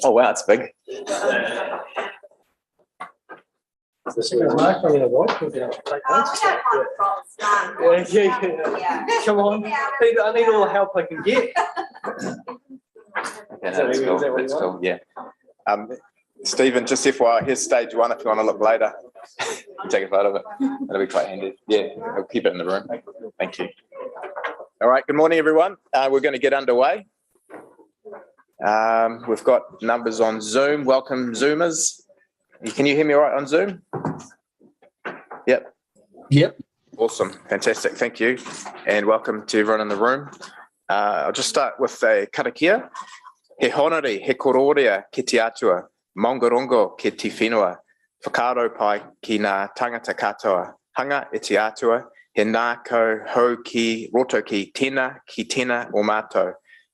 Oh wow, it's big. Come on, I need all the help I can get. Yeah, no, that's cool. That's cool. Yeah. Stephen, just FYI, here's stage one if you want to look later. Take a photo of it. That'll be quite handy. Yeah, I'll keep it in the room. Thank you. All right, good morning, everyone. We're going to get underway. We've got numbers on Zoom. Welcome, Zoomers. Can you hear me all right on Zoom? Yep. Yep. Awesome. Fantastic. Thank you. And welcome to everyone in the room. I'll just start with a karakia. He honori, he kororia ki te atua, mongorongo ki te whenua, whakaro pai ki ngā tangata katoa, hanga e te atua, he nā ko hou ki roto ki tēnā o mātou.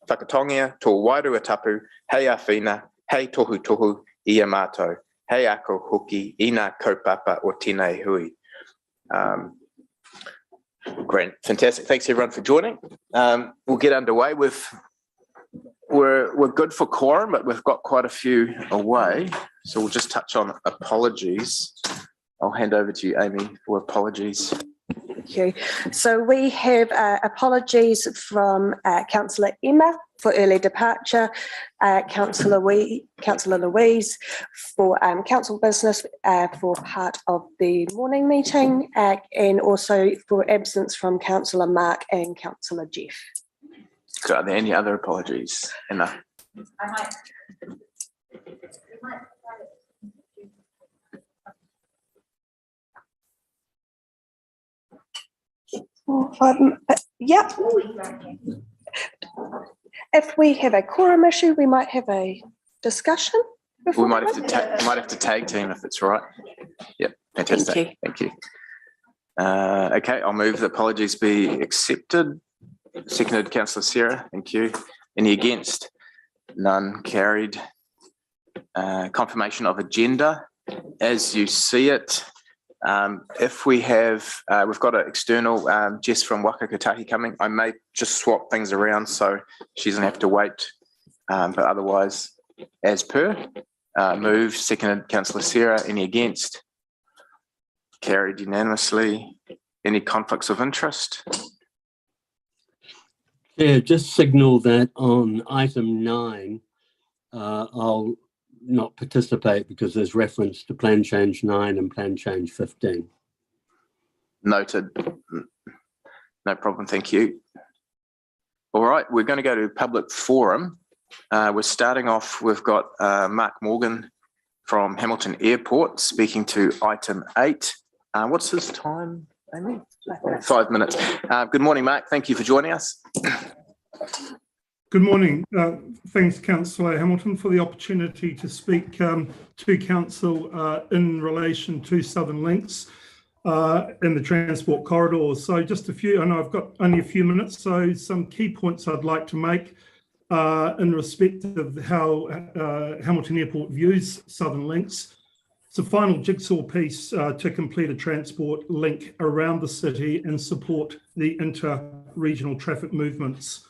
Whakatongia tō wairua tapu, hei a whina, hei tohu tohu i a mātou, hei ako hoki i ngā kaupapa o tēnei hui. Great, fantastic. Thanks everyone for joining. We'll get underway with. We're good for quorum, but we've got quite a few away, so we'll just touch on apologies. I'll hand over to you, Amy, for apologies. Thank you. So we have apologies from Councillor Emma for early departure, Councillor Louise for council business for part of the morning meeting, and also for absence from Councillor Mark and Councillor Jeff. So are there any other apologies? Emma? Yep. If we have a quorum issue, we might have a discussion. We might have to tag team if it's right. Yep, fantastic. Thank you. Okay, I'll move the apologies be accepted. Seconded, Councillor Sarah. Thank you. Any against? None. Carried. Confirmation of agenda as you see it. If we have, we've got an external Jess from Waka Kotahi coming. I may just swap things around so she doesn't have to wait. But otherwise, as per, moved. Seconded, Councillor Sarah. Any against? Carried unanimously. Any conflicts of interest? Yeah, just signal that on item 9, I'll not participate because there's reference to plan change 9 and plan change 15. Noted. No problem, thank you. All right, we're going to go to public forum. We're starting off, we've got Mark Morgan from Hamilton Airport speaking to item 8. What's his time, Amy? 5 minutes. Good morning, Mark. Thank you for joining us. Good morning. Thanks, Councillor Hamilton, for the opportunity to speak to Council in relation to Southern Links in the transport corridors. So just a few, I know I've got only a few minutes, so some key points I'd like to make in respect of how Hamilton Airport views Southern Links. It's a final jigsaw piece to complete a transport link around the city and support the inter-regional traffic movements.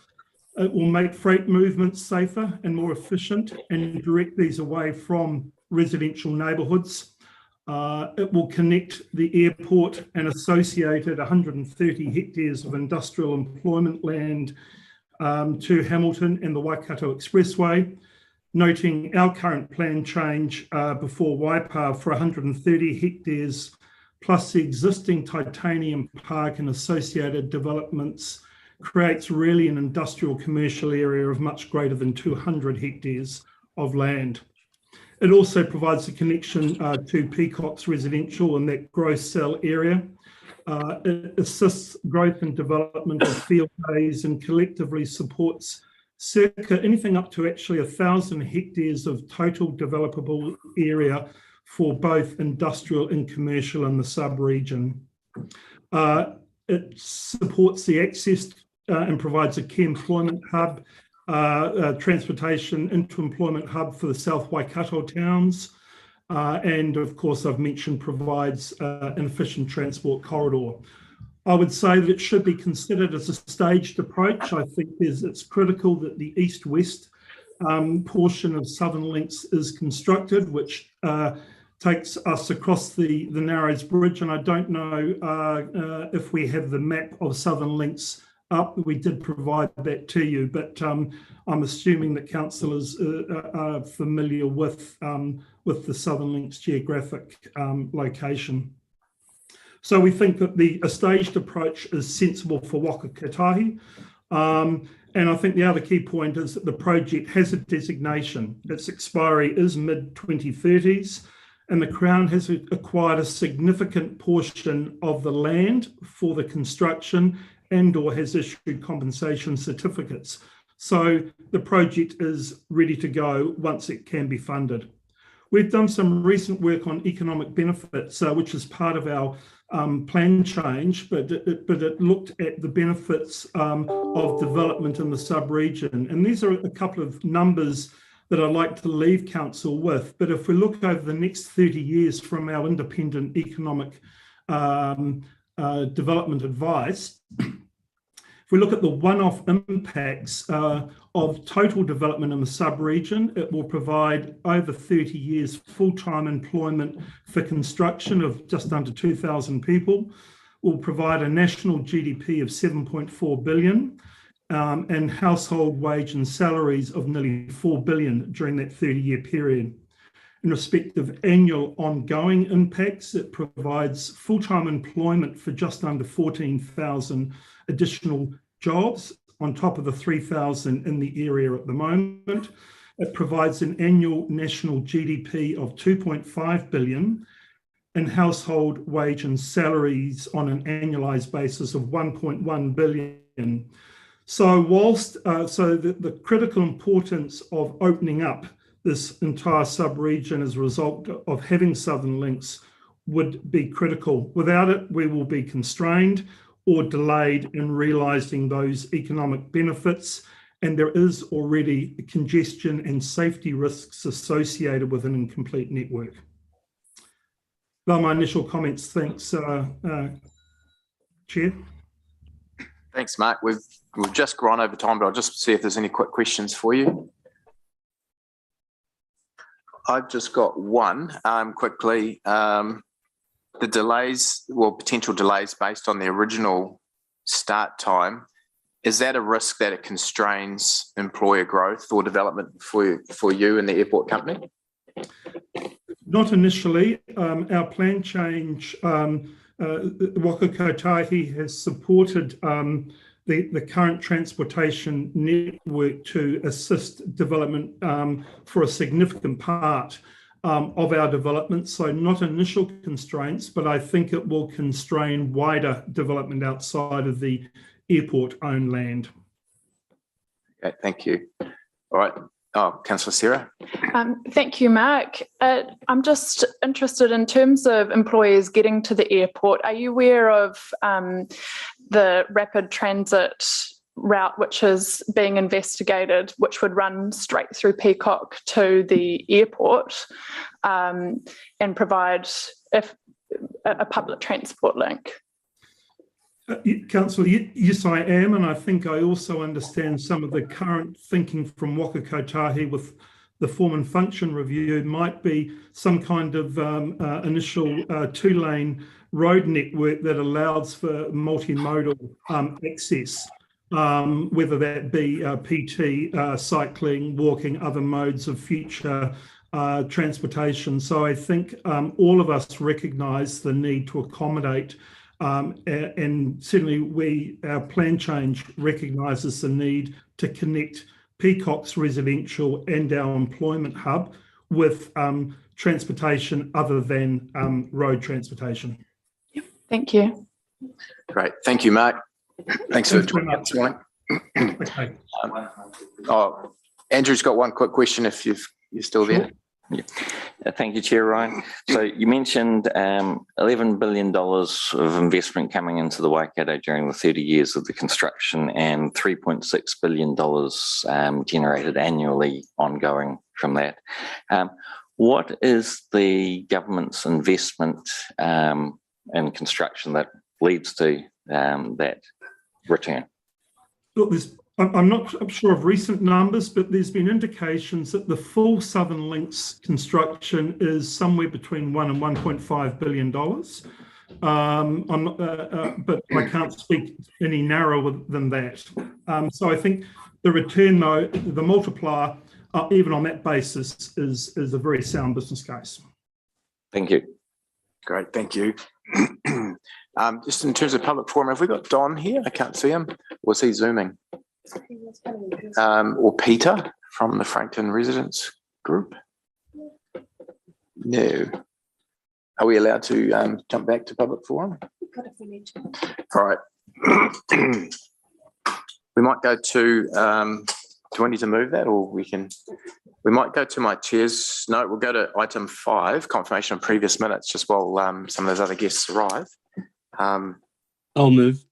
It will make freight movements safer and more efficient and direct these away from residential neighbourhoods. It will connect the airport and associated 130 hectares of industrial employment land to Hamilton and the Waikato Expressway, noting our current plan change before Waipa for 130 hectares plus the existing Titanium Park and associated developments creates really an industrial commercial area of much greater than 200 hectares of land. It also provides a connection to Peacock's residential and that gross cell area. It assists growth and development of field days and collectively supports circa anything up to actually 1,000 hectares of total developable area for both industrial and commercial in the sub-region. It supports the access and provides a key employment hub, transportation into employment hub for the South Waikato towns. And of course, I've mentioned provides an efficient transport corridor. I would say that it should be considered as a staged approach. I think it's critical that the east-west portion of Southern Links is constructed, which takes us across the Narrows Bridge. And I don't know if we have the map of Southern Links up. We did provide that to you, but I'm assuming that councillors are familiar with the Southern Links geographic location. So we think that a staged approach is sensible for Waka Kotahi. And I think the other key point is that the project has a designation. Its expiry is mid-2030s, and the Crown has acquired a significant portion of the land for the construction and/or has issued compensation certificates. So the project is ready to go once it can be funded. We've done some recent work on economic benefits, which is part of our plan change, but it looked at the benefits of development in the sub-region. And these are a couple of numbers that I'd like to leave council with. But if we look over the next 30 years from our independent economic development advice, if we look at the one-off impacts of total development in the sub-region, it will provide over 30 years full-time employment for construction of just under 2,000 people, will provide a national GDP of 7.4 billion and household wage and salaries of nearly 4 billion during that 30-year period. In respect of annual ongoing impacts, it provides full-time employment for just under 14,000 additional jobs on top of the 3,000 in the area at the moment. It provides an annual national GDP of 2.5 billion and household wage and salaries on an annualized basis of 1.1 billion. So whilst, the critical importance of opening up this entire sub-region as a result of having Southern Links would be critical. Without it, we will be constrained or delayed in realising those economic benefits, and there is already congestion and safety risks associated with an incomplete network. Those are my initial comments. Thanks, Chair. Thanks, Mark. We've just gone over time, but I'll just see if there's any quick questions for you. I've just got one quickly. The delays, well, potential delays based on the original start time, is that a risk that it constrains employer growth or development for you and the airport company? Not initially. Our plan change, Waka Kotahi has supported the current transportation network to assist development for a significant part of our development. So not initial constraints, but I think it will constrain wider development outside of the airport-owned land. Okay, thank you. All right. Oh, Councillor Sarah. Thank you, Mark. I'm just interested in terms of employees getting to the airport. Are you aware of the rapid transit route which is being investigated, which would run straight through Peacock to the airport and provide a public transport link? Councillor, yes, I am, and I think I also understand some of the current thinking from Waka Kotahi with the form and function review might be some kind of initial two-lane road network that allows for multimodal access, whether that be PT, cycling, walking, other modes of future transportation. So I think all of us recognise the need to accommodate and certainly our plan change recognises the need to connect Peacock's residential and our employment hub with transportation other than road transportation. Yep. Thank you. Great. Thank you, Mark. Thanks for joining us this morning. Okay. Andrew's got one quick question if you're still there. Yeah. Thank you, Chair Ryan. So you mentioned $11 billion of investment coming into the Waikato during the 30 years of the construction and $3.6 billion generated annually ongoing from that. What is the government's investment in construction that leads to that return? Look, I'm not sure of recent numbers, but there's been indications that the full Southern Links construction is somewhere between $1 and $1.5 billion. But I can't speak any narrower than that. So I think the return, though, the multiplier, even on that basis, is a very sound business case. Thank you. Great, thank you. Just in terms of public forum, have we got Don here? I can't see him. Was he zooming? Or Peter from the Frankton Residents Group? No. Are we allowed to jump back to public forum? All right. We might go to, do I need to move that, or we might go to my chair's, no, we'll go to item 5, confirmation of previous minutes, just while some of those other guests arrive. I'll move.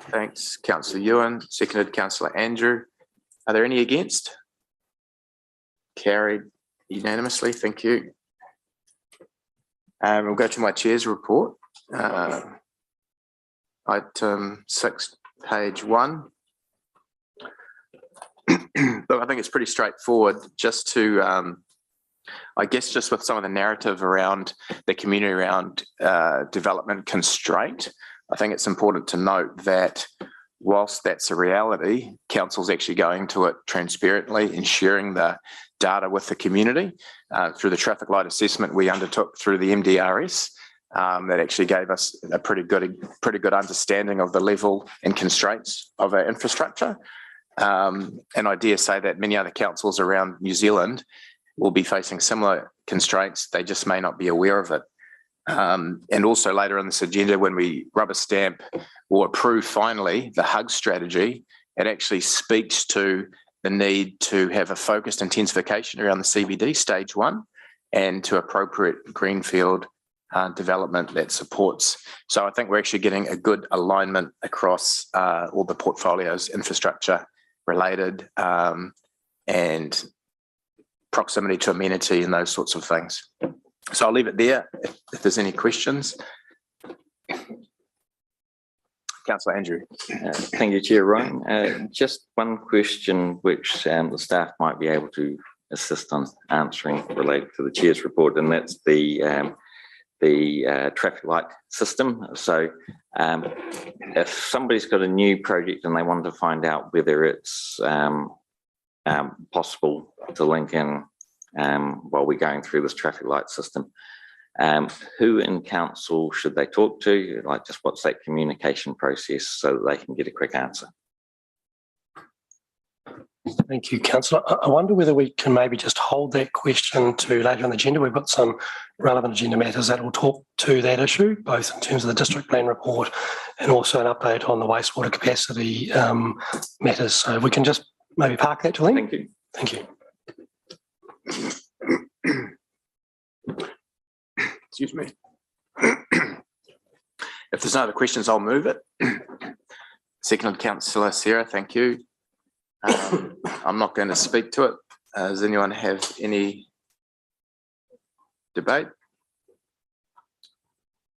Thanks, Councillor Ewan, seconded Councillor Andrew. Are there any against? Carried unanimously, thank you. We'll go to my chair's report. Item 6, page 1. Look, I think it's pretty straightforward. Just to, I guess, just with some of the narrative around the community around development constraint, I think it's important to note that whilst that's a reality, council's actually going to it transparently and sharing the data with the community through the traffic light assessment we undertook through the MDRS. That actually gave us a pretty good understanding of the level and constraints of our infrastructure. And I dare say that many other councils around New Zealand will be facing similar constraints. They just may not be aware of it. And also later on this agenda, when we rubber stamp or approve finally the HUG strategy, it actually speaks to the need to have a focused intensification around the CBD stage 1 and to appropriate greenfield development that supports. So I think we're actually getting a good alignment across all the portfolios, infrastructure related and proximity to amenity and those sorts of things. So I'll leave it there if there's any questions. Councillor Andrew. Thank you, Chair Ryan. Just one question which the staff might be able to assist on answering related to the Chair's report, and that's the traffic light system. So if somebody's got a new project and they want to find out whether it's possible to link in while we're going through this traffic light system, who in council should they talk to? Like, just what's that communication process so that they can get a quick answer? Thank you, Councillor. I wonder whether we can maybe just hold that question to later on the agenda. We've got some relevant agenda matters that will talk to that issue, both in terms of the district plan report and also an update on the wastewater capacity matters. So if we can just maybe park that till then. Thank you. Thank you. Excuse me. If there's no other questions, I'll move it. Seconded Councillor Sarah, thank you. I'm not going to speak to it. Does anyone have any debate?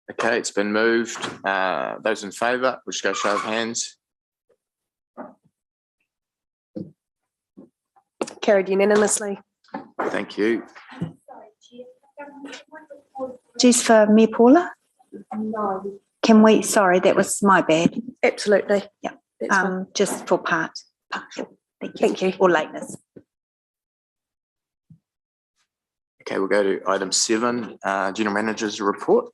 Okay, it's been moved. Those in favour, which go show of hands. Carried unanimously. Thank you. Just for Mayor Paula? No. Can we, sorry, that was my bad. Absolutely. Yeah. That's fine. Just for partial. Thank you. Or lateness. Okay, we'll go to item 7, General Manager's report.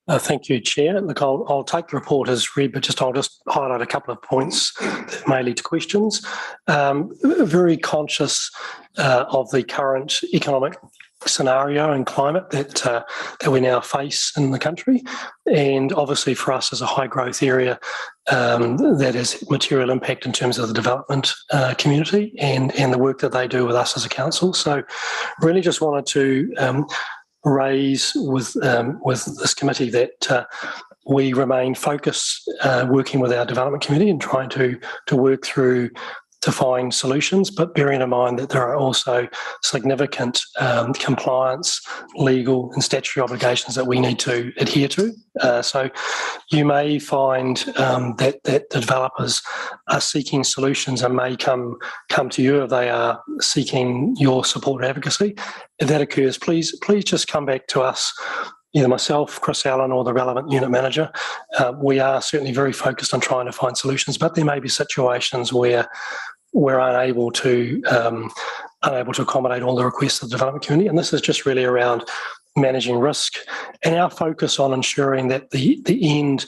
Thank you, Chair. Look, I'll take the report as read, but I'll just highlight a couple of points that may lead to questions. Very conscious of the current economic scenario and climate that we now face in the country, and obviously for us as a high growth area, that has material impact in terms of the development community and the work that they do with us as a council. So really just wanted to raise with this committee that we remain focused working with our development committee and trying to work through to find solutions, but bearing in mind that there are also significant compliance, legal and statutory obligations that we need to adhere to. So you may find that the developers are seeking solutions and may come to you if they are seeking your support or advocacy. If that occurs, please just come back to us, either myself, Chris Allen, or the relevant unit manager. We are certainly very focused on trying to find solutions, but there may be situations where we're unable to accommodate all the requests of the development community, and this is just really around managing risk and our focus on ensuring that the end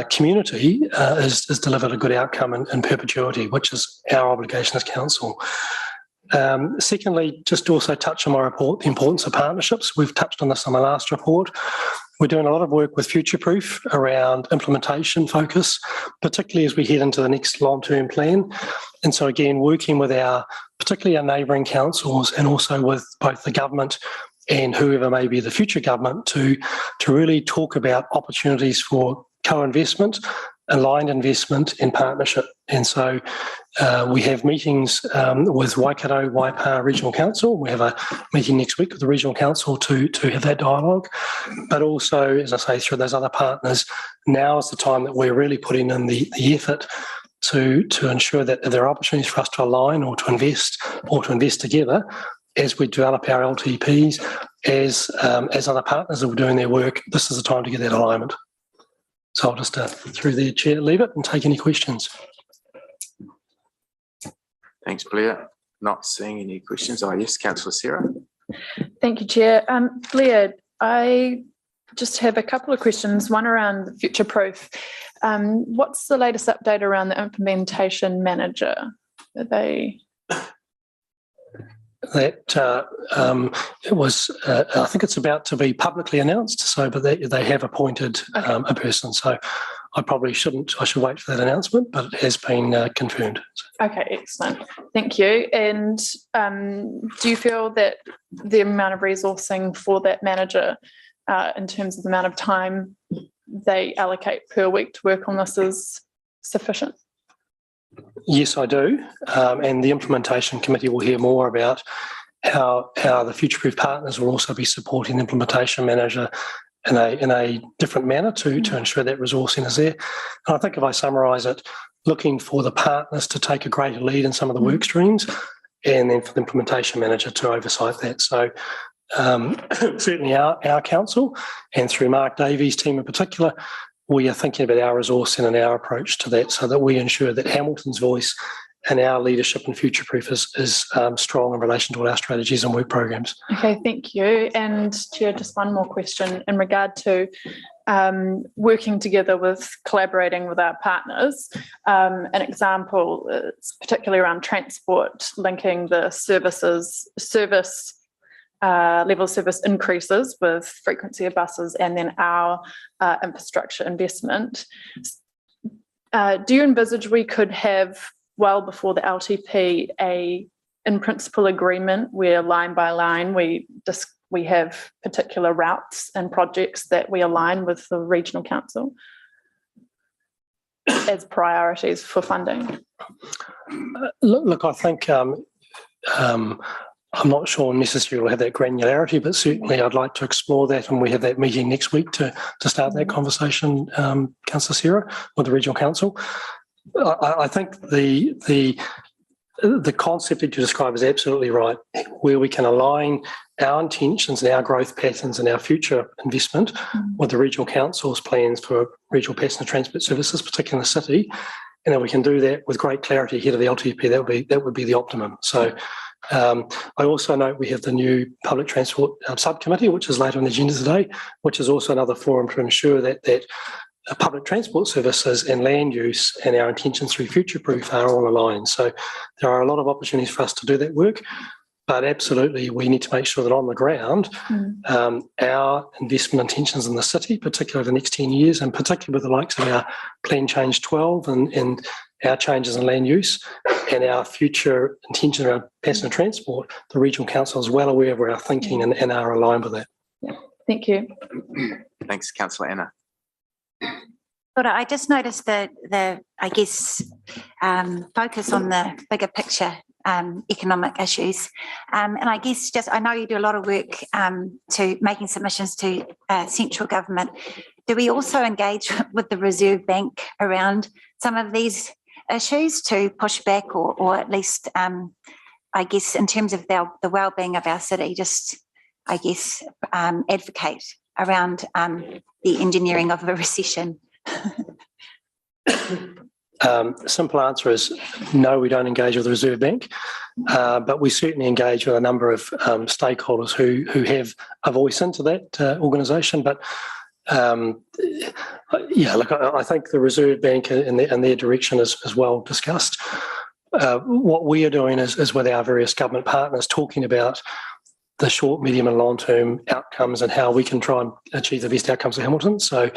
community is delivered a good outcome in perpetuity, which is our obligation as council. Secondly, just to also touch on my report, the importance of partnerships. We've touched on this on my last report. We're doing a lot of work with Future-Proof around implementation focus, particularly as we head into the next long-term plan. And so again, working with particularly our neighbouring councils and also with both the government and whoever may be the future government to really talk about opportunities for co-investment, aligned investment and partnership. And so we have meetings with Waikato Waipa Regional Council. We have a meeting next week with the Regional Council to have that dialogue. But also, as I say, through those other partners, now is the time that we're really putting in the effort to ensure that there are opportunities for us to align or to invest together as we develop our LTPs, as other partners are doing their work. This is the time to get that alignment. So I'll just, through the chair, leave it and take any questions. Thanks, Blair. Not seeing any questions. Oh, yes, Councillor Sarah. Thank you, Chair. Blair, I just have a couple of questions, one around Future-Proof. What's the latest update around the implementation manager? Are they... That it was, I think it's about to be publicly announced. So, but they have appointed a person. So, I should wait for that announcement, but it has been confirmed. Okay, excellent. Thank you. And do you feel that the amount of resourcing for that manager, in terms of the amount of time they allocate per week to work on this, is sufficient? Yes, I do. And the implementation committee will hear more about how the Future-Proof partners will also be supporting the implementation manager in a different manner to ensure that resourcing is there. And I think if I summarise it, looking for the partners to take a greater lead in some of the work streams, and then for the implementation manager to oversight that. So certainly our council, and through Mark Davies' team in particular, we are thinking about our resourcing and our approach to that so that we ensure that Hamilton's voice and our leadership in Future-Proof is strong in relation to all our strategies and work programs. Okay, thank you. And Chair, just one more question in regard to working together with collaborating with our partners. An example is particularly around transport, linking the level of service increases with frequency of buses and then our infrastructure investment. Do you envisage we could have, well before the LTP, a in principle agreement where line by line we have particular routes and projects that we align with the regional council as priorities for funding? Look, I think I'm not sure necessarily we'll have that granularity, but certainly I'd like to explore that, and we have that meeting next week to start that conversation, Councillor Sarah, with the Regional Council. I think the concept that you describe is absolutely right, where we can align our intentions and our growth patterns and our future investment with the Regional Council's plans for regional passenger transport services, particularly in the city, and then we can do that with great clarity ahead of the LTP. That would be the optimum. So I also note we have the new public transport subcommittee, which is later on the agenda today, which is also another forum to ensure that public transport services and land use and our intentions through Future-Proof are all aligned. So there are a lot of opportunities for us to do that work, but absolutely we need to make sure that on the ground our investment intentions in the city, particularly over the next 10 years, and particularly with the likes of our Plan Change 12 and our changes in land use and our future intention around passenger transport, the Regional Council is well aware of our thinking and are aligned with that. Yeah. Thank you. Thanks, Councillor Anna. But I just noticed the I guess, focus on the bigger picture economic issues. And I guess I know you do a lot of work to making submissions to central government. Do we also engage with the Reserve Bank around some of these issues to push back or at least, I guess, in terms of the well-being of our city, just, I guess, advocate around the engineering of a recession? Simple answer is no, we don't engage with the Reserve Bank, but we certainly engage with a number of stakeholders who have a voice into that organisation. But look, I think the Reserve Bank and their direction is well discussed. What we are doing is with our various government partners talking about the short, medium and long-term outcomes and how we can try and achieve the best outcomes for Hamilton. So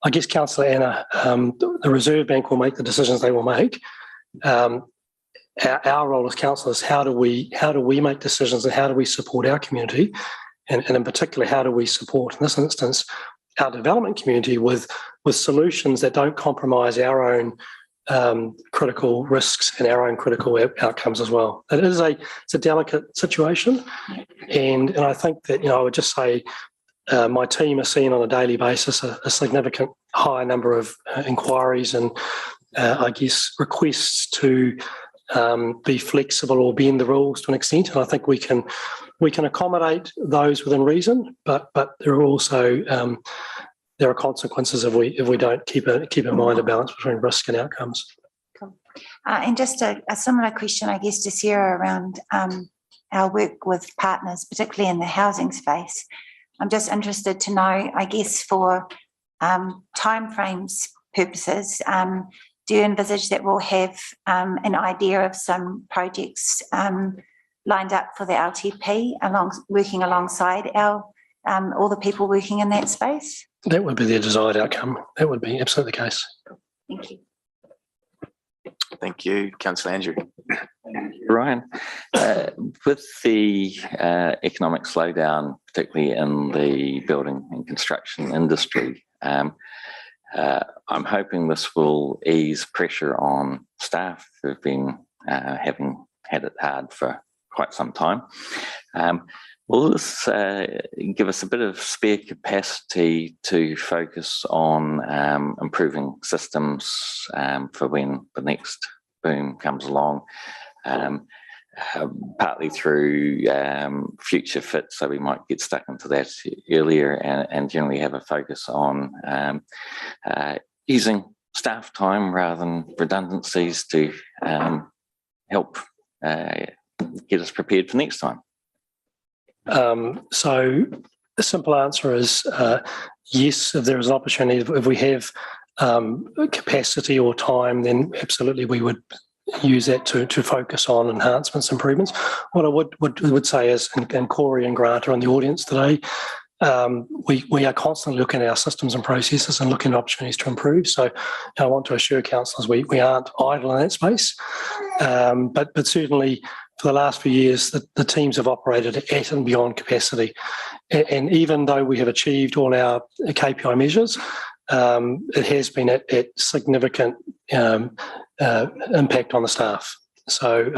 I guess, Councillor Anna, the Reserve Bank will make the decisions they will make. Our role as councillors, how do we make decisions and how do we support our community? And in particular, how do we support, in this instance, our development community with solutions that don't compromise our own critical risks and our own critical outcomes as well. It's a delicate situation, and I think that I would just say my team are seeing on a daily basis a significant high number of inquiries and I guess requests to be flexible or bend the rules to an extent, and I think we can accommodate those within reason, but there are also there are consequences if we don't keep in mind a balance between risk and outcomes. Cool. And just a similar question, I guess, to Sarah around our work with partners, particularly in the housing space. I'm just interested to know, I guess, for timeframes purposes, do you envisage that we'll have an idea of some projects lined up for the LTP working alongside all the people working in that space? That would be the desired outcome. That would be absolutely the case. Thank you. Thank you, Councillor Andrew. Ryan, with the economic slowdown, particularly in the building and construction industry, I'm hoping this will ease pressure on staff who've been having had it hard for quite some time. Will this give us a bit of spare capacity to focus on improving systems for when the next boom comes along, partly through future fit, so we might get stuck into that earlier and generally have a focus on using staff time rather than redundancies to help get us prepared for next time? So the simple answer is yes, if there is an opportunity, if we have capacity or time, then absolutely we would use that to focus on enhancements, improvements. What I would say is, and Corey and Grant are in the audience today, we are constantly looking at our systems and processes and looking at opportunities to improve. So I want to assure councillors we aren't idle in that space, but certainly for the last few years, the teams have operated at and beyond capacity. And even though we have achieved all our KPI measures, it has been at significant impact on the staff. So,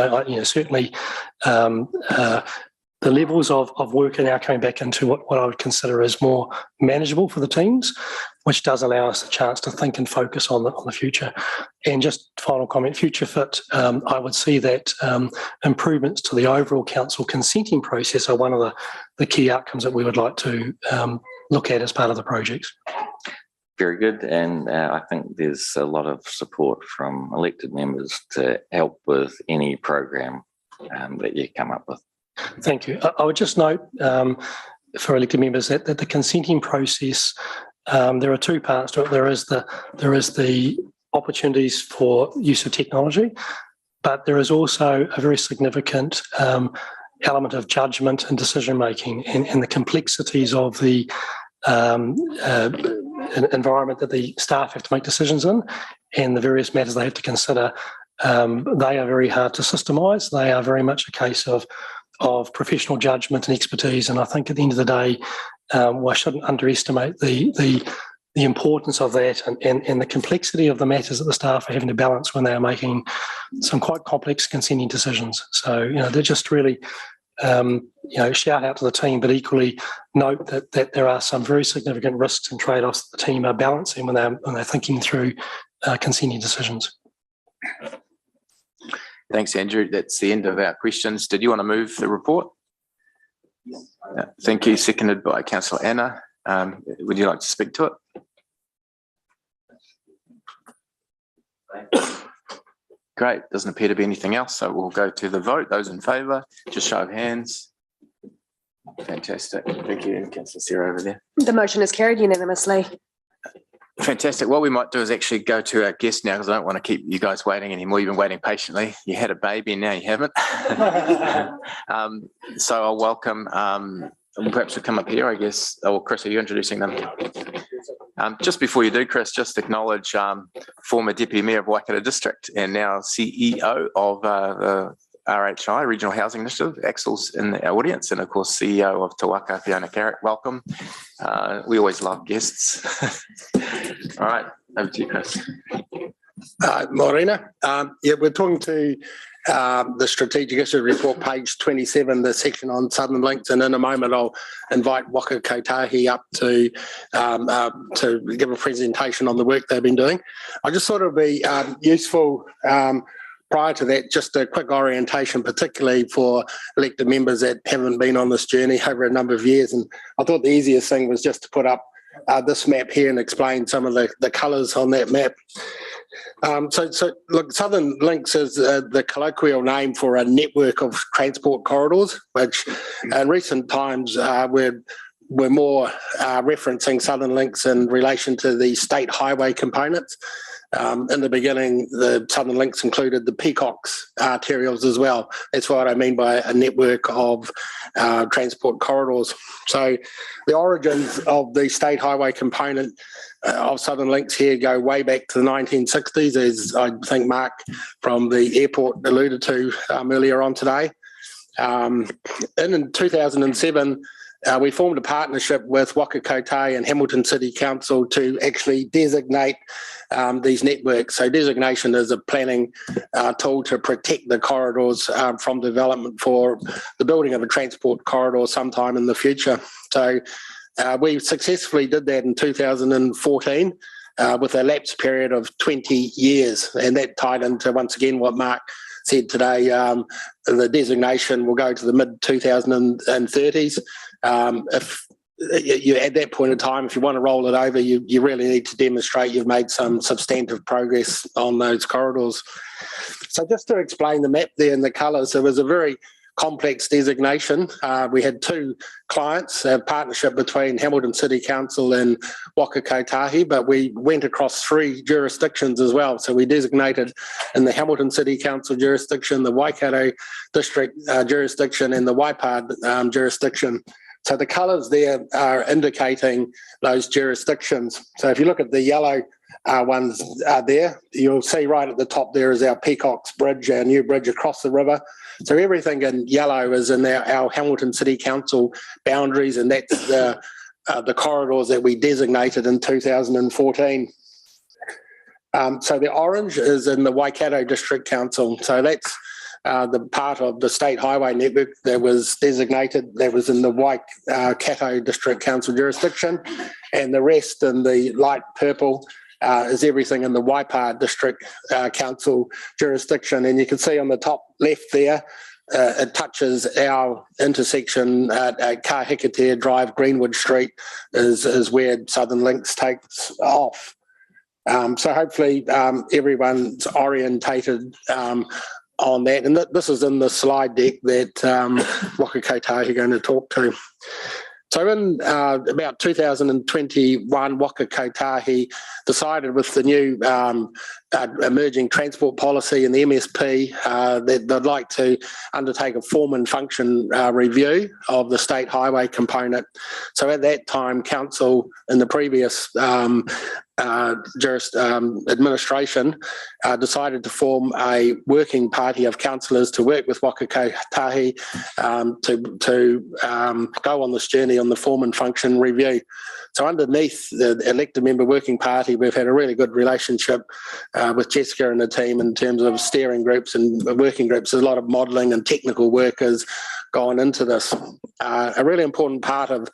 certainly the levels of work are now coming back into what I would consider as more manageable for the teams, which does allow us a chance to think and focus on the future. And just final comment, future fit, I would see that improvements to the overall council consenting process are one of the key outcomes that we would like to look at as part of the projects. Very good, and I think there's a lot of support from elected members to help with any program that you come up with. Thank you. I would just note for elected members that the consenting process, there are two parts to it. There is the opportunities for use of technology, but there is also a very significant element of judgment and decision making, and the complexities of the environment that the staff have to make decisions in, and the various matters they have to consider. They are very hard to systemise. They are very much a case of professional judgment and expertise, and I think at the end of the day, I shouldn't underestimate the the importance of that and the complexity of the matters that the staff are having to balance when they are making some quite complex consenting decisions. So, they're just really, shout out to the team, but equally note that there are some very significant risks and trade-offs that the team are balancing when they're thinking through consenting decisions. Thanks, Andrew. That's the end of our questions. Did you want to move the report? Thank you. Seconded by Councillor Anna. Would you like to speak to it? Great. Doesn't appear to be anything else, so we'll go to the vote. Those in favour, just show of hands. Fantastic. Thank you, Councillor Sarah over there. The motion is carried unanimously. Fantastic. What we might do is actually go to our guest now, because I don't want to keep you guys waiting anymore. You've been waiting patiently. You had a baby and now you haven't. So I'll welcome, perhaps we'll come up here, I guess. Oh, Chris, are you introducing them? Just before you do, Chris, just acknowledge former Deputy Mayor of Waikato District and now CEO of the RHI, Regional Housing Initiative. Axel's in the audience, and of course CEO of Te Waka, Fiona Carrick. Welcome. We always love guests. All right, over to you, Chris. Morena. We're talking to the Strategic Issue Report, page 27, the section on Southern Links, and in a moment I'll invite Waka Kotahi up to give a presentation on the work they've been doing. I just thought it would be useful prior to that, just a quick orientation, particularly for elected members that haven't been on this journey over a number of years. And I thought the easiest thing was just to put up this map here and explain some of the colours on that map. So look, Southern Links is the colloquial name for a network of transport corridors, which in recent times we're more referencing Southern Links in relation to the state highway components. In the beginning, the Southern Links included the Peacocks arterials as well. That's what I mean by a network of transport corridors. So the origins of the state highway component of Southern Links here go way back to the 1960s, as I think Mark from the airport alluded to earlier on today. In 2007, we formed a partnership with Waka Kotahi and Hamilton City Council to actually designate these networks. So designation is a planning tool to protect the corridors from development for the building of a transport corridor sometime in the future. So we successfully did that in 2014 with a lapse period of 20 years. And that tied into, once again, what Mark said today. The designation will go to the mid-2030s. If you at that point in time, if you want to roll it over, you really need to demonstrate you've made some substantive progress on those corridors. So just to explain the map there and the colours, it was a very complex designation. We had two clients, a partnership between Hamilton City Council and Waka Kotahi, but we went across three jurisdictions as well. So we designated in the Hamilton City Council jurisdiction, the Waikato District jurisdiction, and the Waipā jurisdiction. So the colours there are indicating those jurisdictions. So if you look at the yellow ones there, you'll see right at the top there is our Peacocks Bridge, our new bridge across the river. So everything in yellow is in our Hamilton City Council boundaries, and that's the corridors that we designated in 2014. So the orange is in the Waikato District Council. So that's the part of the state highway network that was designated, that was in the Waikato District Council jurisdiction, and the rest in the light purple is everything in the Waipā District Council jurisdiction. And you can see on the top left there, it touches our intersection at Kahikatea Drive, Greenwood Street is where Southern Links takes off. So hopefully everyone's orientated on that. And this is in the slide deck that Waka Kotahi are going to talk to. So in about 2021, Waka Kotahi decided with the new emerging transport policy and the MSP that they'd like to undertake a form and function review of the state highway component. So at that time, Council in the previous administration decided to form a working party of councillors to work with Waka Kotahi to go on this journey on the form and function review. So underneath the elected member working party, we've had a really good relationship with Jessica and the team in terms of steering groups and working groups. There's a lot of modelling and technical work has gone into this. A really important part of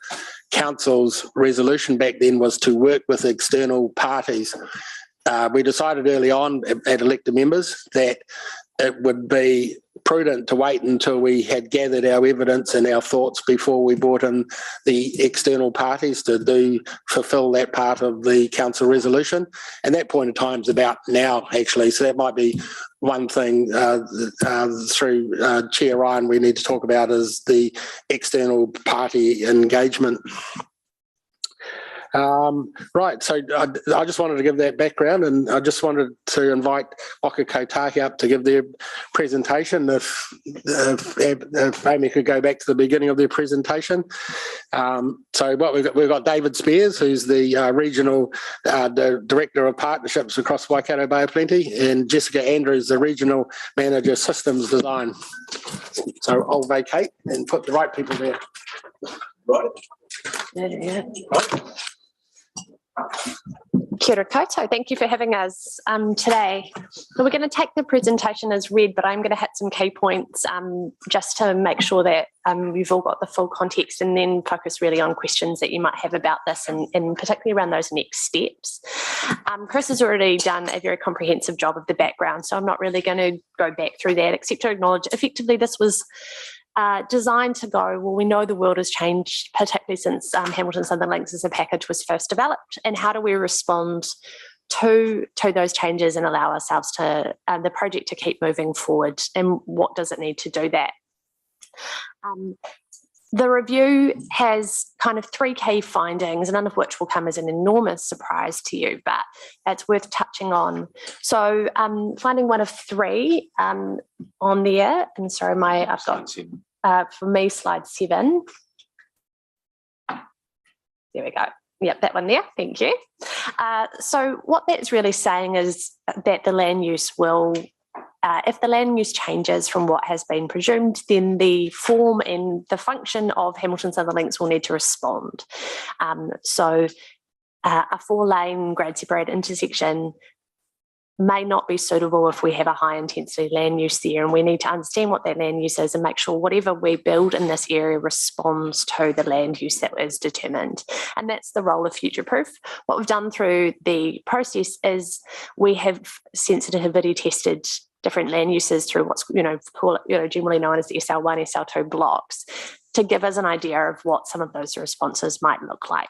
council's resolution back then was to work with external parties. We decided early on at elected members that it would be prudent to wait until we had gathered our evidence and our thoughts before we brought in the external parties to fulfil that part of the council resolution. And that point of time is about now, actually. So that might be one thing through Chair Ryan we need to talk about is the external party engagement. Right, so I just wanted to give that background, and I just wanted to invite Waka Kotahi up to give their presentation. If Amy could go back to the beginning of their presentation. So what we've got David Spears, who's the regional director of partnerships across Waikato Bay of Plenty, and Jessica Andrews, the regional manager systems design. So I'll vacate and put the right people there. Right. Yeah. Kia ora koutou. Thank you for having us today. So we're going to take the presentation as read, but I'm going to hit some key points just to make sure that you've all got the full context, and then focus really on questions that you might have about this, and particularly around those next steps. Chris has already done a very comprehensive job of the background, so I'm not really going to go back through that, except to acknowledge effectively this was designed to go, well, we know the world has changed, particularly since Hamilton Southern Links as a package was first developed, and how do we respond to those changes and allow ourselves to the project to keep moving forward, and what does it need to do that? The review has kind of three key findings, none of which will come as an enormous surprise to you, but it's worth touching on. So finding one of three on there, and sorry, I've got, for me, slide 7. There we go. Yep, that one there, thank you. So what that's really saying is that the land use will, if the land use changes from what has been presumed, then the form and the function of Hamilton Southern Links will need to respond. So a 4-lane grade separated intersection may not be suitable if we have a high intensity land use there, and we need to understand what that land use is and make sure whatever we build in this area responds to the land use that is determined. And that's the role of Future Proof. What we've done through the process is we have sensitivity tested different land uses through what's generally known as the SL1, SL2 blocks, to give us an idea of what some of those responses might look like.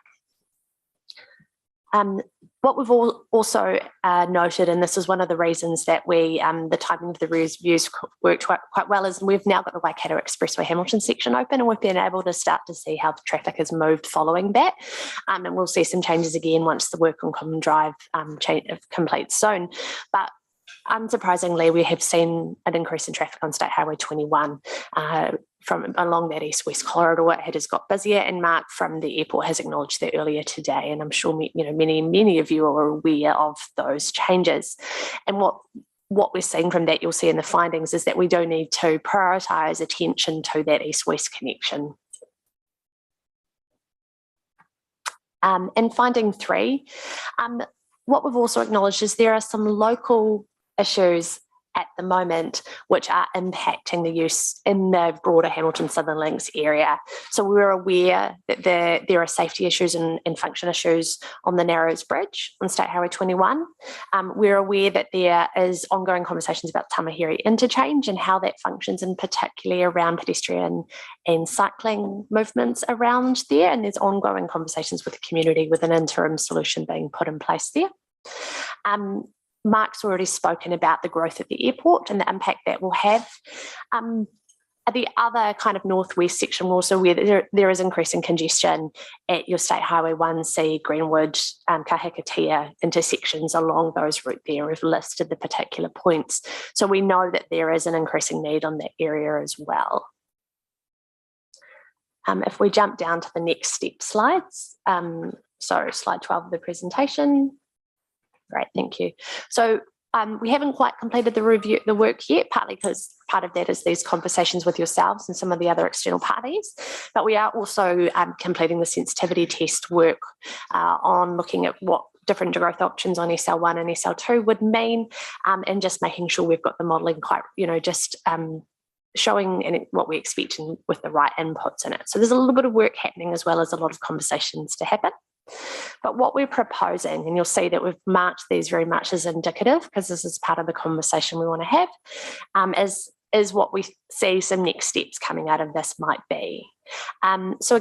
What we've also noted, and this is one of the reasons that the timing of the reviews worked quite well, is we've now got the Waikato Expressway Hamilton section open, and we've been able to start to see how the traffic has moved following that. And we'll see some changes again once the work on Common Drive completes soon. But unsurprisingly, we have seen an increase in traffic on State Highway 21 from along that east-west corridor. It has got busier, and Mark from the airport has acknowledged that earlier today, and I'm sure many of you are aware of those changes. And what we're seeing from that, you'll see in the findings, is that we do need to prioritise attention to that east-west connection. And finding 3, what we've also acknowledged is there are some local issues at the moment which are impacting the use in the broader Hamilton Southern Links area. So we're aware that there are safety issues and function issues on the Narrows Bridge on State Highway 21. We're aware that there is ongoing conversations about Tamahiri interchange and how that functions, in particularly around pedestrian and cycling movements around there, and there's ongoing conversations with the community with an interim solution being put in place there. Mark's already spoken about the growth at the airport and the impact that will have. The other kind of northwest section, we're also aware there is increasing congestion at your State Highway 1C, Greenwood, Kahikatea intersections along those routes there. We've listed the particular points. So we know that there is an increasing need on that area as well. If we jump down to the next step slides, so slide 12 of the presentation. Great, thank you. So we haven't quite completed the work yet, partly because part of that is these conversations with yourselves and some of the other external parties, but we are also completing the sensitivity test work on looking at what different growth options on SL1 and SL2 would mean, and just making sure we've got the modelling quite, showing what we expect with the right inputs in it. So there's a little bit of work happening as well as a lot of conversations to happen. But what we're proposing, and you'll see that we've marked these very much as indicative because this is part of the conversation we want to have, is what we see some next steps coming out of this might be. So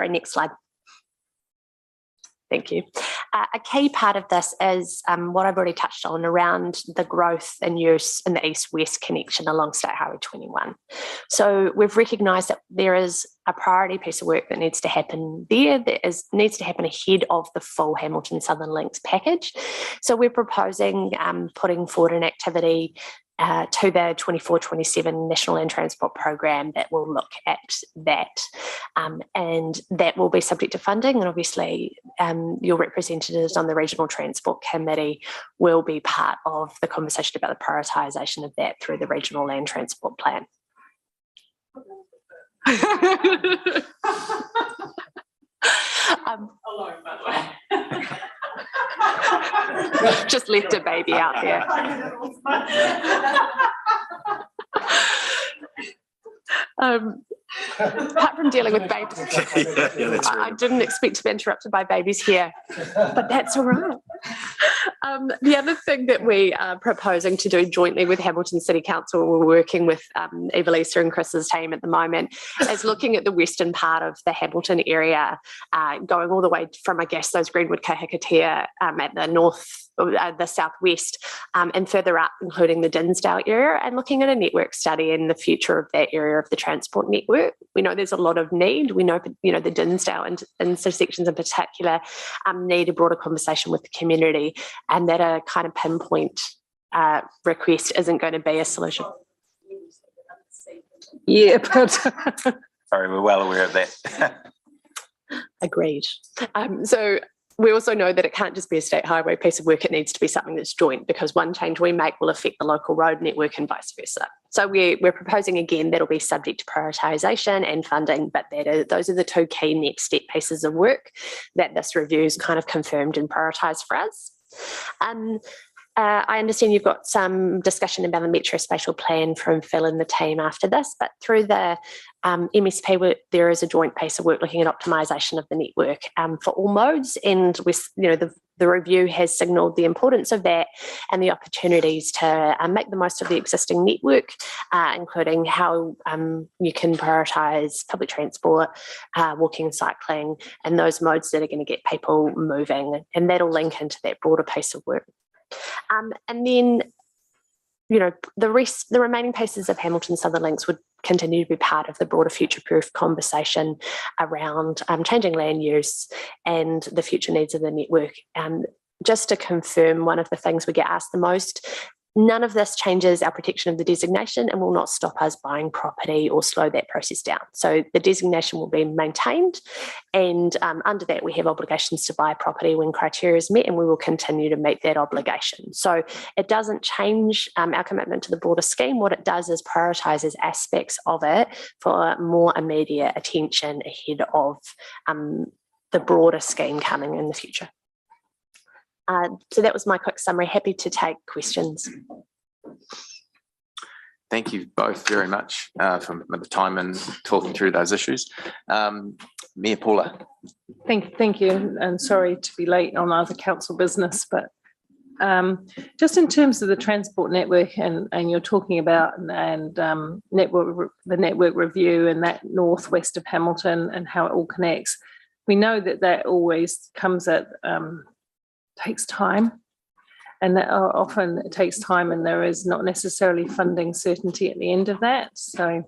next slide. Thank you. A key part of this is what I've already touched on around the growth and use in the east-west connection along State Highway 21. So we've recognised that there is a priority piece of work that needs to happen there, needs to happen ahead of the full Hamilton Southern Links package. So we're proposing putting forward an activity to the 24-27 National Land Transport Program that will look at that, and that will be subject to funding, and obviously your representatives on the Regional Transport Committee will be part of the conversation about the prioritisation of that through the Regional Land Transport Plan. Just left a baby out there. Apart from dealing with babies, I didn't expect to be interrupted by babies here, but that's all right. The other thing that we are proposing to do jointly with Hamilton City Council, we're working with Evelisa and Chris's team at the moment, is looking at the western part of the Hamilton area, going all the way from, I guess, those Greenwood Kahikatea at the north, the southwest, and further up, including the Dinsdale area, and looking at a network study in the future of that area of the transport network. We know there's a lot of need. We know, the Dinsdale intersections in particular need a broader conversation with the community, and that a kind of pinpoint request isn't going to be a solution. Yeah, but sorry, we're well aware of that. Agreed. So we also know that it can't just be a state highway piece of work. It needs to be something that's joint, because one change we make will affect the local road network and vice versa. So we're proposing, again, that'll be subject to prioritisation and funding, but those are the two key next step pieces of work that this review's kind of confirmed and prioritised for us. I understand you've got some discussion about the Metro Spatial Plan from Phil and the team after this, but through the MSP, there is a joint piece of work looking at optimisation of the network for all modes, and the review has signalled the importance of that and the opportunities to make the most of the existing network, including how you can prioritise public transport, walking and cycling, and those modes that are going to get people moving, and that'll link into that broader piece of work. And then, the remaining pieces of Hamilton Southern Links would continue to be part of the broader future-proof conversation around changing land use and the future needs of the network. Just to confirm, one of the things we get asked the most, none of this changes our protection of the designation and will not stop us buying property or slow that process down. So the designation will be maintained, and under that we have obligations to buy property when criteria is met, and we will continue to meet that obligation. So it doesn't change our commitment to the broader scheme. What it does is prioritises aspects of it for more immediate attention ahead of the broader scheme coming in the future. So that was my quick summary. Happy to take questions. Thank you both very much for the time and talking through those issues. Mayor Paula. Thank you, and sorry to be late on other council business, but just in terms of the transport network, and you're talking about the network review and that northwest of Hamilton and how it all connects. We know that always comes at takes time, and that often it takes time, and there is not necessarily funding certainty at the end of that. So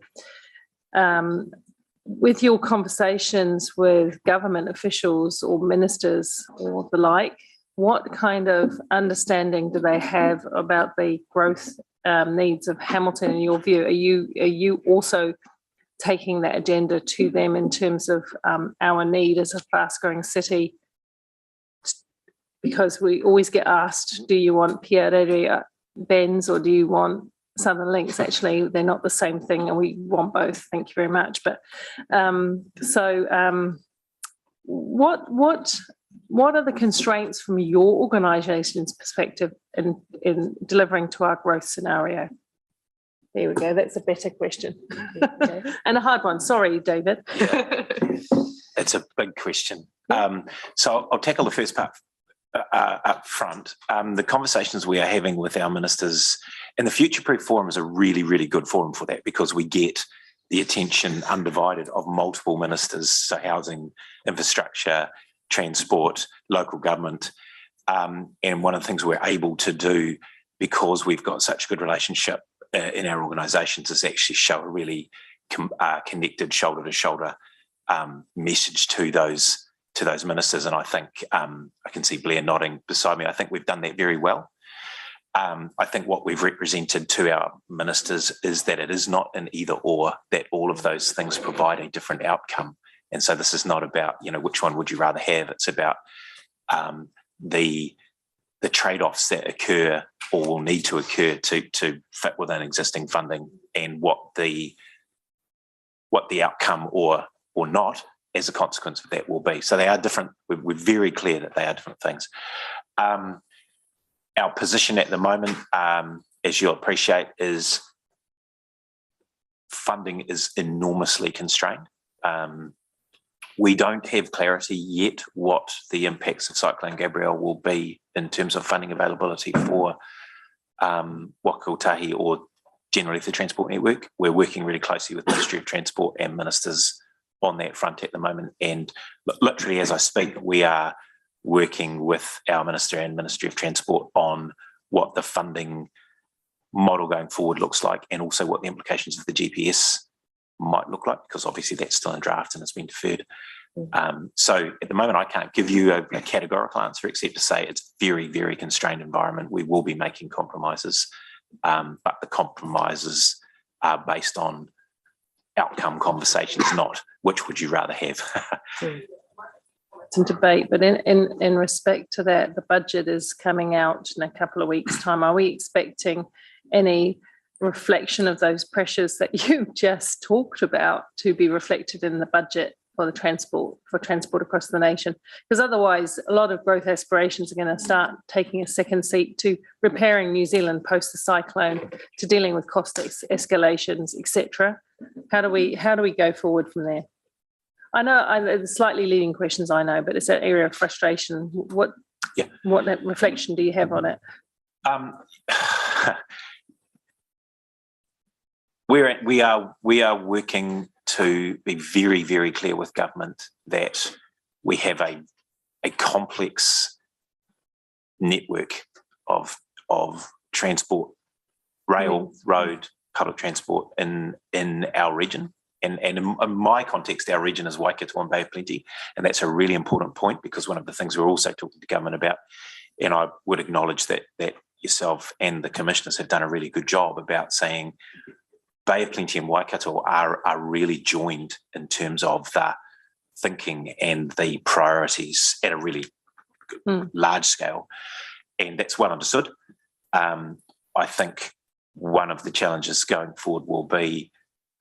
with your conversations with government officials or ministers or the like, what kind of understanding do they have about the growth needs of Hamilton in your view? Are you also taking that agenda to them in terms of our need as a fast growing city because we always get asked, do you want Pierre Benz or do you want Southern Links? Actually, they're not the same thing, and we want both. Thank you very much. But what are the constraints from your organisation's perspective in delivering to our growth scenario? There we go. That's a better question. And a hard one. Sorry, David. Yeah. It's a big question. So I'll tackle the first part up front. The conversations we are having with our ministers, and the Future Proof Forum is a really, really good forum for that, because we get the attention undivided of multiple ministers, so housing, infrastructure, transport, local government. And one of the things we're able to do, because we've got such a good relationship in our organisations, is actually show a really connected shoulder to shoulder message to those ministers. And I think I can see Blair nodding beside me. I think we've done that very well. I think what we've represented to our ministers is that it is not an either or, that all of those things provide a different outcome. And so this is not about, which one would you rather have? It's about the trade-offs that occur or will need to occur to fit within existing funding, and what the outcome or not as a consequence of that will be. So they are different. We're very clear that they are different things. Our position at the moment, as you'll appreciate, is funding is enormously constrained. We don't have clarity yet what the impacts of Cyclone Gabrielle will be in terms of funding availability for Waka Kotahi or generally for the Transport Network. We're working really closely with the Ministry of Transport and ministers on that front at the moment. And literally as I speak, we are working with our Minister and Ministry of Transport on what the funding model going forward looks like, and also what the implications of the GPS might look like, because obviously that's still in draft and it's been deferred. So at the moment, I can't give you a categorical answer except to say it's a very, very constrained environment. We will be making compromises, but the compromises are based on outcome conversations, not which would you rather have. Some debate, but in respect to that, the budget is coming out in a couple of weeks' time. Are we expecting any reflection of those pressures that you just talked about to be reflected in the budget for transport across the nation? Because otherwise, a lot of growth aspirations are going to start taking a second seat to repairing New Zealand post the cyclone, to dealing with cost escalations, etc. How do we go forward from there? I know slightly leading questions, I know, but it's an area of frustration. What reflection do you have on it? We are working to be very, very clear with government that we have a complex network of transport, rail, road, public transport in our region. And in my context, our region is Waikato and Bay of Plenty. And that's a really important point, because one of the things we're also talking to government about, and I would acknowledge that yourself and the commissioners have done a really good job about saying Bay of Plenty and Waikato are really joined in terms of the thinking and the priorities at a really large scale. And that's well understood. I think one of the challenges going forward will be,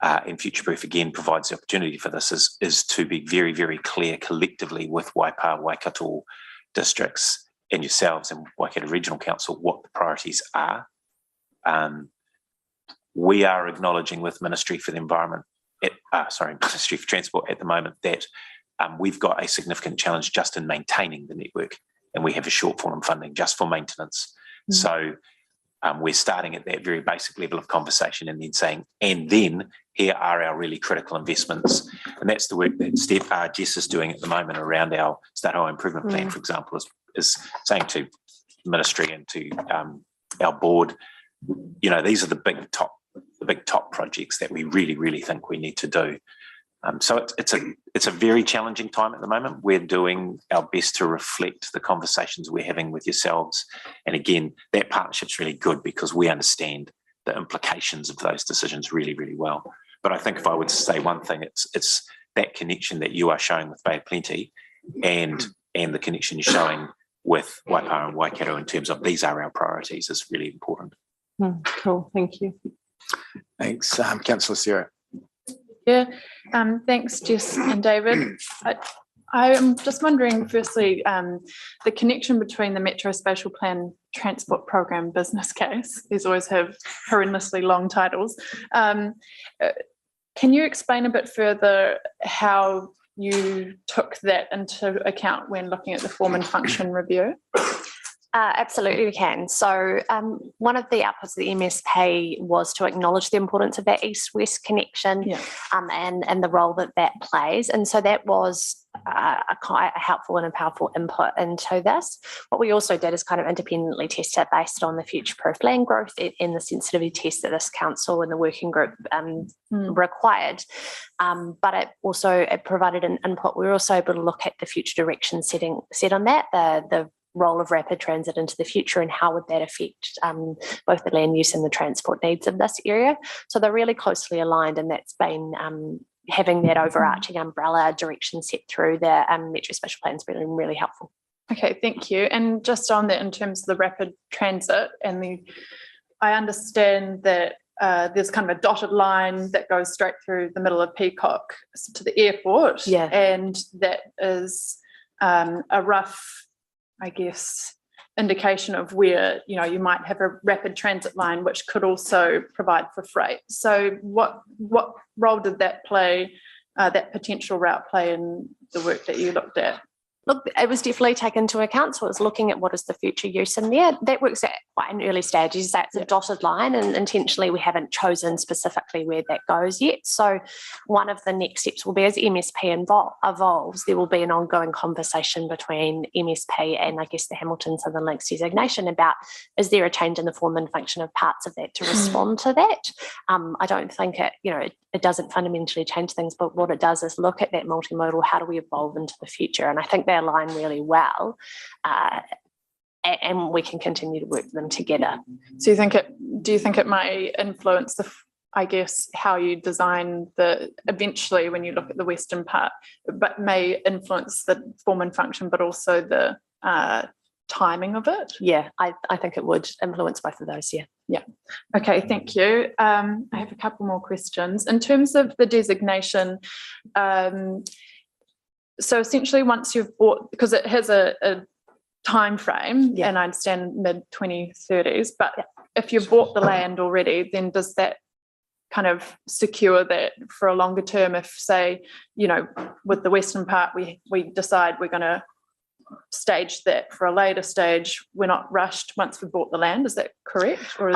and Future Proof again provides the opportunity for this, is to be very, very clear collectively with Waipa, Waikato districts and yourselves and Waikato Regional Council what the priorities are. We are acknowledging with Ministry for the Environment, Ministry for Transport at the moment, that we've got a significant challenge just in maintaining the network, and we have a shortfall in funding just for maintenance. So we're starting at that very basic level of conversation and then saying, and then here are our really critical investments. And that's the work that Jess is doing at the moment around our State Highway Improvement Plan, for example, is saying to Ministry and to our board, these are the big top projects that we really, really think we need to do. So it's a very challenging time at the moment. We're doing our best to reflect the conversations we're having with yourselves. And again, that partnership's really good because we understand the implications of those decisions really, really well. But I think if I were to say one thing, it's that connection that you are showing with Bay of Plenty and the connection you're showing with Waipa and Waikato in terms of these are our priorities is really important. Cool, thank you. Thanks, Councillor Sierra. Yeah, thanks, Jess and David. I am just wondering, firstly, the connection between the Metro Spatial Plan Transport Program business case. These always have horrendously long titles. Can you explain a bit further how you took that into account when looking at the form and function review? Absolutely, we can. So one of the outputs of the MSP was to acknowledge the importance of that east-west connection and the role that that plays. And so that was quite a helpful and a powerful input into this. What we also did is kind of independently test it based on the future-proof land growth and the sensitivity test that this council and the working group required. But it provided an input. We were also able to look at the future direction set on that, the role of rapid transit into the future and how would that affect both the land use and the transport needs of this area. So they're really closely aligned, and that's been having that overarching umbrella direction set through the Metro Spatial Plan has been really helpful. Okay, thank you. And just on that, in terms of the rapid transit I understand that there's kind of a dotted line that goes straight through the middle of Peacock to the airport. Yeah. And that is a rough, I guess, indication of where, you might have a rapid transit line, which could also provide for freight. So what role did that play, that potential route play in the work that you looked at? Look, it was definitely taken into account. So it was looking at what is the future use in there. That works at quite an early stage. It's a dotted line, and intentionally we haven't chosen specifically where that goes yet. So one of the next steps will be, as MSP evolves, there will be an ongoing conversation between MSP and I guess the Hamilton Southern Links designation about, is there a change in the form and function of parts of that to respond to that? I don't think it doesn't fundamentally change things, but what it does is look at that multimodal, how do we evolve into the future? And I think they align really well, and we can continue to work them together. So do you think it might influence I guess, how you design eventually when you look at the western part, but may influence the form and function, but also the timing of it? Yeah, I think it would influence both of those, yeah. Yeah. Okay, thank you. I have a couple more questions. In terms of the designation, so essentially once you've bought, because it has a time frame, and I understand mid-2030s, but if you've bought the land already, then does that kind of secure that for a longer term? If, say, with the western part, we decide we're going to stage that for a later stage, we're not rushed once we've bought the land, is that correct? Or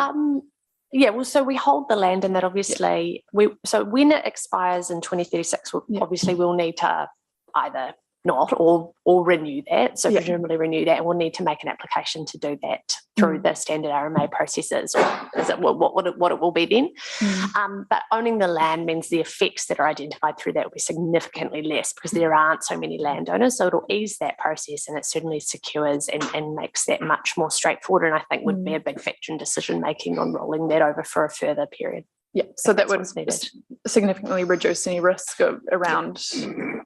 yeah, well, so we hold the land, and that obviously so when it expires in 2036, obviously we'll need to either not or renew that. So presumably renew that, and we'll need to make an application to do that through the standard RMA processes. Is it what it will be then? But owning the land means the effects that are identified through that will be significantly less because there aren't so many landowners. So it'll ease that process, and it certainly secures and makes that much more straightforward, and I think would be a big factor in decision making on rolling that over for a further period. Yeah, so that would significantly reduce any risk around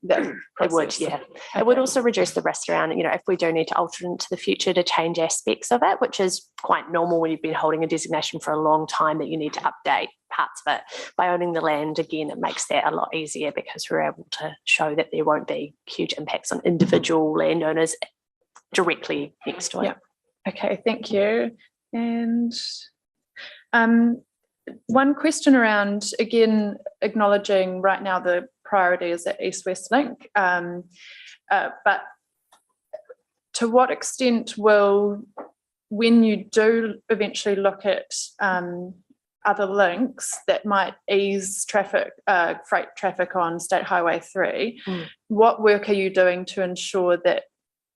that process. It would, yeah. Okay. It would also reduce the risk around, if we do need to alter it into the future to change aspects of it, which is quite normal when you've been holding a designation for a long time, that you need to update parts of it. By owning the land, again, it makes that a lot easier because we're able to show that there won't be huge impacts on individual landowners directly next to it. Yeah. Okay, thank you. And one question around, again, acknowledging right now the priority is at East-West Link, but to what extent will, when you do eventually look at other links that might ease traffic, freight traffic on State Highway 3, what work are you doing to ensure that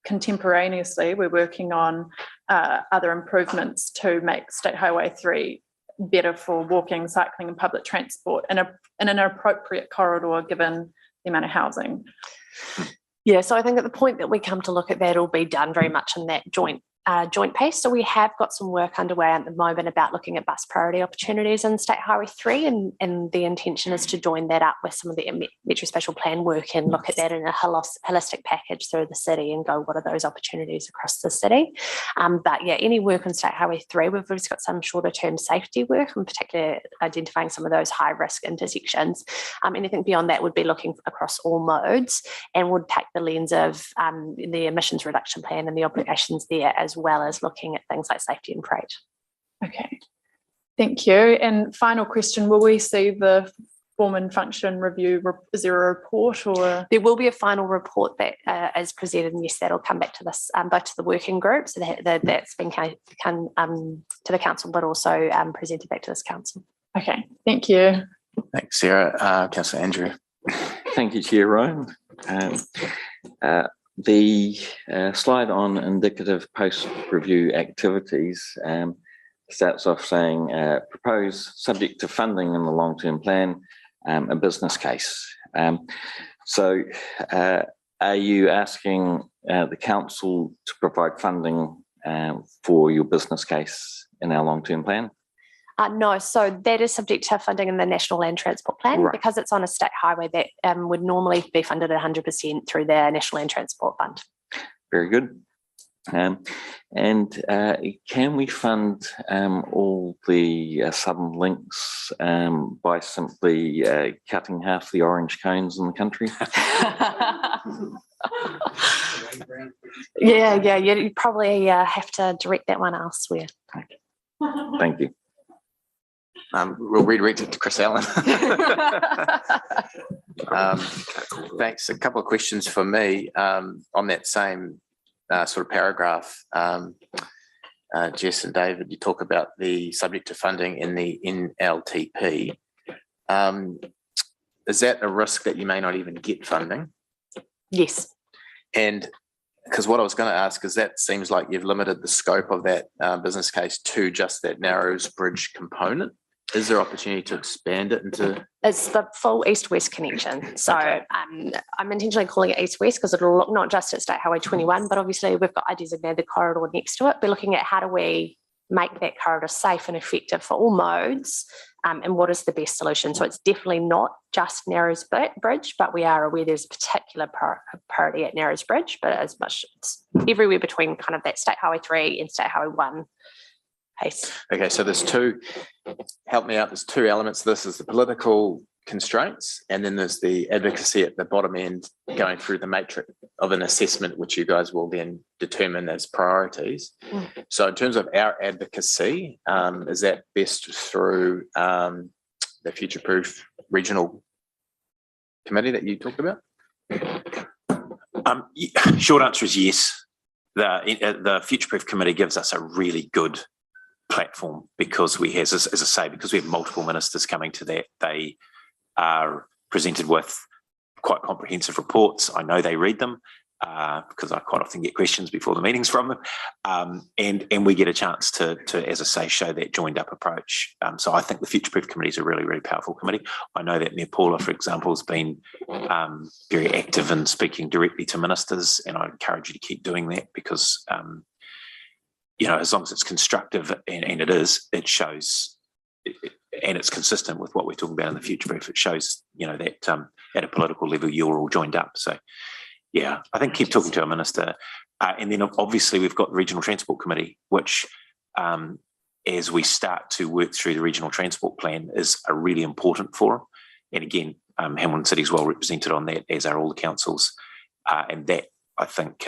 contemporaneously we're working on other improvements to make State Highway 3 better for walking, cycling and public transport in an appropriate corridor given the amount of housing? Yeah, so I think at the point that we come to look at that, it'll be done very much in that joint joint pace. So we have got some work underway at the moment about looking at bus priority opportunities in State Highway 3, and the intention is to join that up with some of the Metro Spatial Plan work and look at that in a holistic package through the city and go, what are those opportunities across the city? But yeah, any work on State Highway 3, we've always got some shorter term safety work, and particularly identifying some of those high risk intersections. Anything beyond that would be looking across all modes and would take the lens of the emissions reduction plan and the obligations there, as well as looking at things like safety and freight. Okay, thank you. And final question, will we see the form and function review? Is there a report or? There will be a final report that is presented, and yes, that'll come back to this, both to the working group, so that's been come to the council, but also presented back to this council. Okay, thank you. Thanks, Sarah. Councillor Andrew. Thank you, Chair Ryan. The slide on indicative post-review activities starts off saying propose subject to funding in the long-term plan, a business case. So are you asking the council to provide funding for your business case in our long-term plan? No, so that is subject to funding in the National Land Transport Plan, right. Because it's on a state highway that would normally be funded 100% through the National Land Transport Fund. Very good. And can we fund all the southern links by simply cutting half the orange cones in the country? Yeah, you probably have to direct that one elsewhere. Okay. Thank you. We'll redirect it to Chris Allen. Thanks. A couple of questions for me on that same sort of paragraph. Jess and David, you talk about the subject to funding in the NLTP. Is that a risk that you may not even get funding? Yes. And because what I was going to ask is that seems like you've limited the scope of that business case to just that Narrows Bridge component. Is there opportunity to expand it into? It's the full east-west connection. So okay. I'm intentionally calling it east-west because it'll look not just at State Highway 21, but obviously we've got a designated corridor next to it. We're looking at how do we make that corridor safe and effective for all modes, and what is the best solution. So it's definitely not just Narrows Bridge, but we are aware there's a particular priority at Narrows Bridge, but as much it's everywhere between kind of that State Highway 3 and State Highway 1. Okay, so there's two, help me out, there's two elements. This is the political constraints, and then there's the advocacy at the bottom end going through the matrix of an assessment, which you guys will then determine as priorities. So in terms of our advocacy, is that best through the Future Proof Regional Committee that you talked about? Short answer is yes. The Future Proof Committee gives us a really good platform because we have, as I say, because we have multiple ministers coming to that, they are presented with quite comprehensive reports. I know they read them because I quite often get questions before the meetings from them, and we get a chance to, as I say, show that joined up approach. So I think the Future Proof Committee is a really, really powerful committee. I know that Mayor Paula, for example, has been very active in speaking directly to ministers, and I encourage you to keep doing that because you know, as long as it's constructive, and it is, it shows, and it's consistent with what we're talking about in the Future Proof, it shows, you know, that at a political level, you're all joined up. So, yeah, I think keep talking to our minister. And then obviously we've got the Regional Transport Committee, which as we start to work through the Regional Transport Plan is a really important forum. And again, Hamilton City is well represented on that, as are all the councils. And that, I think,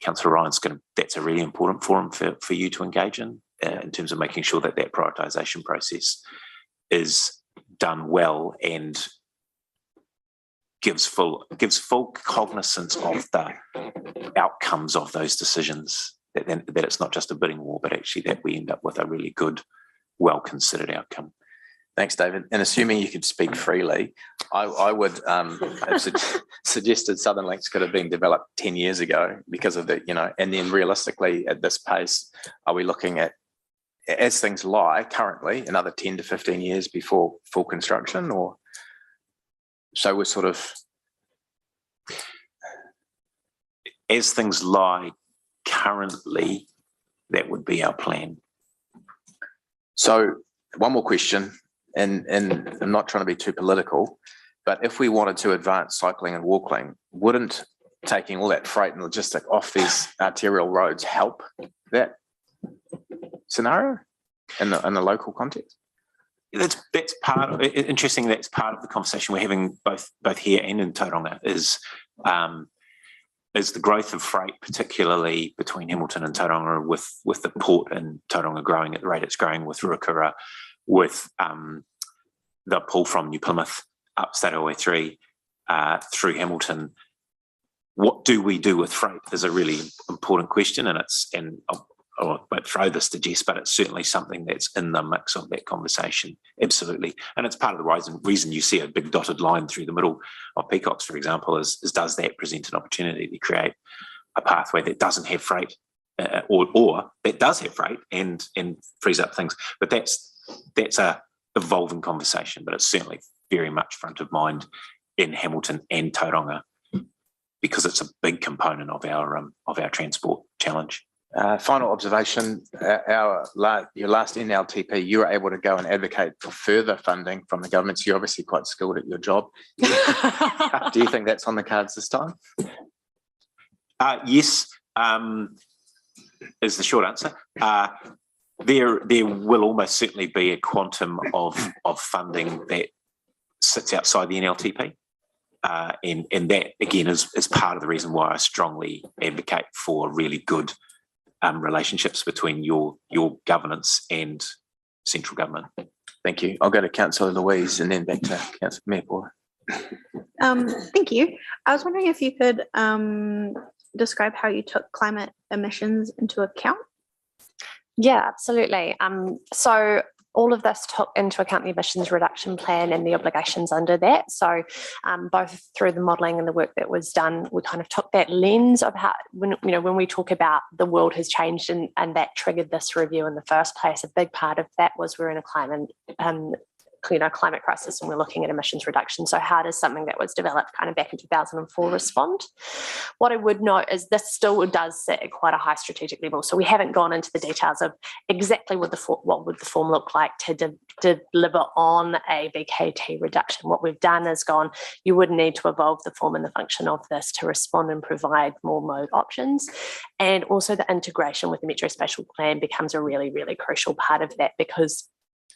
Councillor Ryan's that's a really important forum for you to engage in terms of making sure that that prioritisation process is done well and gives full cognizance of the outcomes of those decisions, that it's not just a bidding war, but actually that we end up with a really good, well-considered outcome. Thanks, David. And assuming you could speak freely, I would have suggested Southern Links could have been developed 10 years ago because of the, you know, and then realistically at this pace, are we looking at, as things lie currently, another 10 to 15 years before full construction? Or so we're sort of... As things lie currently, that would be our plan. So one more question, and I'm not trying to be too political, but if we wanted to advance cycling and walking, wouldn't taking all that freight and logistic off these arterial roads help that scenario in the local context? That's part of interesting. That's part of the conversation we're having both here and in Tauranga is the growth of freight, particularly between Hamilton and Tauranga, with the port in Tauranga growing at the rate it's growing, with Ruakura, with the pull from New Plymouth up State Highway 3 through Hamilton. What do we do with freight is a really important question, and I won't throw this to Jess, but it's certainly something that's in the mix of that conversation. Absolutely. And it's part of the reason you see a big dotted line through the middle of Peacocks, for example, is does that present an opportunity to create a pathway that doesn't have freight or that does have freight and frees up things. But that's a evolving conversation, but it's certainly very much front of mind in Hamilton and Tauranga because it's a big component of our transport challenge. Final observation, your last NLTP, you were able to go and advocate for further funding from the government, so you're obviously quite skilled at your job. Do you think that's on the cards this time? Yes, is the short answer. There will almost certainly be a quantum of funding that sits outside the NLTP. And that, again, is part of the reason why I strongly advocate for really good relationships between your governance and central government. Thank you. I'll go to Councillor Louise and then back to Councillor Meapor. Thank you. I was wondering if you could describe how you took climate emissions into account. Yeah, absolutely. So all of this took into account the emissions reduction plan and the obligations under that. So both through the modelling and the work that was done, we kind of took that lens of how, when we talk about the world has changed and that triggered this review in the first place, a big part of that was we're in a climate crisis and we're looking at emissions reduction. So how does something that was developed kind of back in 2004 respond? What I would note is this still does sit at quite a high strategic level. So we haven't gone into the details of exactly what would the form look like to deliver on a BKT reduction. What we've done is gone, you would need to evolve the form and the function of this to respond and provide more mode options. And also the integration with the Metro Spatial Plan becomes a really, really crucial part of that, because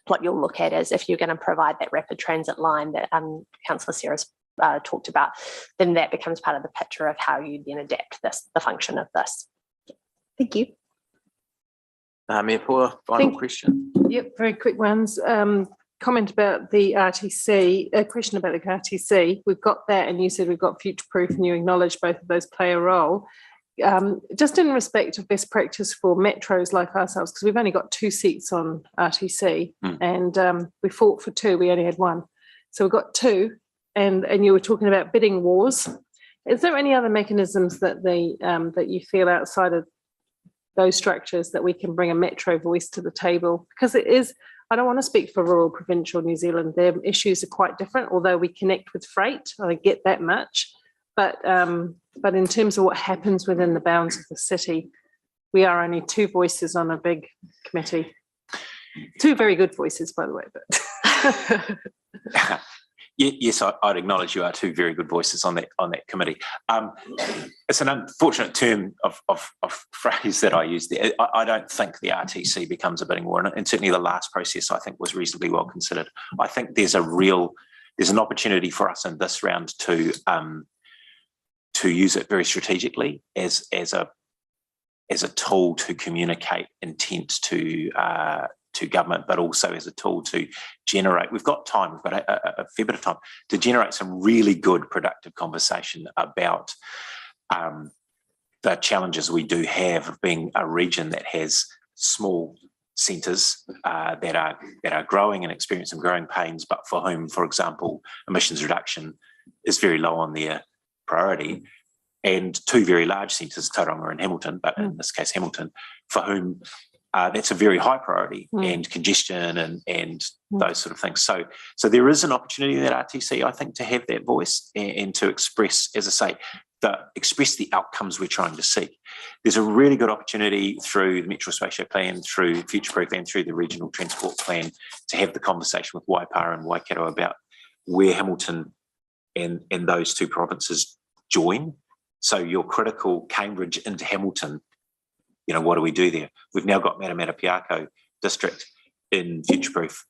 what you'll look at is if you're going to provide that rapid transit line that Councillor Sarah's talked about, then that becomes part of the picture of how you then adapt the function of this. Thank you. Meapor, final question. Yep, very quick ones. Comment about the RTC, a question about the RTC. We've got that, and you said we've got future proof, and you acknowledge both of those play a role. Just in respect of best practice for metros like ourselves, because we've only got 2 seats on RTC, and we fought for 2, we only had 1. So we've got 2, and you were talking about bidding wars. Is there any other mechanisms that that you feel outside of those structures that we can bring a metro voice to the table? Because it is, I don't want to speak for rural provincial New Zealand, their issues are quite different, although we connect with freight, I get that much. But in terms of what happens within the bounds of the city, we are only 2 voices on a big committee. 2 very good voices, by the way. But Yes, I'd acknowledge you are 2 very good voices on that committee. It's an unfortunate term of phrase that I use there. I don't think the RTC becomes a bidding war, and certainly the last process I think was reasonably well considered. I think there's an opportunity for us in this round to use it very strategically as a tool to communicate intent to government, but also as a tool to generate. We've got time. We've got a fair bit of time to generate some really good, productive conversation about the challenges we do have of being a region that has small centres that are growing and experiencing growing pains, but for whom, for example, emissions reduction is very low on their priority, and 2 very large centres, Tauranga and Hamilton, but in this case Hamilton, for whom that's a very high priority, and congestion and those sort of things. So there is an opportunity at RTC, I think, to have that voice and to express, as I say, express the outcomes we're trying to see. There's a really good opportunity through the Metro Spatial Plan, through Future Proof and through the Regional Transport Plan to have the conversation with Waipara and Waikato about where Hamilton and those two provinces join. So your critical Cambridge into Hamilton, what do we do there? We've now got Matamata-Piako district in Future Proof.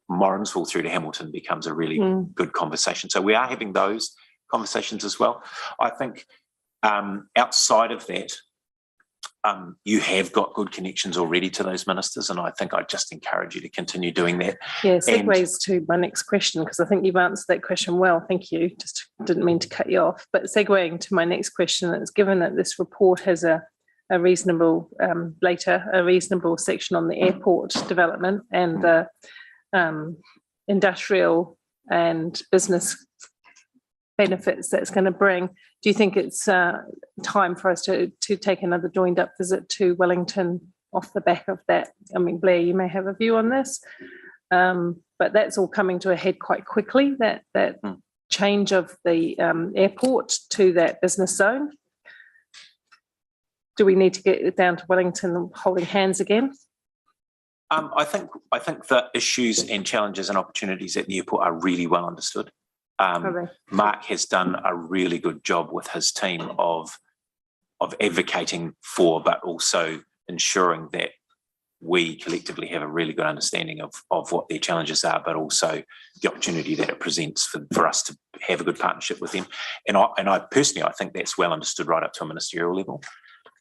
Morrinsville through to Hamilton becomes a really good conversation. So we are having those conversations as well. I think outside of that, you have got good connections already to those ministers, and I think I'd just encourage you to continue doing that. Yeah, segues to my next question, because I think you've answered that question well. Thank you. Just didn't mean to cut you off. But segueing to my next question, it's given that this report has a reasonable, a reasonable section on the airport development and the industrial and business benefits that's going to bring. Do you think it's time for us to take another joined up visit to Wellington off the back of that? I mean, Blair, you may have a view on this, but that's all coming to a head quite quickly, that change of the airport to that business zone. Do we need to get down to Wellington holding hands again? I think the issues and challenges and opportunities at the airport are really well understood. Mark has done a really good job with his team of advocating for, but also ensuring that we collectively have a really good understanding of what their challenges are, but also the opportunity that it presents for us to have a good partnership with them. And I personally, I think that's well understood right up to a ministerial level.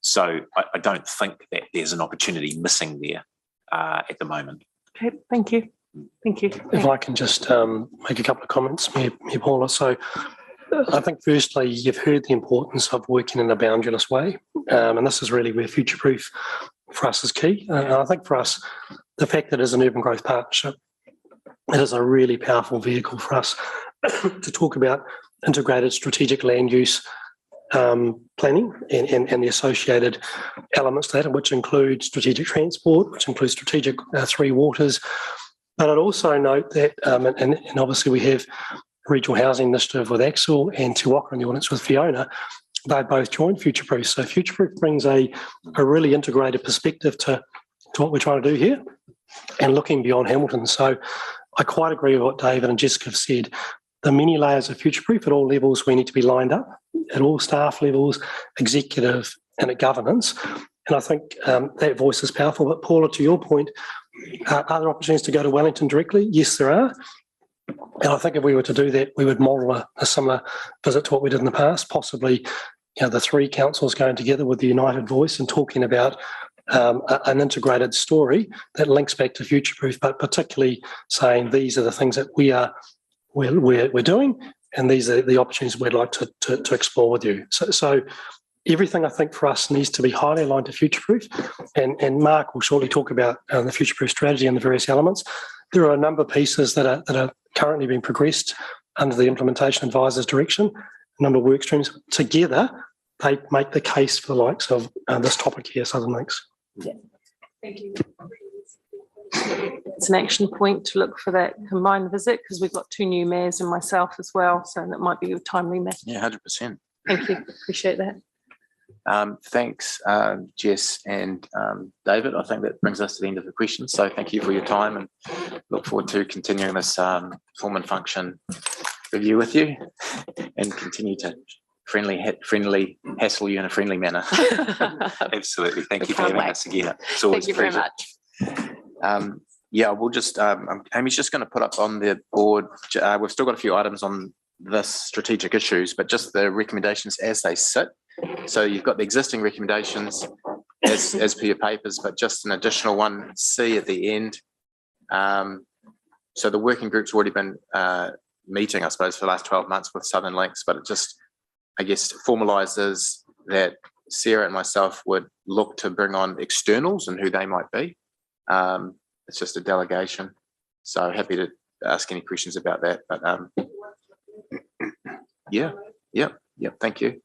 So I don't think that there's an opportunity missing there at the moment. Okay, thank you. Thank you. If I can just make a couple of comments, Mayor Paula. So I think firstly, you've heard the importance of working in a boundaryless way. And this is really where Future Proof for us is key. And I think for us, the fact that it is an urban growth partnership, it is a really powerful vehicle for us to talk about integrated strategic land use planning and the associated elements to that, which include strategic transport, which includes strategic three waters. But I'd also note that, and obviously we have Regional Housing Initiative with Axel and Te Waka in the audience with Fiona. They both joined Future Proof. So Future Proof brings a really integrated perspective to what we're trying to do here and looking beyond Hamilton. So I quite agree with what David and Jessica have said. The many layers of Future Proof at all levels, we need to be lined up at all staff levels, executive and at governance. And I think that voice is powerful. But Paula, to your point, are there opportunities to go to Wellington directly? Yes, there are. And I think if we were to do that, we would model a similar visit to what we did in the past, possibly the three councils going together with the united voice and talking about an integrated story that links back to Future Proof, but particularly saying these are the things that we're doing and these are the opportunities we'd like to explore with you. So everything I think for us needs to be highly aligned to Future Proof, and Mark will shortly talk about the Future Proof strategy and the various elements. There are a number of pieces that are currently being progressed under the Implementation Advisor's direction, a number of work streams. Together, they make the case for the likes of this topic here, Southern Links. Yeah. Thank you. It's an action point to look for that combined visit because we've got two new mayors and myself as well, so that might be a timely message. Yeah, 100%. Thank you. Appreciate that. Thanks, Jess and David. I think that brings us to the end of the questions. So thank you for your time and look forward to continuing this form and function review with you and continue to friendly hassle you in a friendly manner. Absolutely. Thank you for having us again. It's always Thank you very much. Yeah, we'll just, Amy's just going to put up on the board, we've still got a few items on this strategic issues, but just the recommendations as they sit. So you've got the existing recommendations as per your papers, but just an additional one, C at the end. So the working group's already been meeting, I suppose, for the last 12 months with Southern Links, but it just, I guess, formalises that Sarah and myself would look to bring on externals and who they might be. It's just a delegation. So happy to ask any questions about that. But yeah, thank you.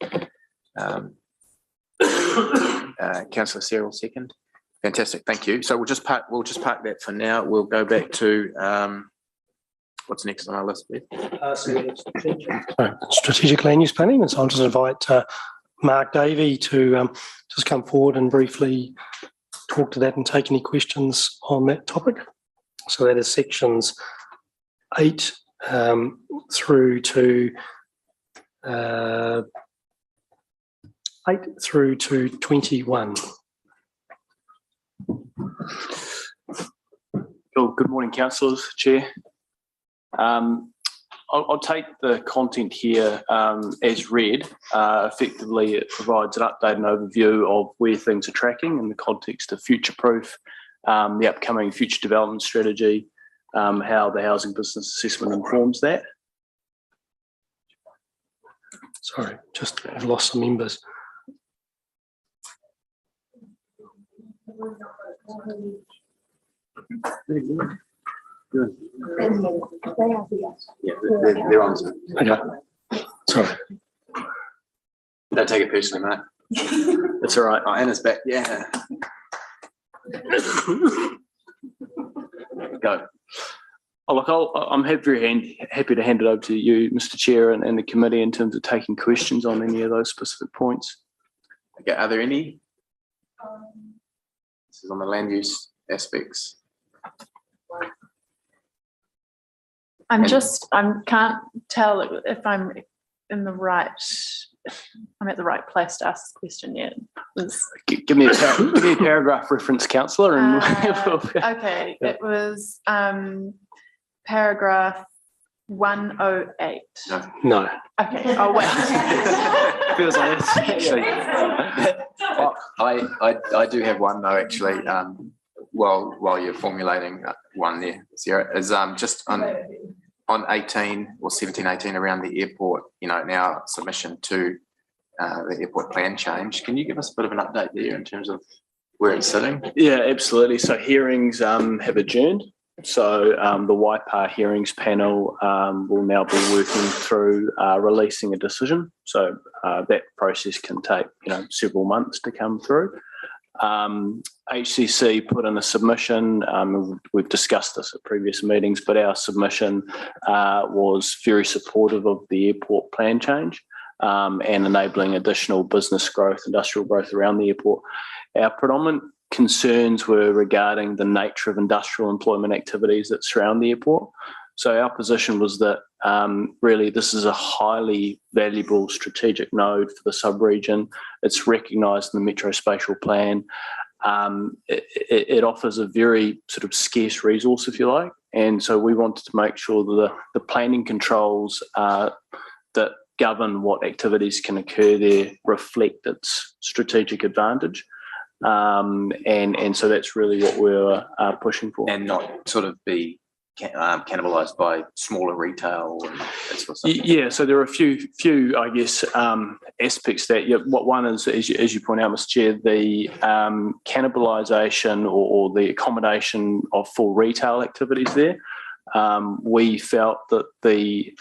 Councillor Sarah will second. Fantastic, thank you. So we'll just park that for now. We'll go back to What's next on our list, please? Strategic land use planning, and so I'll just invite Mark Davey to just come forward and briefly talk to that and take any questions on that topic. So that is sections 8 through to 21. Cool. Good morning, councillors, Chair. I'll take the content here as read. Effectively, it provides an update and overview of where things are tracking in the context of future-proof, the upcoming future development strategy, how the housing business assessment informs that. Sorry, just I've lost some members. Good. Yeah, they're on Zoom. Okay. Sorry. Don't take it personally, mate. That's all right. Oh, Anna's back. Yeah. Go. Oh, look, I'm happy to hand it over to you, Mr. Chair, and the committee in terms of taking questions on any of those specific points. Okay, are there any? This is on the land use aspects. I can't tell if I'm at the right place to ask this question yet. Give me a paragraph reference, councillor. Okay, it was paragraph 108. No. Okay, I'll wait. Feels like it's actually. I do have one though, actually. While you're formulating one there, Sarah, is just on 18 or 17, 18 around the airport, now submission to the airport plan change. Can you give us a bit of an update there in terms of where it's sitting? Yeah, absolutely. So hearings have adjourned. So the Waipa hearings panel will now be working through releasing a decision. So that process can take several months to come through. HCC put in a submission. We've discussed this at previous meetings, but our submission was very supportive of the airport plan change and enabling additional business growth, industrial growth around the airport. Our predominant concerns were regarding the nature of industrial employment activities that surround the airport. So our position was that really this is a highly valuable strategic node for the sub-region. It's recognised in the Metro Spatial Plan. It offers a very sort of scarce resource, if you like. And so we wanted to make sure that the planning controls that govern what activities can occur there reflect its strategic advantage. And so that's really what we're pushing for. And not sort of be cannibalised by smaller retail and that sort of stuff. Yeah, so there are a few I guess, aspects that. What one is, as you point out, Mr. Chair, the cannibalisation or the accommodation of full retail activities there. We felt that the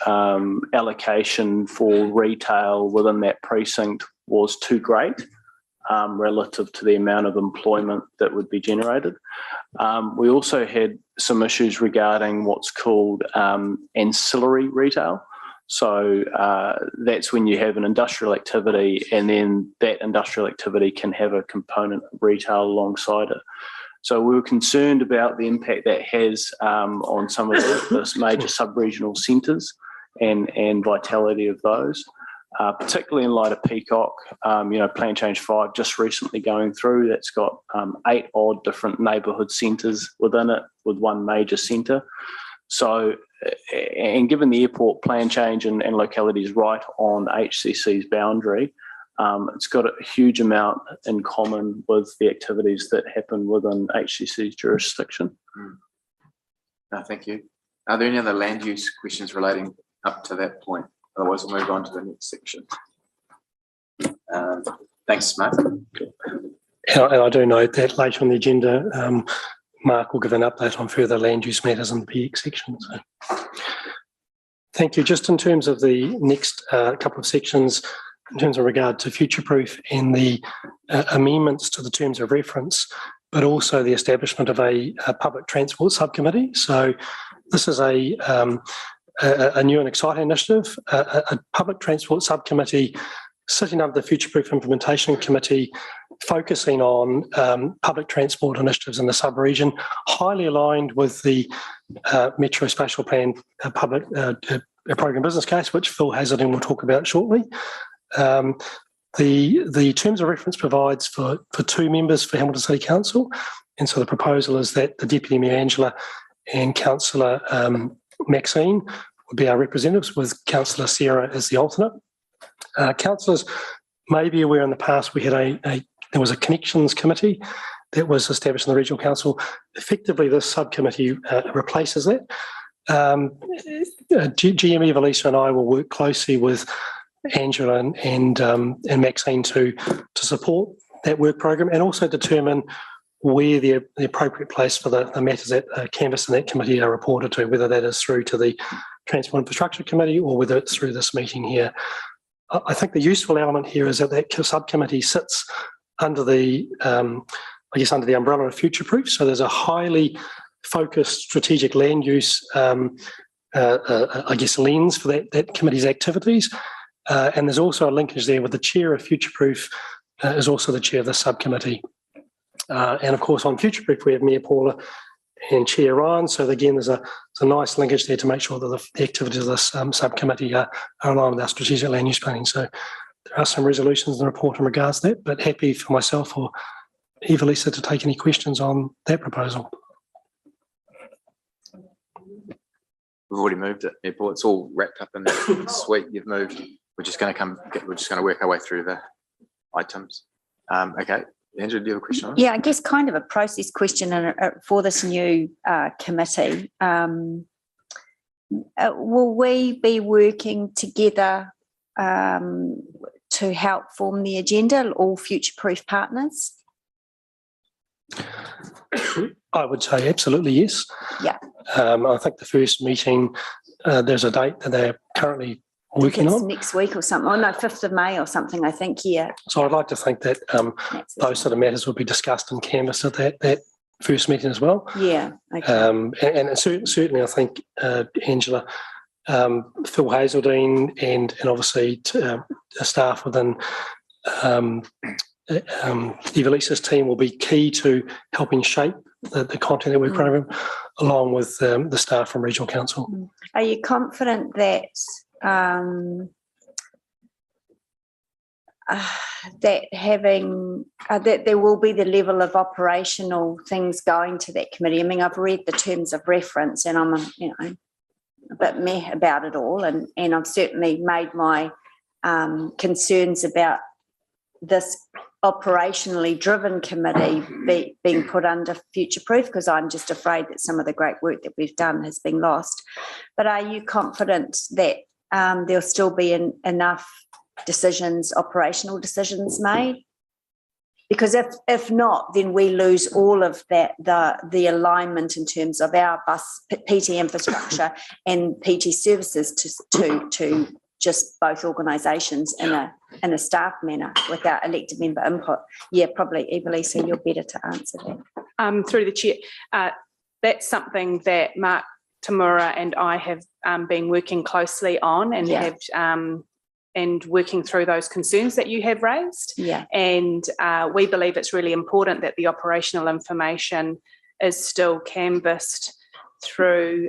allocation for retail within that precinct was too great. Relative to the amount of employment that would be generated. We also had some issues regarding what's called ancillary retail. So that's when you have an industrial activity and then that industrial activity can have a component of retail alongside it. So we were concerned about the impact that has on some of the major sub-regional centres and vitality of those. Particularly in light of Peacock, Plan Change 5 just recently going through, that's got 8 odd different neighbourhood centres within it with one major centre. So, and given the airport plan change and locality is right on HCC's boundary, it's got a huge amount in common with the activities that happen within HCC's jurisdiction. No, thank you. Are there any other land use questions relating up to that point? Otherwise, we'll move on to the next section. Thanks, Mark. And I do note that later on the agenda, Mark will give an update on further land use matters in the PX section. So. Thank you. Just in terms of the next couple of sections, in terms of regard to future-proof and the amendments to the terms of reference, but also the establishment of a public transport subcommittee. So this is a new and exciting initiative, a public transport subcommittee sitting under the Future Proof Implementation Committee, focusing on public transport initiatives in the sub-region, highly aligned with the Metro Spatial Plan public program business case, which Phil Hazelden will talk about shortly. The terms of reference provides for 2 members for Hamilton City Council, and so the proposal is that the Deputy Mayor Angela and Councillor Maxine would be our representatives, with Councillor Sarah as the alternate. Councillors may be aware in the past we had there was a connections committee that was established in the Regional Council. Effectively, this subcommittee replaces that. GM Evelisa and I will work closely with Angela and Maxine to support that work program, and also determine where the appropriate place for the matters that canvassed in that committee are reported to, whether that is through to the Transport Infrastructure Committee or whether it's through this meeting here. I think the useful element here is that subcommittee sits under the, under the umbrella of Future Proof. So there's a highly focused strategic land use, lens for that committee's activities. And there's also a linkage there with the chair of Future Proof is also the chair of the subcommittee. And of course, on Future Proof, we have Mayor Paula and Chair Ryan. So again, there's a nice linkage there to make sure that the activities of this subcommittee are aligned with our strategic land use planning. So there are some resolutions in the report in regards to that, but happy for myself or Evelisa to take any questions on that proposal. We've already moved it, Mayor Paul. It's all wrapped up in that suite you've moved. We're just going to work our way through the items. Okay. Andrew, do you have a question on it? Yeah, I guess kind of a process question for this new committee. Will we be working together to help form the agenda, all future-proof partners? I would say absolutely yes. Yeah. I think the first meeting, there's a date that they're currently working on. Next week or something. Oh no, 5th of May or something, I think, yeah. So I'd like to think that those sort of matters will be discussed and canvassed at that first meeting as well. Yeah, okay. And certainly I think Angela, Phil Hazelden and obviously staff within Evelisa's team will be key to helping shape the content that we program, along with the staff from Regional Council. Are you confident that that there will be the level of operational things going to that committee? I mean, I've read the terms of reference and I'm a bit meh about it all, and I've certainly made my concerns about this operationally driven committee being put under Future Proof, because I'm just afraid that some of the great work that we've done has been lost. But are you confident that there'll still be enough operational decisions made? Because if not, then we lose all of that, the alignment in terms of our bus PT infrastructure and PT services to just both organisations in a staff manner without elected member input. Yeah, probably Evelisa, you're better to answer that. Through the chair, that's something that Mark Tamura and I have been working closely on and have and working through those concerns that you have raised. Yeah. And we believe it's really important that the operational information is still canvassed through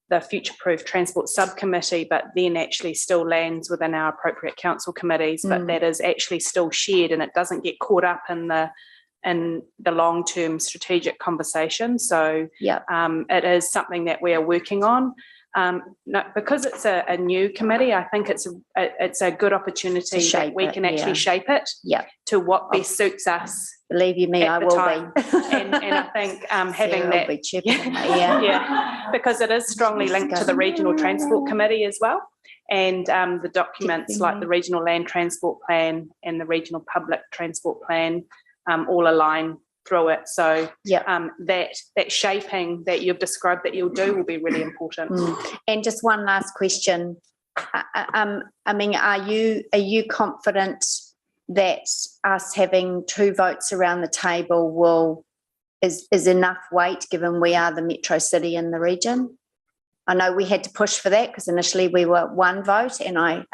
the Future Proof Transport Subcommittee, but then actually still lands within our appropriate council committees, but that is actually still shared and it doesn't get caught up in the long-term strategic conversation. So it is something that we are working on. Because it's a new committee, I think it's a good opportunity that we can actually shape it to what best suits us. Believe you me, I will be. And I think having that, because it is strongly linked to the Regional Transport Committee as well, and the documents like the Regional Land Transport Plan and the Regional Public Transport Plan all align through it. So that shaping that you've described that you'll do will be really important. And just one last question. I mean, are you confident that us having 2 votes around the table is enough weight, given we are the metro city in the region. I know we had to push for that because initially we were 1 vote, and I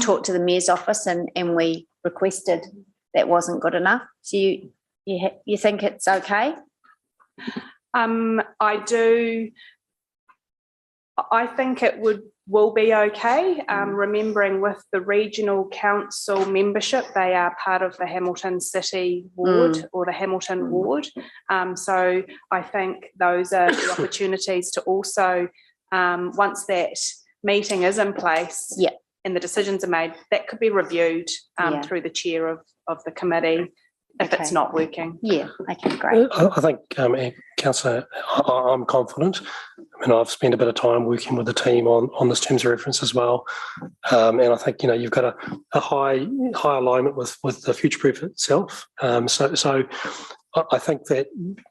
talked to the Mayor's office and we requested that wasn't good enough. So you think it's okay? I think it will be okay. Remembering with the regional council membership, they are part of the Hamilton City ward or the Hamilton ward. So I think those are the opportunities to also, once that meeting is in place and the decisions are made, that could be reviewed through the chair of the committee if it's not working. Yeah, okay, great. I think, Councillor, I'm confident. I mean, I've spent a bit of time working with the team on this terms of reference as well. And I think, you've got a high alignment with the future-proof itself. So I think that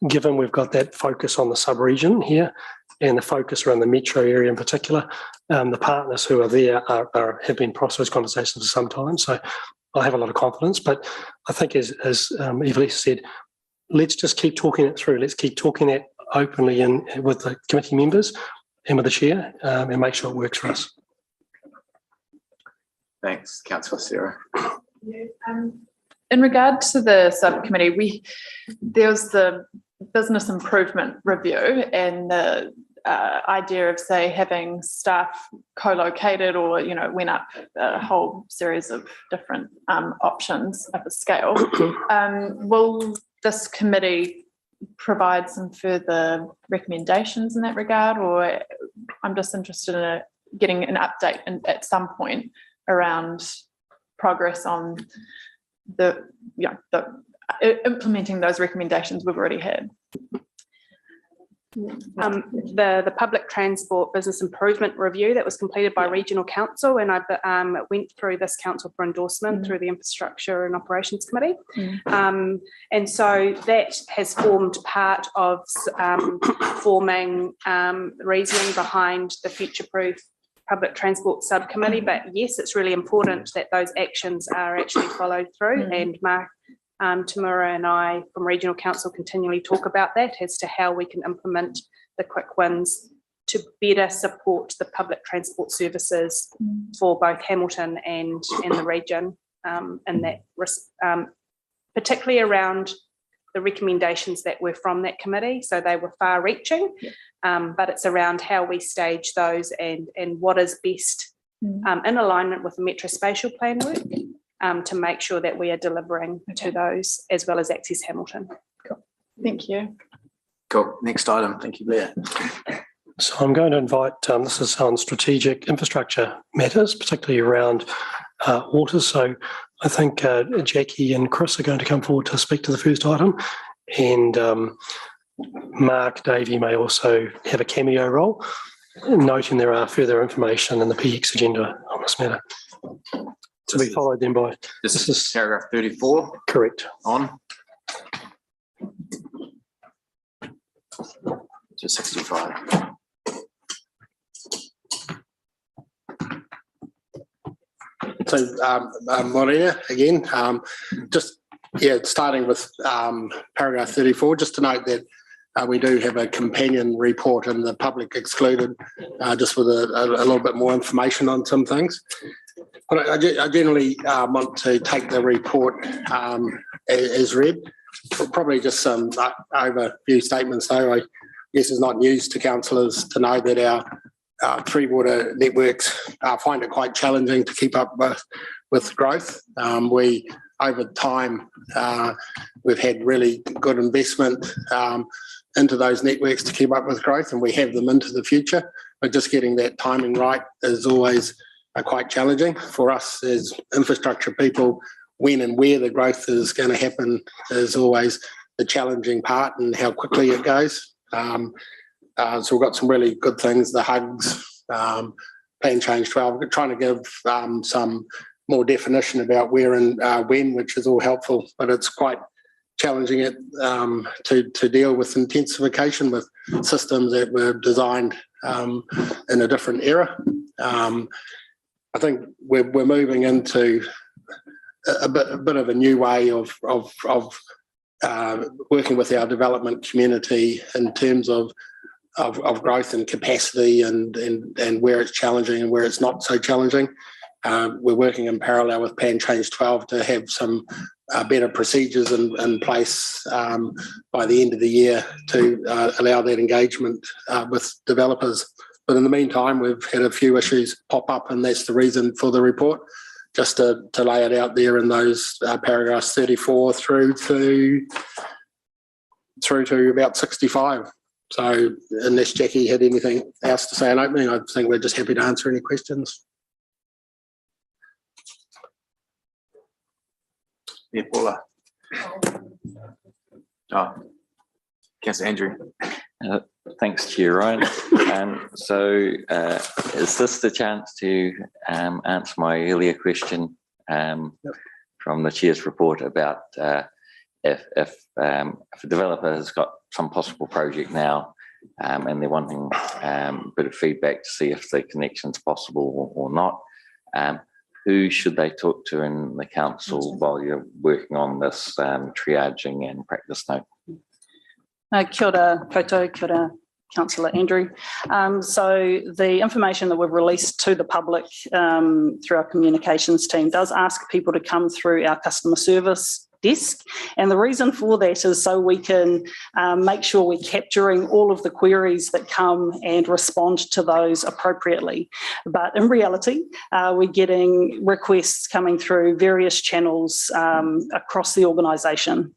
given we've got that focus on the sub-region here and the focus around the metro area in particular, the partners who are there have been across those conversations for some time. So I have a lot of confidence, but I think as Evelisa said, let's just keep talking it through. Let's keep talking it openly and with the committee members and with the chair and make sure it works for us. Thanks, Councillor Sarah. In regard to the subcommittee, there was the business improvement review and the idea of, say, having staff co-located or, went up a whole series of different options of a scale. Will this committee provide some further recommendations in that regard, or I'm just interested in getting an update at some point around progress on the implementing those recommendations we've already had? The public transport business improvement review that was completed by regional council, and I went through this council for endorsement through the infrastructure and operations committee, and so that has formed part of forming reasoning behind the future-proof public transport subcommittee. But yes, it's really important that those actions are actually followed through, and Mark Tamura and I from regional council continually talk about that as to how we can implement the quick wins to better support the public transport services for both Hamilton and the region, and that particularly around the recommendations that were from that committee. So they were far reaching, but it's around how we stage those and what is best in alignment with the Metro Spatial Plan work, to make sure that we are delivering to those as well as Access Hamilton. Cool. Thank you. Cool. Next item. Thank you, Blair. So I'm going to invite, this is on strategic infrastructure matters, particularly around water. So I think Jackie and Chris are going to come forward to speak to the first item, and Mark Davey may also have a cameo role, noting there are further information in the PX agenda on this matter. To be followed then by... This is paragraph 34? Correct. On? To 65. So, Morena, again, starting with paragraph 34, just to note that we do have a companion report in the public excluded, just with a little bit more information on some things. But I generally want to take the report as read. Probably just some overview statements, though. I guess it's not news to councillors to know that our three water networks find it quite challenging to keep up with growth. We, over time, we've had really good investment into those networks to keep up with growth, and we have them into the future. But just getting that timing right is always quite challenging for us as infrastructure people. When and where the growth is going to happen is always the challenging part, and how quickly it goes. So we've got some really good things, the HUGs, Plan Change 12. We're trying to give some more definition about where and when, which is all helpful, but it's quite challenging to deal with intensification with systems that were designed in a different era. I think we're moving into a bit of a new way of working with our development community in terms of growth and capacity and where it's challenging and where it's not so challenging. We're working in parallel with Plan Change 12 to have some better procedures in place by the end of the year to allow that engagement with developers. But in the meantime, we've had a few issues pop up, and that's the reason for the report, just to lay it out there in those paragraphs 34 through to about 65. So unless Jackie had anything else to say in opening, I think we're just happy to answer any questions. Yeah, Paula. Oh, Councillor Andrew. Thanks, Chair Ryan. Is this the chance to answer my earlier question from the Chair's report about if a developer has got some possible project now and they're wanting a bit of feedback to see if the connection's possible or not, who should they talk to in the council while you're working on this triaging and practice note? Kia ora koutou, kia ora, Councillor Andrew. So the information that we've released to the public through our communications team does ask people to come through our customer service desk, and the reason for that is so we can make sure we're capturing all of the queries that come and respond to those appropriately. But in reality, we're getting requests coming through various channels across the organisation,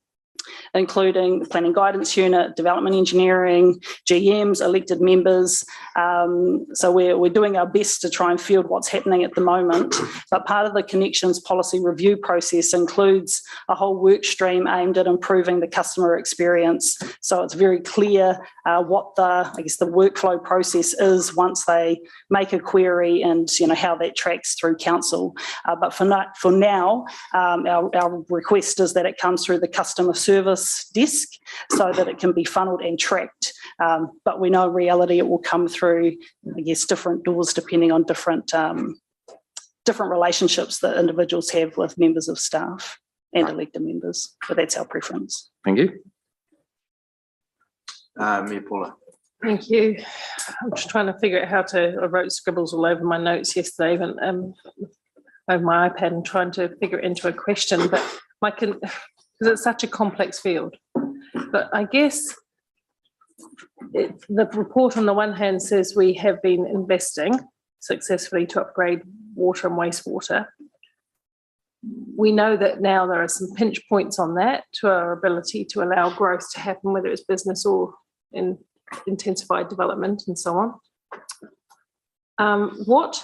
including the Planning Guidance Unit, Development Engineering, GMs, elected members. So we're doing our best to try and field what's happening at the moment. But part of the Connections policy review process includes a whole work stream aimed at improving the customer experience. So it's very clear what the workflow process is once they make a query, and how that tracks through council. But for now, our request is that it comes through the customer service desk so that it can be funneled and tracked. But we know in reality it will come through, different doors depending on different relationships that individuals have with members of staff and elected members. But that's our preference. Thank you. Mayor Paula. Thank you. I'm just trying to figure out how to. I wrote scribbles all over my notes yesterday, even over my iPad, and trying to figure it into a question. But because it's such a complex field. But I guess the report on the one hand says we have been investing successfully to upgrade water and wastewater. We know that now there are some pinch points on that to our ability to allow growth to happen, whether it's business or in intensified development and so on. What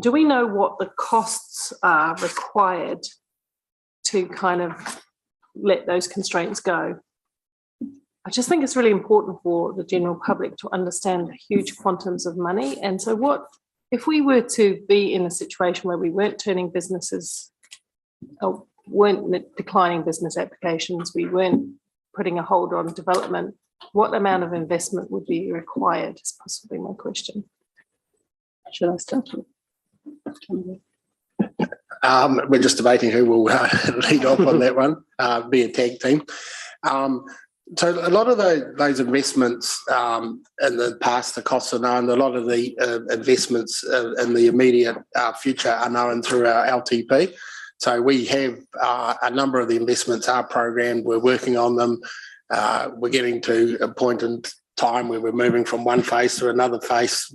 do we know what the costs are required to kind of let those constraints go? I just think it's really important for the general public to understand huge quantums of money. And so what if we were to be in a situation where we weren't turning businesses, weren't declining business applications, we weren't putting a hold on development, what amount of investment would be required is possibly my question. Should I start? We're just debating who will lead off on that one, be a tag team. So a lot of those investments in the past, the costs are known. A lot of the investments in the immediate future are known through our LTP. So we have a number of the investments are programmed. We're working on them. We're getting to a point in time where we're moving from one phase to another phase,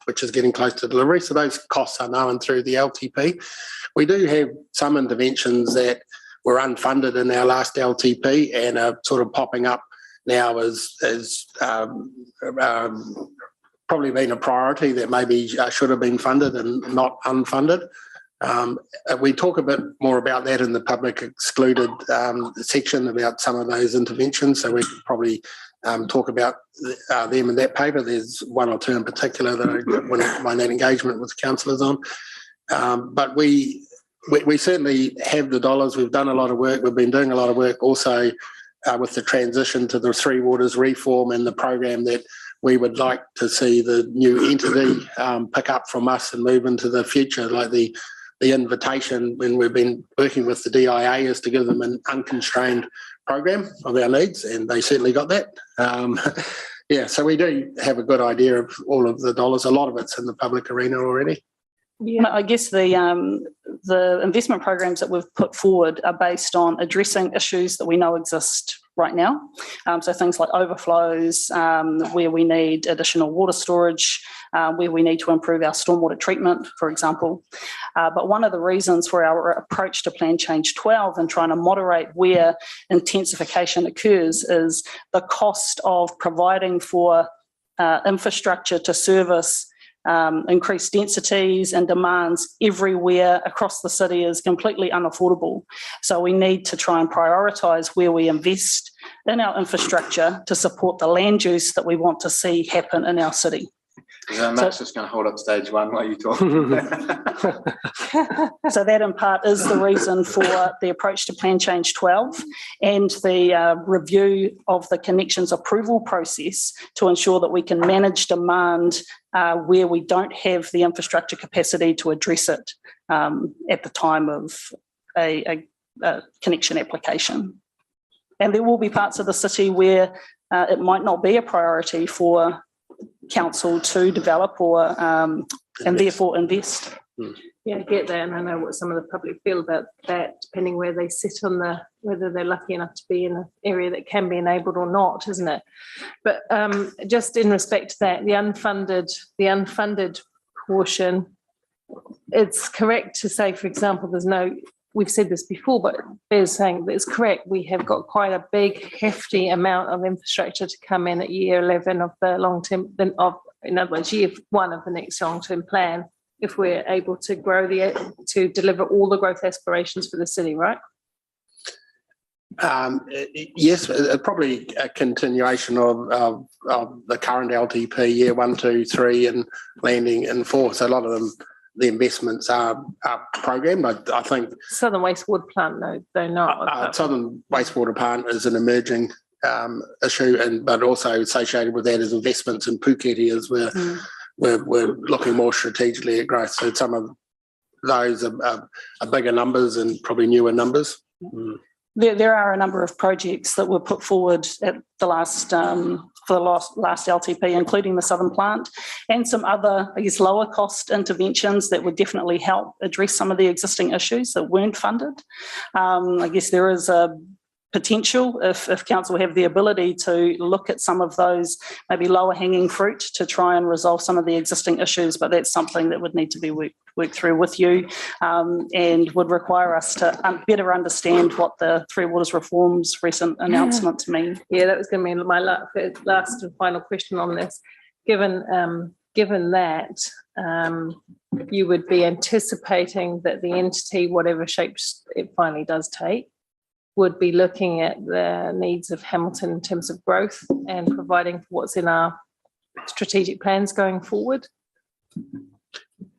which is getting close to delivery. So those costs are known through the LTP. We do have some interventions that were unfunded in our last LTP and are sort of popping up now as probably been a priority that maybe should have been funded and not unfunded. We talk a bit more about that in the public excluded section about some of those interventions, so we could probably talk about them in that paper. There's one or two in particular that I wouldn't mind that engagement with councillors on. But we certainly have the dollars. We've done a lot of work. We've been doing a lot of work also with the transition to the Three Waters reform and the program that we would like to see the new entity pick up from us and move into the future, like the the invitation when we've been working with the DIA is to give them an unconstrained program of our needs, and they certainly got that. Yeah, so we do have a good idea of all of the dollars. A lot of it's in the public arena already. Yeah, I guess the investment programs that we've put forward are based on addressing issues that we know exist right now. So things like overflows, where we need additional water storage, where we need to improve our stormwater treatment, for example. But one of the reasons for our approach to Plan Change 12 and trying to moderate where intensification occurs is the cost of providing for infrastructure to service increased densities and demands everywhere across the city is completely unaffordable. So we need to try and prioritise where we invest in our infrastructure to support the land use that we want to see happen in our city. Matt's just going to hold up stage one while you talk. So that in part is the reason for the approach to Plan Change 12 and the review of the connections approval process to ensure that we can manage demand where we don't have the infrastructure capacity to address it at the time of a connection application. And there will be parts of the city where it might not be a priority for council to develop or and therefore invest. Yeah, I get that, and I know what some of the public feel about that, depending where they sit on whether they're lucky enough to be in an area that can be enabled or not, isn't it? But just in respect to that, the unfunded portion, it's correct to say, for example, we've said this before, but Bear's saying that it's correct. We have got quite a big, hefty amount of infrastructure to come in at year 11 of the long-term, in other words, year 1 of the next long-term plan, if we're able to to deliver all the growth aspirations for the city, right? Yes, probably a continuation of the current LTP, year 1, 2, 3, and landing in 4. So a lot of them, the investments are programmed. I think Southern Wastewater Plant, no, they're not. Southern Wastewater Plant is an emerging issue, but also associated with that is investments in Puketi as we're looking more strategically at growth. So some of those are bigger numbers and probably newer numbers. There are a number of projects that were put forward at the last for the last LTP, including the Southern Plant, and some other, I guess, lower cost interventions that would definitely help address some of the existing issues that weren't funded. I guess there is a potential, if council have the ability to look at some of those maybe lower hanging fruit to try and resolve some of the existing issues, but that's something that would need to be worked through with you and would require us to better understand what the Three Waters Reform's recent announcements mean. Yeah, that was going to be my last and final question on this. Given that, you would be anticipating that the entity, whatever shapes it finally does take, would be looking at the needs of Hamilton in terms of growth and providing for what's in our strategic plans going forward.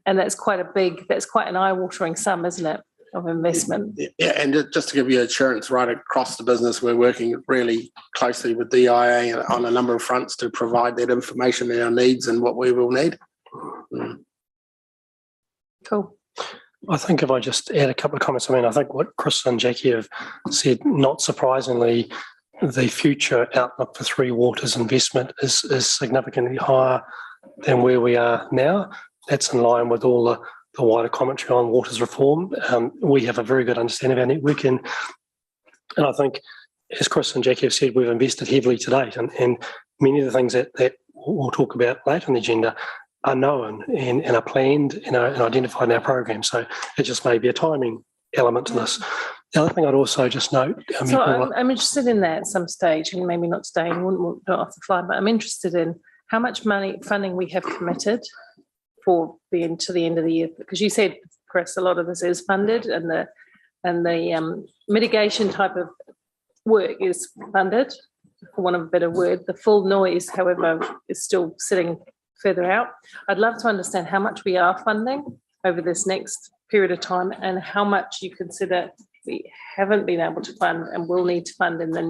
And that's quite an eye-watering sum, isn't it, of investment? Yeah, and just to give you assurance, right across the business, we're working really closely with DIA on a number of fronts to provide that information in our needs and what we will need. Cool. I think if I just add a couple of comments, I think what Chris and Jackie have said, not surprisingly, the future outlook for Three Waters investment is significantly higher than where we are now. That's in line with all the wider commentary on waters reform. We have a very good understanding of our network, and I think, as Chris and Jackie have said, we've invested heavily to date, and many of the things that we'll talk about later on the agenda are known and are planned and identified in our program. So it just may be a timing element to this. The other thing I'd also just note... I'm interested in that at some stage, and maybe not today, and wouldn't do it off the fly, but I'm interested in how much funding we have committed to the end of the year. Because you said, Chris, a lot of this is funded, and the mitigation type of work is funded, for want of a better word. The full noise, however, is still sitting further out. I'd love to understand how much we are funding over this next period of time and how much you consider we haven't been able to fund and will need to fund in the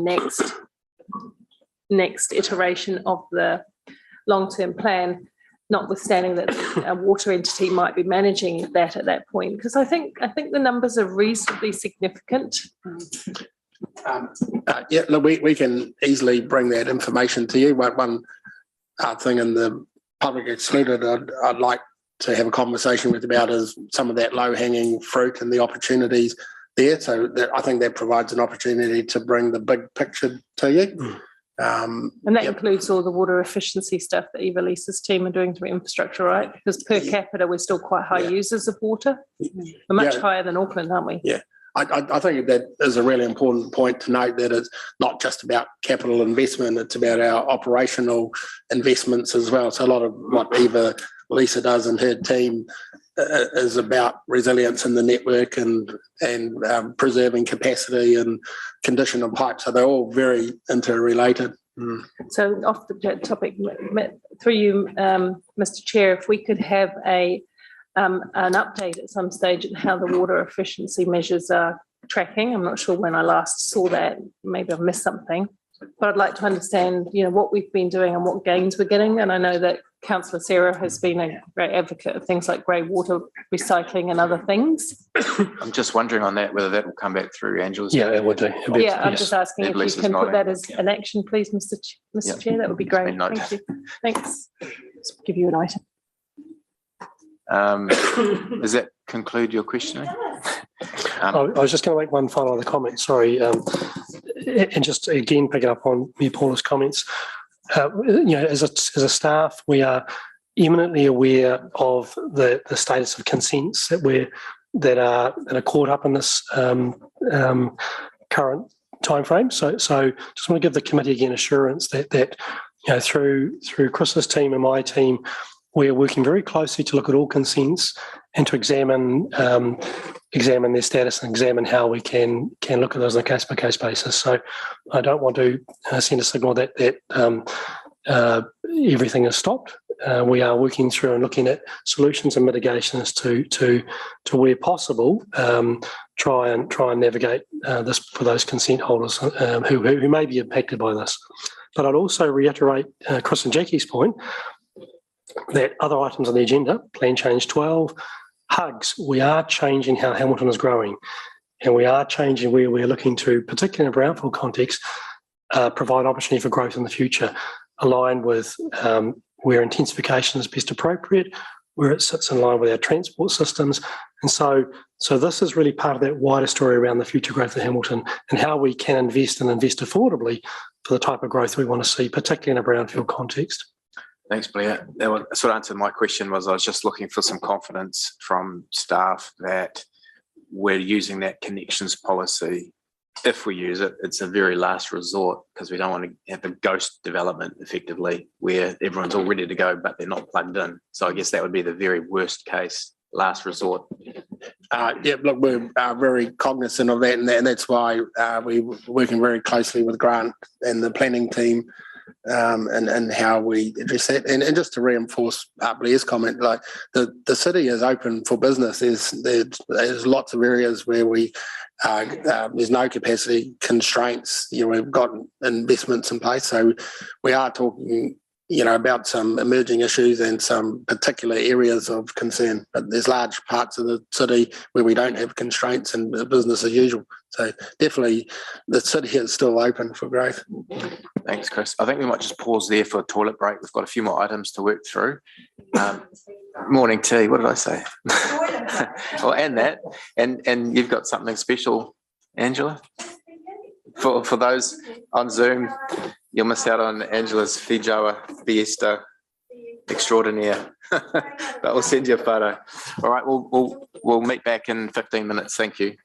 next iteration of the long-term plan, notwithstanding that a water entity might be managing that at that point? Because I think the numbers are reasonably significant. Yeah, look, we can easily bring that information to you. One thing in the public excluded I'd like to have a conversation with about is some of that low-hanging fruit and the opportunities there. So I think that provides an opportunity to bring the big picture to you. And that includes all the water efficiency stuff that Eva Lisa's team are doing through infrastructure, right? Because per capita, we're still quite high users of water. We're much higher than Auckland, aren't we? Yeah. I think that is a really important point to note, that it's not just about capital investment, it's about our operational investments as well. So a lot of what Eva Lisa does and her team is about resilience in the network and preserving capacity and condition of pipe. So they're all very interrelated. So off the topic, through you, Mr. Chair, if we could have an update at some stage on how the water efficiency measures are tracking. I'm not sure when I last saw that. Maybe I've missed something. But I'd like to understand, what we've been doing and what gains we're getting. And I know that Councillor Sarah has been a great advocate of things like grey water recycling and other things. I'm just wondering on that, whether that will come back through Angela's. Yeah, it would do. I'm just asking if you can put that as an action, please, Mr. Chair. That would be great. Thank you. Thanks. Let's give you an item. Does that conclude your questioning? I was just going to make one final other comment, sorry, and just again picking up on me, Paula's comments. As a staff, we are eminently aware of the status of consents that are caught up in this current timeframe. So just want to give the committee again assurance that through Chris's team and my team, we're working very closely to look at all consents and to examine their status and examine how we can look at those on a case-by-case basis. So I don't want to send a signal that everything is stopped. We are working through and looking at solutions and mitigations to where possible, try and navigate this for those consent holders who may be impacted by this. But I'd also reiterate Chris and Jackie's point that other items on the agenda, Plan Change 12, HUGs, we are changing how Hamilton is growing, and we are changing where we're looking to, particularly in a brownfield context, provide opportunity for growth in the future, aligned with where intensification is best appropriate, where it sits in line with our transport systems. And so this is really part of that wider story around the future growth of Hamilton and how we can invest and invest affordably for the type of growth we want to see, particularly in a brownfield context. Thanks, Blair. That sort of answered my question. I was just looking for some confidence from staff that we're using that connections policy. If we use it, it's a very last resort, because we don't want to have a ghost development effectively where everyone's all ready to go but they're not plugged in. So I guess that would be the very worst case, last resort. Look, we're very cognizant of that, and that's why we're working very closely with Grant and the planning team and how we address that. And just to reinforce Blair's comment, like the city is open for business. There's lots of areas where there's no capacity constraints. We've got investments in place, so we are talking about some emerging issues and some particular areas of concern. But there's large parts of the city where we don't have constraints and business as usual. So definitely the city is still open for growth. Thanks, Chris. I think we might just pause there for a toilet break. We've got a few more items to work through. Morning tea, what did I say? Well, and that, and you've got something special, Angela? For those on Zoom, you'll miss out on Angela's Fijoa Fiesta extraordinaire. But we'll send you a photo. All right, we'll meet back in 15 minutes. Thank you.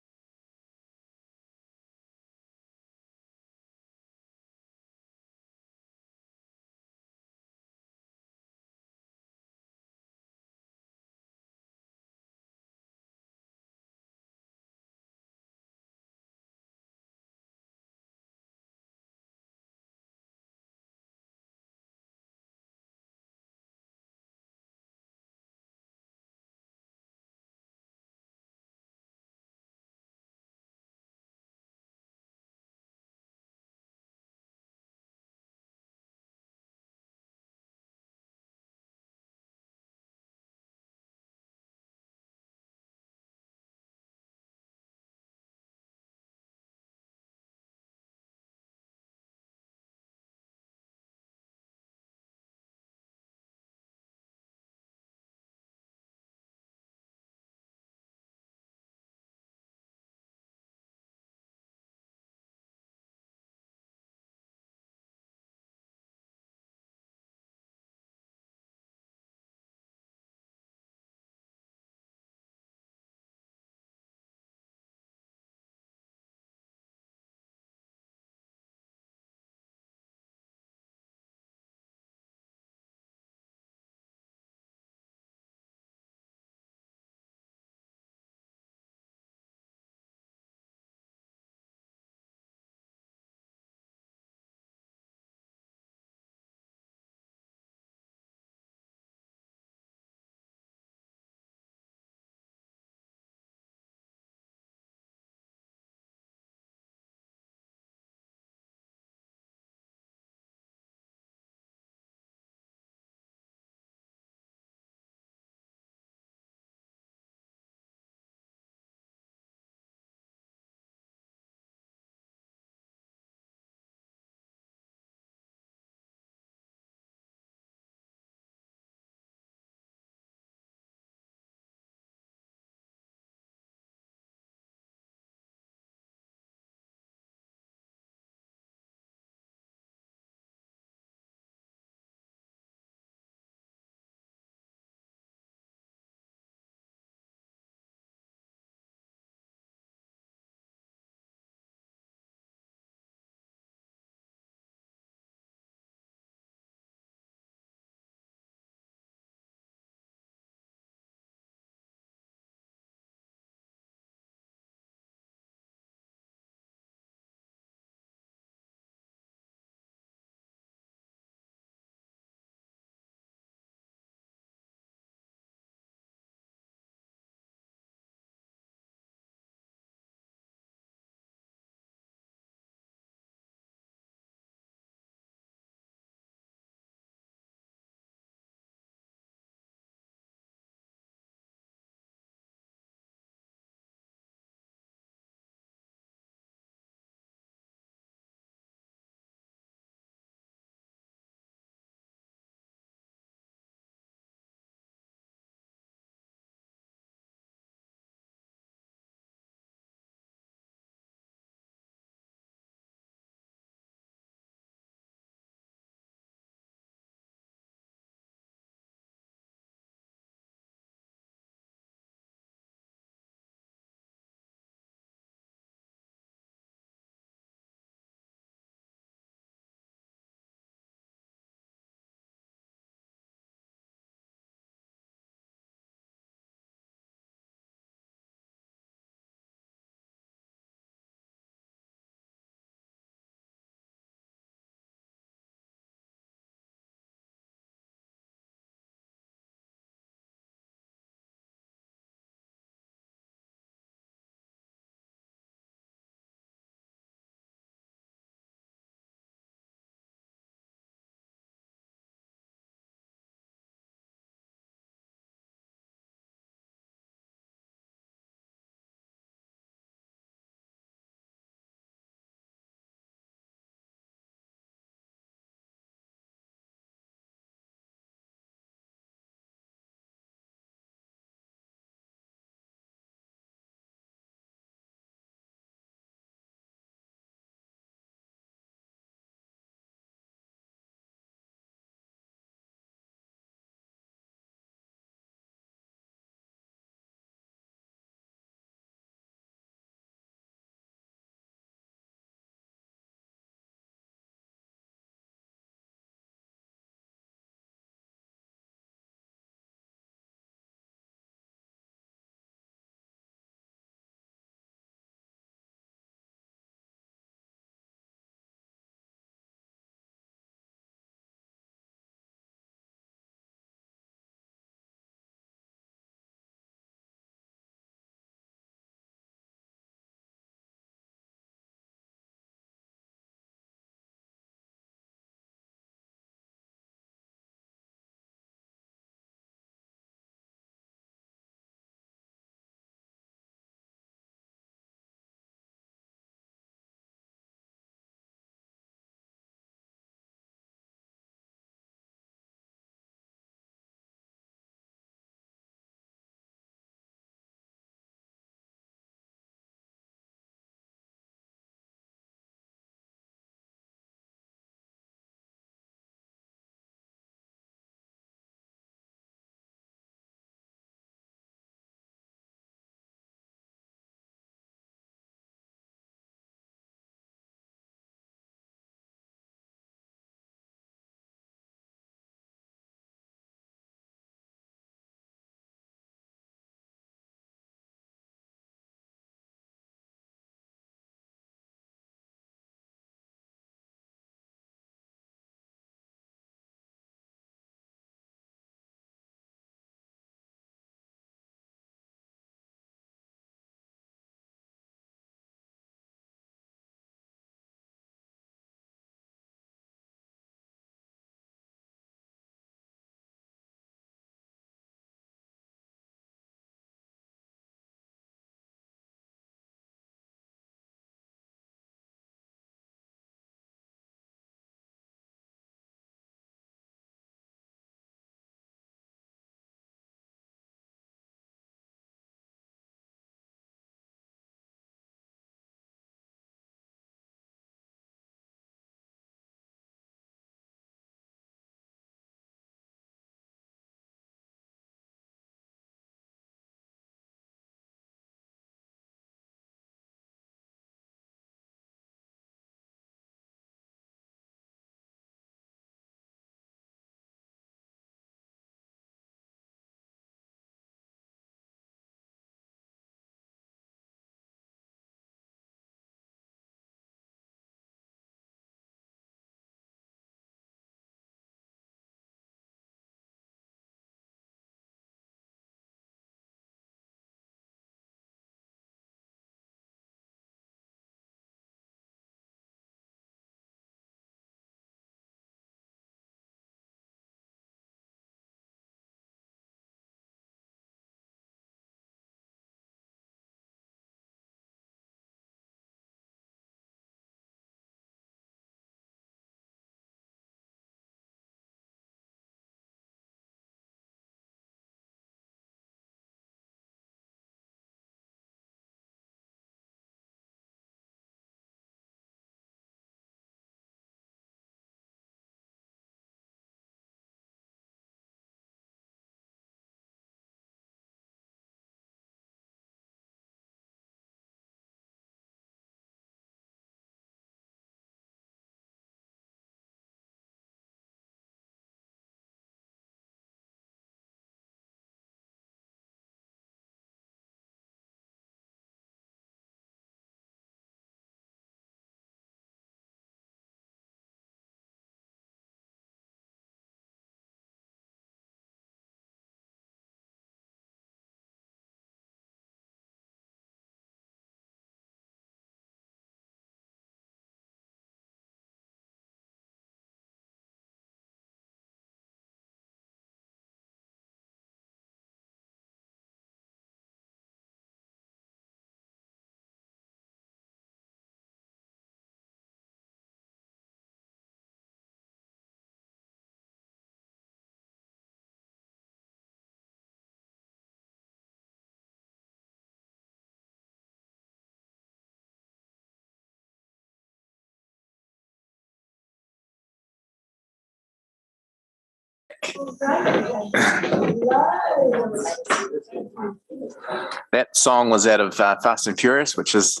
That song was out of Fast and Furious, which is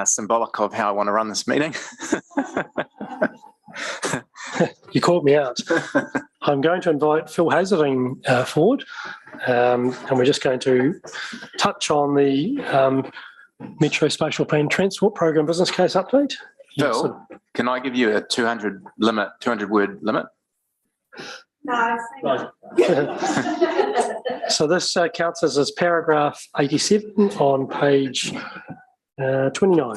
symbolic of how I want to run this meeting. You caught me out. I'm going to invite Phil Hazarding forward, and we're just going to touch on the Metro Spatial Plan Transport Program business case update. Phil, can I give you a 200 word limit? No. So this counts as paragraph 87 on page 29.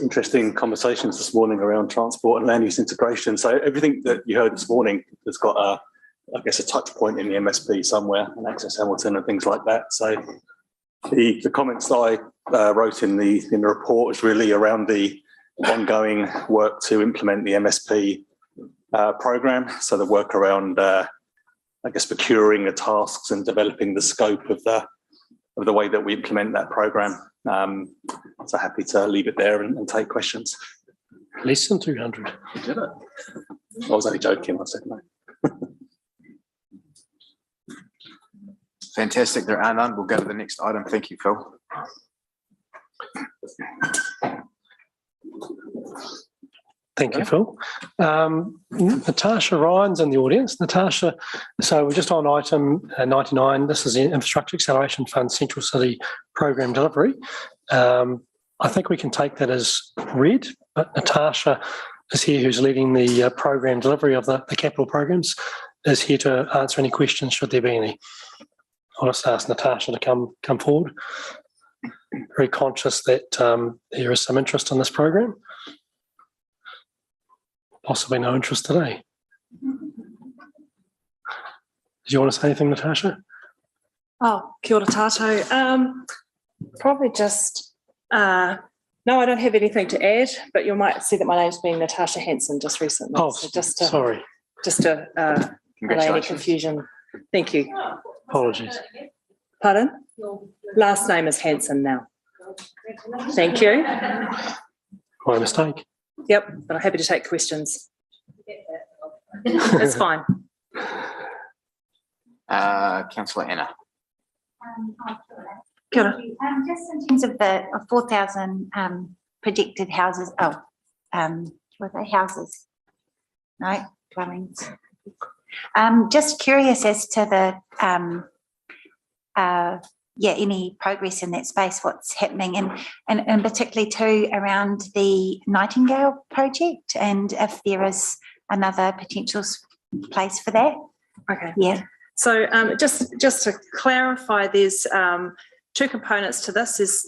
Interesting conversations this morning around transport and land use integration. So everything that you heard this morning has got I guess a touch point in the MSP somewhere, and Access Hamilton and things like that. So the comments that I wrote in the report is really around the ongoing work to implement the MSP program. So the work around, I guess, procuring the tasks and developing the scope of the way that we implement that program. So happy to leave it there and take questions. Less than 200. You did it. I was only joking. I said no. Fantastic. There are none. We'll go to the next item. Thank you, Phil. Thank you, Phil. Natasha Ryan's in the audience. Natasha, so we're just on item 99. This is the Infrastructure Acceleration Fund Central City Program Delivery. I think we can take that as read, but Natasha is here, who's leading the program delivery of the capital programs, is here to answer any questions should there be any. I'll just ask Natasha to come forward. Very conscious that there is some interest in this program. Possibly no interest today. Do you want to say anything, Natasha? Oh, kia ora tātou. Probably just, no, I don't have anything to add, but you might see that my name's been Natasha Hanson just recently. Oh, so just to, sorry. Just to allay any confusion. Thank you. Apologies. Pardon? Last name is Hanson now. Thank you. My mistake. Yep, but I'm happy to take questions. That's fine. Councillor Anna. Just in terms of the 4,000 projected houses, what are they, houses? No, dwellings. Just curious as to the any progress in that space, what's happening, and particularly too around the Nightingale project, and if there is another potential place for that. Okay. Yeah. So just to clarify, there's two components to this. There's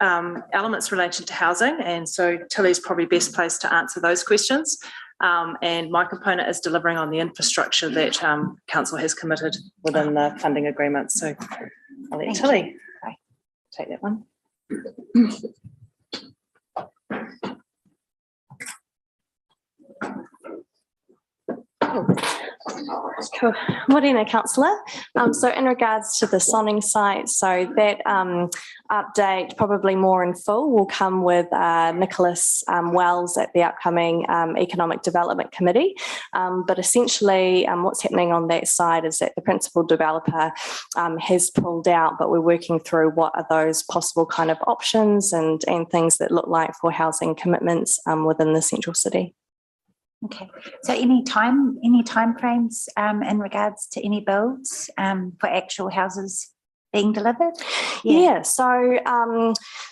elements related to housing, and so Tilly's probably best placed to answer those questions. And my component is delivering on the infrastructure that council has committed within the funding agreement. So I'll let Tilly take that one. Cool. Morena, councillor. So in regards to the Sonning site, so that update, probably more in full, will come with Nicholas Wells at the upcoming Economic Development Committee. But essentially what's happening on that side is that the principal developer has pulled out, but we're working through what are those possible kind of options and things that look like for housing commitments within the central city. Okay, so any time frames in regards to any builds for actual houses being delivered? Yeah, so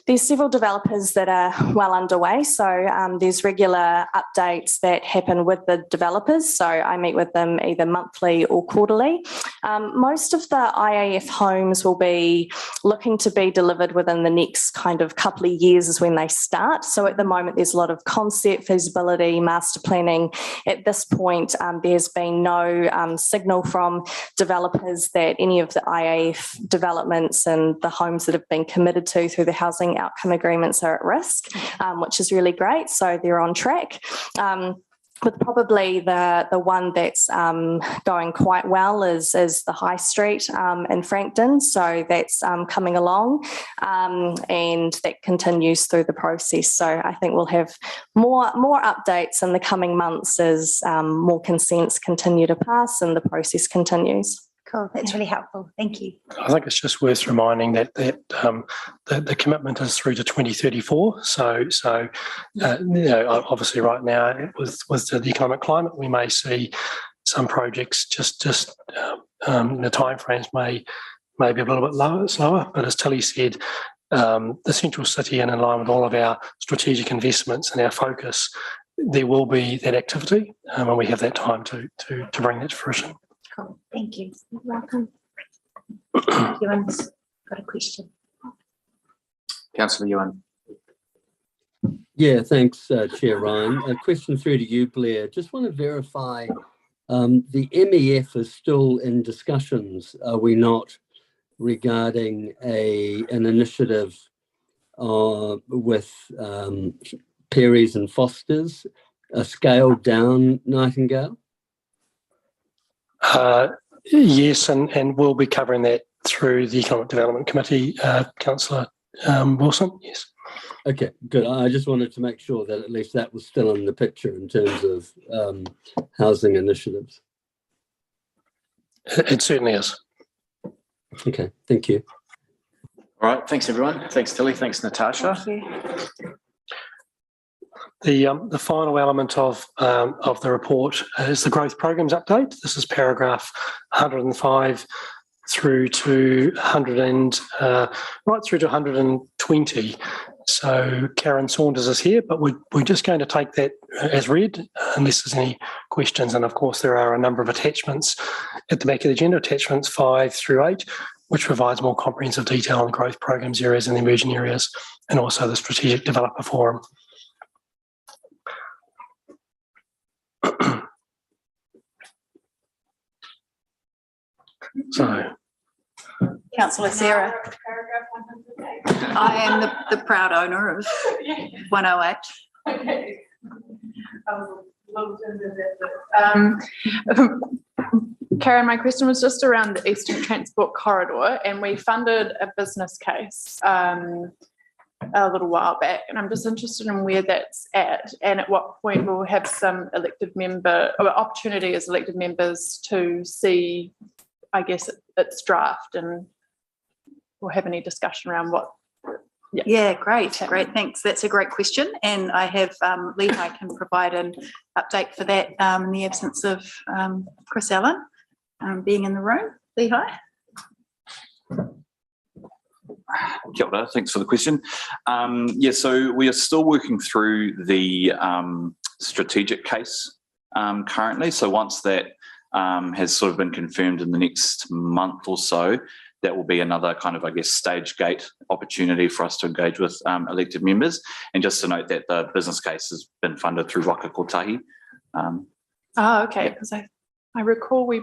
there's several developers that are well underway. So there's regular updates that happen with the developers. So I meet with them either monthly or quarterly. Most of the IAF homes will be looking to be delivered within the next kind of couple of years is when they start. So at the moment, there's a lot of concept, feasibility, master planning. At this point, there's been no signal from developers that any of the IAF developments and the homes that have been committed to through the housing outcome agreements are at risk, which is really great. So they're on track. with probably the one that's going quite well is the High Street in Frankton. So that's coming along, and that continues through the process. So I think we'll have more updates in the coming months as more consents continue to pass and the process continues. Cool, that's really helpful. Thank you. I think it's just worth reminding that the commitment is through to 2034. So obviously right now with the economic climate, we may see some projects just the timeframes may be a little bit slower. But as Tilly said, the central city and in line with all of our strategic investments and our focus, there will be that activity and we have that time to bring that to fruition. Cool, thank you. You're welcome. Ewan's got a question. Councillor Ewan. Yeah, thanks, Chair Ryan. A question through to you, Blair. Just want to verify the MEF is still in discussions, are we not, regarding an initiative with Perry's and Foster's, a scaled down Nightingale? Yes, and we'll be covering that through the Economic Development Committee, Councillor Wilson, yes. Okay, good. I just wanted to make sure that at least that was still in the picture in terms of housing initiatives. It certainly is. Okay, thank you. All right, thanks everyone. Thanks Tilly, thanks Natasha. Thank you. The final element of the report is the growth programs update. This is paragraph 105 through to 100 and right through to 120. So Karen Saunders is here, but we're just going to take that as read unless there's any questions. And of course, there are a number of attachments at the back of the agenda, attachments 5 through 8, which provides more comprehensive detail on the growth programs areas and the emerging areas, and also the Strategic Developer Forum. So, Councillor Sarah. I am the proud owner of 108. Okay. Karen, my question was just around the Eastern Transport Corridor, and we funded a business case a little while back, and I'm just interested in where that's at and at what point we'll have some elected member or opportunity as elected members to see, I guess, its draft, and we'll have any discussion around what. Yeah, great, thanks. That's a great question, and I have Lehigh can provide an update for that in the absence of Chris Allen being in the room. Lehigh. Kia ora, thanks for the question. So we are still working through the strategic case currently. So once that has sort of been confirmed in the next month or so, that will be another kind of, I guess, stage gate opportunity for us to engage with elected members. And just to note that the business case has been funded through Waka Kotahi. Okay, because I recall we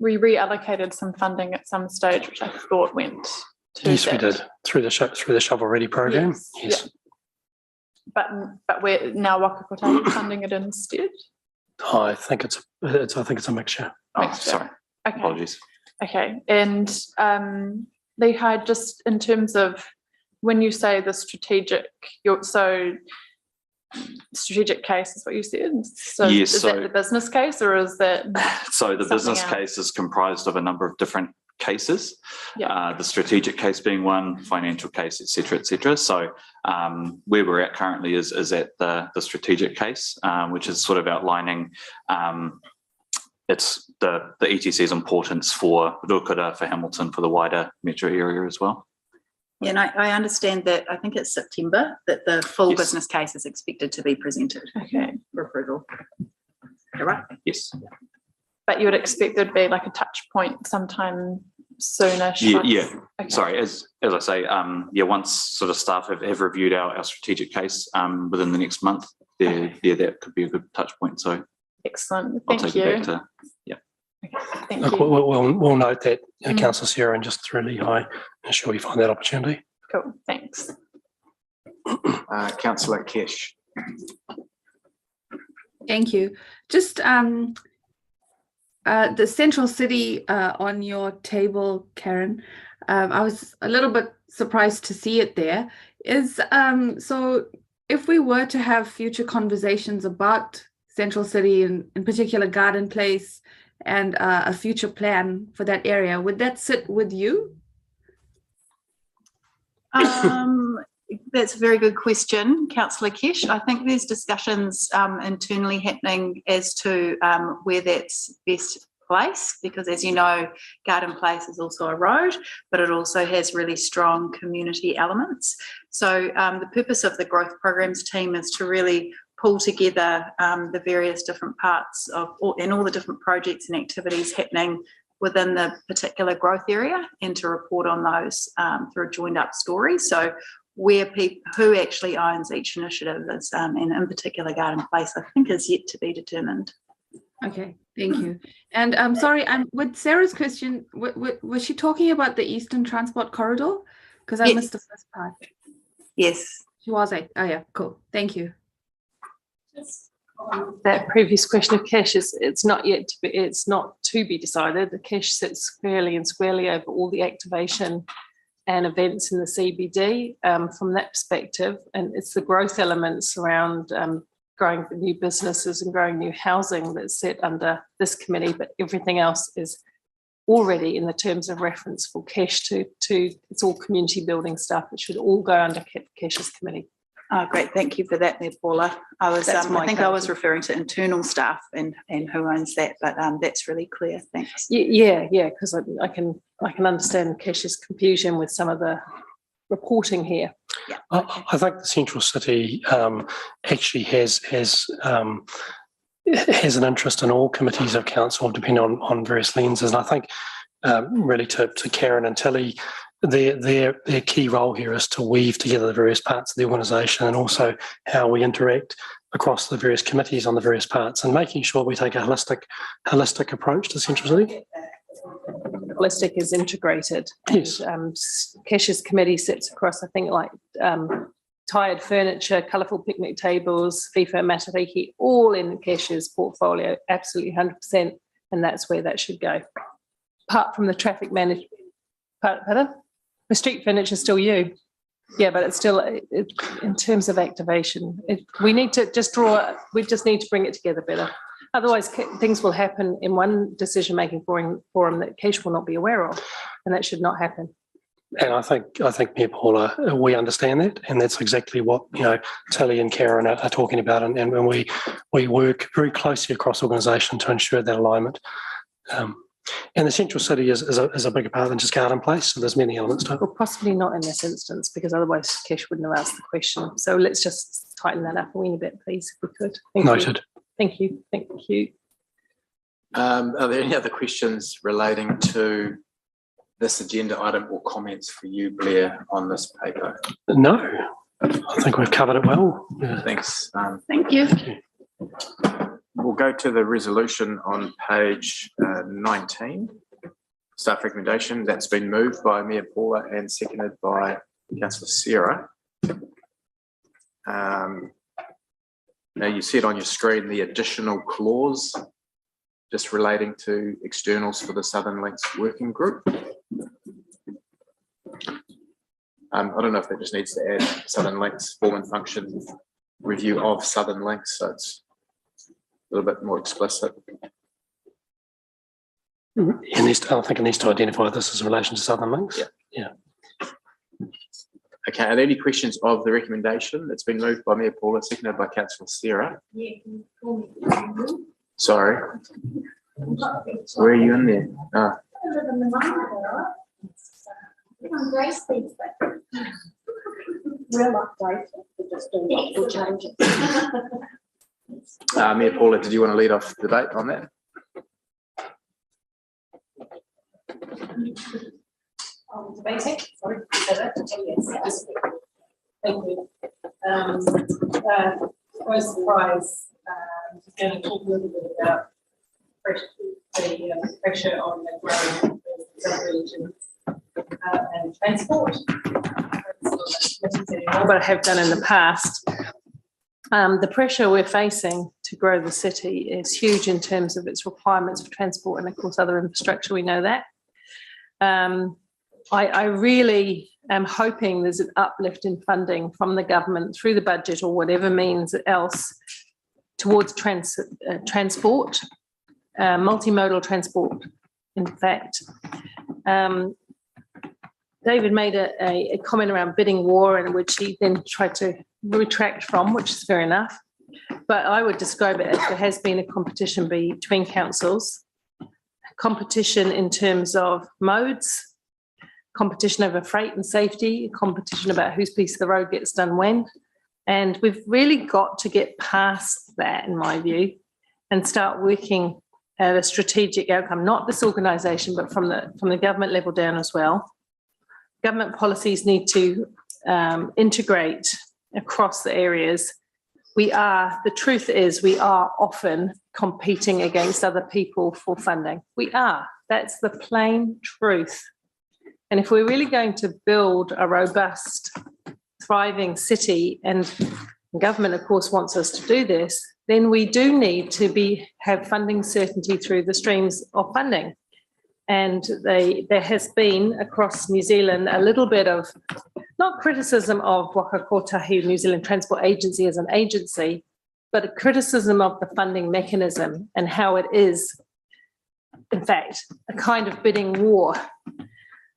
reallocated some funding at some stage, which I thought went to yes, that. we did through the Shovel Ready program. Yes. Yeah. But we're now Waka Kotahi funding it instead. I think it's a mixture. Oh, sorry. Okay. Apologies. Okay, and Lehigh, just in terms of when you say the strategic case is what you said. So yes, is that the business case, or is that? So the business case is comprised of a number of different cases. Yeah. The strategic case being one, financial case, et cetera, et cetera. So where we're at currently is at the strategic case, which is sort of outlining it's the ETC's importance for Ruakura, for Hamilton, for the wider metro area as well. Yeah, and I understand that I think it's September that the full business case is expected to be presented for approval. All right? Yes. But you would expect there'd be like a touch point sometime soonish. Yeah. Okay. Sorry, as I say, once sort of staff have reviewed our strategic case within the next month, that could be a good touch point. So excellent. I'll Thank take you. it back to Thank Look, you. we'll note that, Councillor Sarah, and just through Lehigh, ensure you find that opportunity. Cool. Thanks. Councillor Kesh. Thank you. Just the Central City on your table, Karen. I was a little bit surprised to see it there. So if we were to have future conversations about Central City, and in particular Garden Place, and a future plan for that area, would that sit with you? That's a very good question, Councillor Kesh. I think there's discussions internally happening as to where that's best placed, because as you know, Garden Place is also a road, but it also has really strong community elements. So the purpose of the growth programs team is to really pull together the various different parts of and all the different projects and activities happening within the particular growth area, and to report on those through a joined up story. So who actually owns each initiative is, and in particular Garden Place, I think is yet to be determined. Okay, thank you. And I'm sorry, with Sarah's question, was she talking about the Eastern Transport Corridor? Because I missed the first part. Yes. She was. Oh yeah, cool. Thank you. That previous question of cash it's not to be decided. The cash sits squarely over all the activation and events in the CBD from that perspective, and it's the growth elements around growing new businesses and growing new housing that's set under this committee, but everything else is already in the terms of reference for cash to it's all community building stuff. It should all go under Cash's committee. Oh, great. Thank you for that, Mayor Paula. I was referring to internal staff and who owns that, but that's really clear. Thanks. Yeah, because I can understand Cash's confusion with some of the reporting here. Yeah. I think the Central City actually has an interest in all committees of council, depending on various lenses. And I think really to Karen and Tilly, their key role here is to weave together the various parts of the organisation, and also how we interact across the various committees on the various parts, and making sure we take a holistic approach to Central City. Holistic is integrated. Yes. And, Cash's committee sits across, I think, like tired furniture, colourful picnic tables, FIFA Matariki, all in Cash's portfolio, absolutely 100%, and that's where that should go. Apart from the traffic management, pardon? The street furniture is still you. Yeah, but it's still, in terms of activation, we just need to bring it together better. Otherwise, things will happen in one decision-making forum that Cash will not be aware of, and that should not happen. And I think Mayor Paula, we understand that, and that's exactly what Tilly and Karen are talking about, and when we work very closely across organisation to ensure that alignment. And the Central City is a bigger part than just Garden Place, so there's many elements to it. Well, possibly not in this instance, because otherwise Cash wouldn't have asked the question. So let's just tighten that up a wee bit, please, if we could. Noted. Thank you. Thank you. Are there any other questions relating to this agenda item or comments for you, Blair, on this paper? No, I think we've covered it well. Yeah. Thanks. Thank you. We'll go to the resolution on page 19. Staff recommendation that's been moved by Mayor Paula and seconded by Councillor Sarah. Now you see it on your screen, the additional clause just relating to externals for the Southern Links Working Group. I don't know if that just needs to add Southern Links form and function review of Southern Links, so it's a little bit more explicit. I think it needs to identify this as in relation to Southern Links. Yeah. Okay, are there any questions of the recommendation that's been moved by Mayor Paula, seconded by Councillor Sarah? Sorry. Where are you in there? Oh. Mayor Paula, did you want to lead off the debate on that? Debating. Sorry, yes. Thank you. No surprise. Going to talk a little bit about the pressure on the growing regions and transport. What I have done in the past. The pressure we're facing to grow the city is huge in terms of its requirements for transport and, of course, other infrastructure. We know that. I really am hoping there's an uplift in funding from the government through the budget or whatever means else towards transport, multimodal transport, in fact. David made a comment around bidding war, in which he then tried to retract from, which is fair enough. But I would describe it as there has been a competition between councils, competition in terms of modes, competition over freight and safety, competition about whose piece of the road gets done when. And we've really got to get past that, in my view, and start working at a strategic outcome, not this organisation, but from the government level down as well. Government policies need to integrate across the areas. The truth is we are often competing against other people for funding. We are. That's the plain truth. And if we're really going to build a robust, thriving city, and government, of course, wants us to do this, then we do need to have funding certainty through the streams of funding. And there has been across New Zealand a little bit of, not criticism of Waka Kotahi New Zealand Transport Agency as an agency, but a criticism of the funding mechanism and how it is, in fact, a kind of bidding war.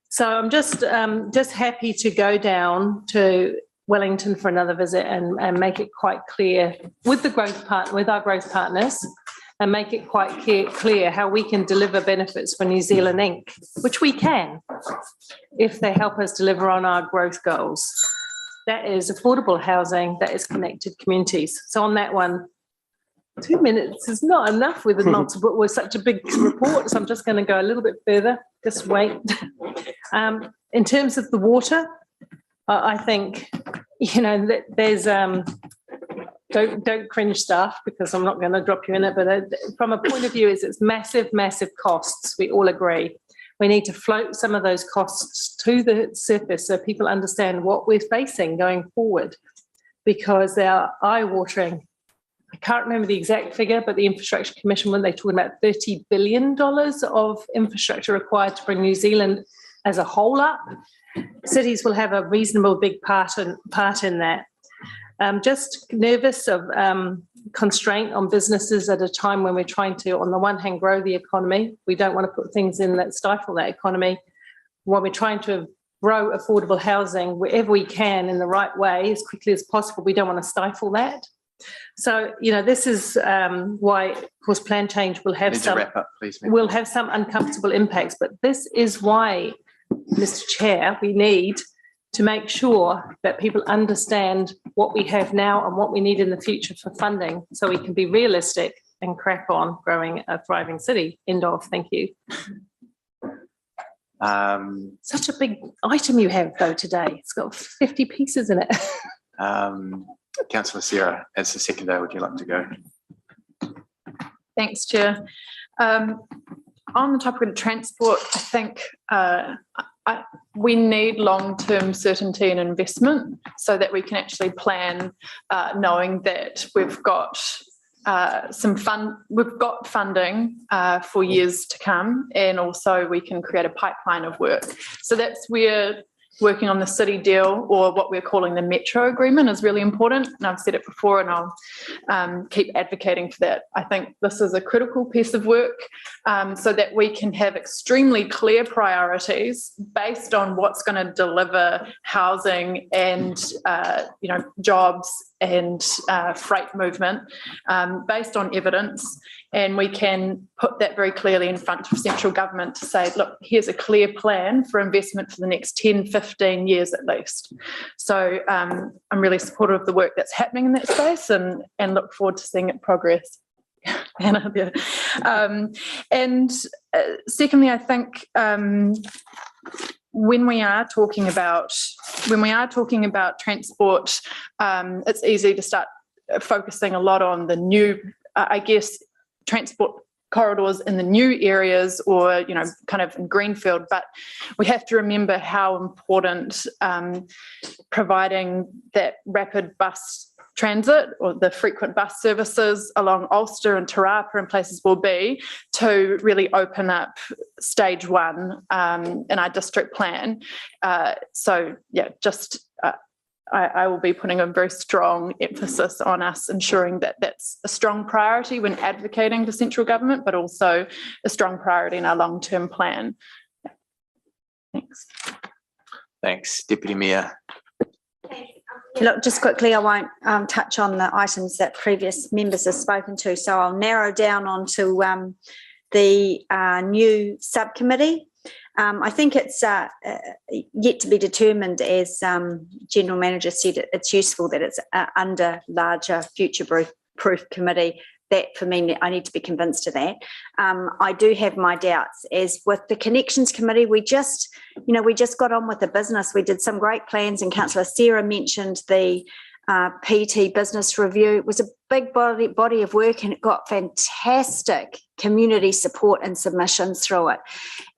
So I'm just happy to go down to Wellington for another visit and make it quite clear with our growth partners, and make it quite clear how we can deliver benefits for New Zealand Inc., which we can if they help us deliver on our growth goals. That is affordable housing, that is connected communities. So on that one, 2 minutes is not enough with such a big report, so I'm just going to go a little bit further. Just wait. In terms of the water, I think, there's don't cringe staff, because I'm not going to drop you in it, but from a point of view it's massive costs. We all agree. We need to float some of those costs to the surface so people understand what we're facing going forward, because they are eye-watering. I can't remember the exact figure, but the Infrastructure Commission, when they talk about $30 billion of infrastructure required to bring New Zealand as a whole up, cities will have a reasonable big part in that. Just nervous of constraint on businesses at a time when we're trying to, on the one hand, grow the economy. We don't want to put things in that stifle that economy. When we're trying to grow affordable housing wherever we can in the right way, as quickly as possible, we don't want to stifle that. So, this is why, of course, plan change will have some uncomfortable impacts. But this is why, Mr. Chair, we need to make sure that people understand what we have now and what we need in the future for funding, so we can be realistic and crack on growing a thriving city. End of. Thank you. Such a big item you have, though, today. It's got 50 pieces in it. Councillor Sarah, as the seconder, would you like to go? Thanks, Chair. On the topic of transport, I think we need long-term certainty and investment so that we can actually plan, knowing that we've got funding for years to come, and also we can create a pipeline of work. So that's where working on the city deal, or what we're calling the Metro Agreement, is really important. And I've said it before, and I'll keep advocating for that. I think this is a critical piece of work, so that we can have extremely clear priorities based on what's going to deliver housing and jobs and freight movement, based on evidence. And we can put that very clearly in front of central government to say, look, here's a clear plan for investment for the next 10, 15 years at least. So I'm really supportive of the work that's happening in that space, and look forward to seeing it progress. Secondly, I think when we are talking about transport, it's easy to start focusing a lot on the new, transport corridors in the new areas, or kind of in greenfield. But we have to remember how important providing that rapid bus transit or the frequent bus services along Ulster and Te Rapa and places will be to really open up stage 1 in our district plan. I will be putting a very strong emphasis on us ensuring that that's a strong priority when advocating for central government, but also a strong priority in our long-term plan. Yeah. Thanks. Thanks, Deputy Mayor. Look, just quickly, I won't touch on the items that previous members have spoken to, so I'll narrow down onto the new subcommittee. I think it's yet to be determined, as General Manager said, it's useful that it's under larger future-proof committee. That for me, I need to be convinced of that. I do have my doubts, as with the Connections Committee, we just got on with the business. We did some great plans, and Councillor Sarah mentioned the PT business review. It was a big body of work, and it got fantastic community support and submissions through it.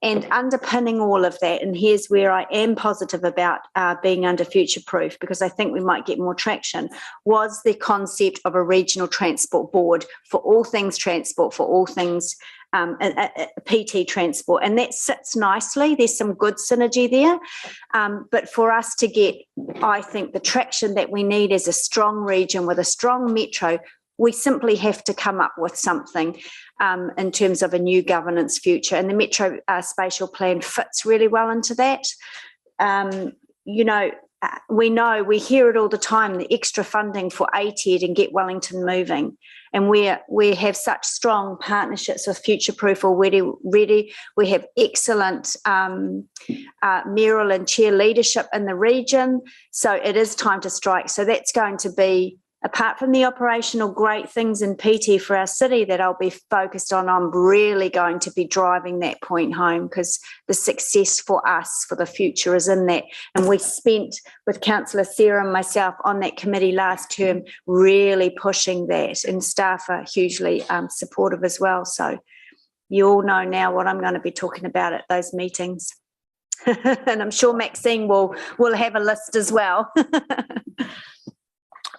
And underpinning all of that, and here's where I am positive about being under future proof, because I think we might get more traction, was the concept of a regional transport board for all things transport, for all things PT transport, and that sits nicely. There's some good synergy there, but for us to get, I think, the traction that we need as a strong region with a strong metro, we simply have to come up with something in terms of a new governance future, and the Metro Spatial Plan fits really well into that. We hear it all the time, the extra funding for ATED and Get Wellington Moving, and we have such strong partnerships with Future Proof already. We have excellent mayoral and chair leadership in the region, so it is time to strike. So that's going to be, apart from the operational great things in PT for our city that I'll be focused on, I'm really going to be driving that point home, because the success for us for the future is in that. And we spent, with Councillor Sarah and myself on that committee last term, really pushing that, and staff are hugely supportive as well. So you all know now what I'm going to be talking about at those meetings. And I'm sure Maxine will have a list as well.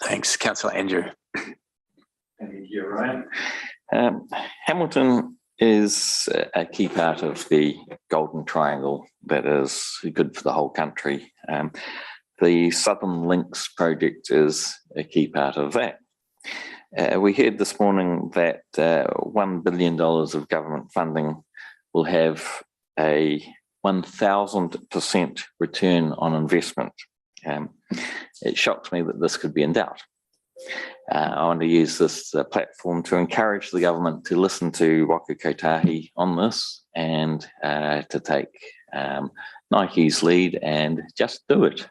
Thanks, Councillor Andrew. Thank you, Ryan. Hamilton is a key part of the Golden Triangle that is good for the whole country. The Southern Links project is a key part of that. We heard this morning that $1 billion of government funding will have a 1,000% return on investment. It shocks me that this could be in doubt. I want to use this platform to encourage the government to listen to Waka Kotahi on this, and to take Nike's lead and just do it.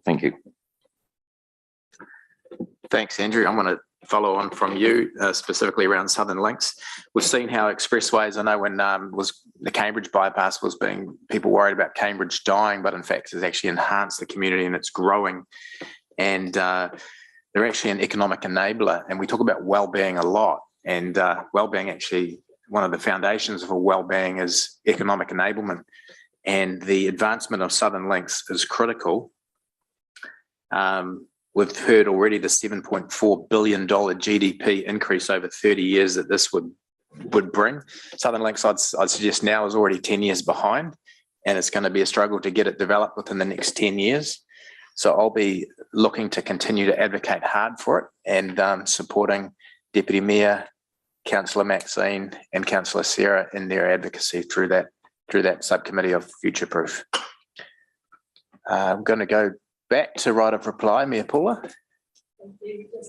Thank you. Thanks, Andrew. I'm going to follow on from you, specifically around Southern Links. We've seen how expressways, I know when was the Cambridge bypass was being, people worried about Cambridge dying, but in fact it's actually enhanced the community and it's growing. And they're actually an economic enabler. And we talk about well-being a lot. And well-being, actually, one of the foundations for well-being is economic enablement. And the advancement of Southern Links is critical. We've heard already the $7.4 billion GDP increase over 30 years that this would bring. Southern Links, I'd suggest now, is already 10 years behind, and it's going to be a struggle to get it developed within the next 10 years. So I'll be looking to continue to advocate hard for it, and supporting Deputy Mayor, Councillor Maxine and Councillor Sarah in their advocacy through that subcommittee of Future Proof. I'm going to go back to right of reply, Mayor Paula.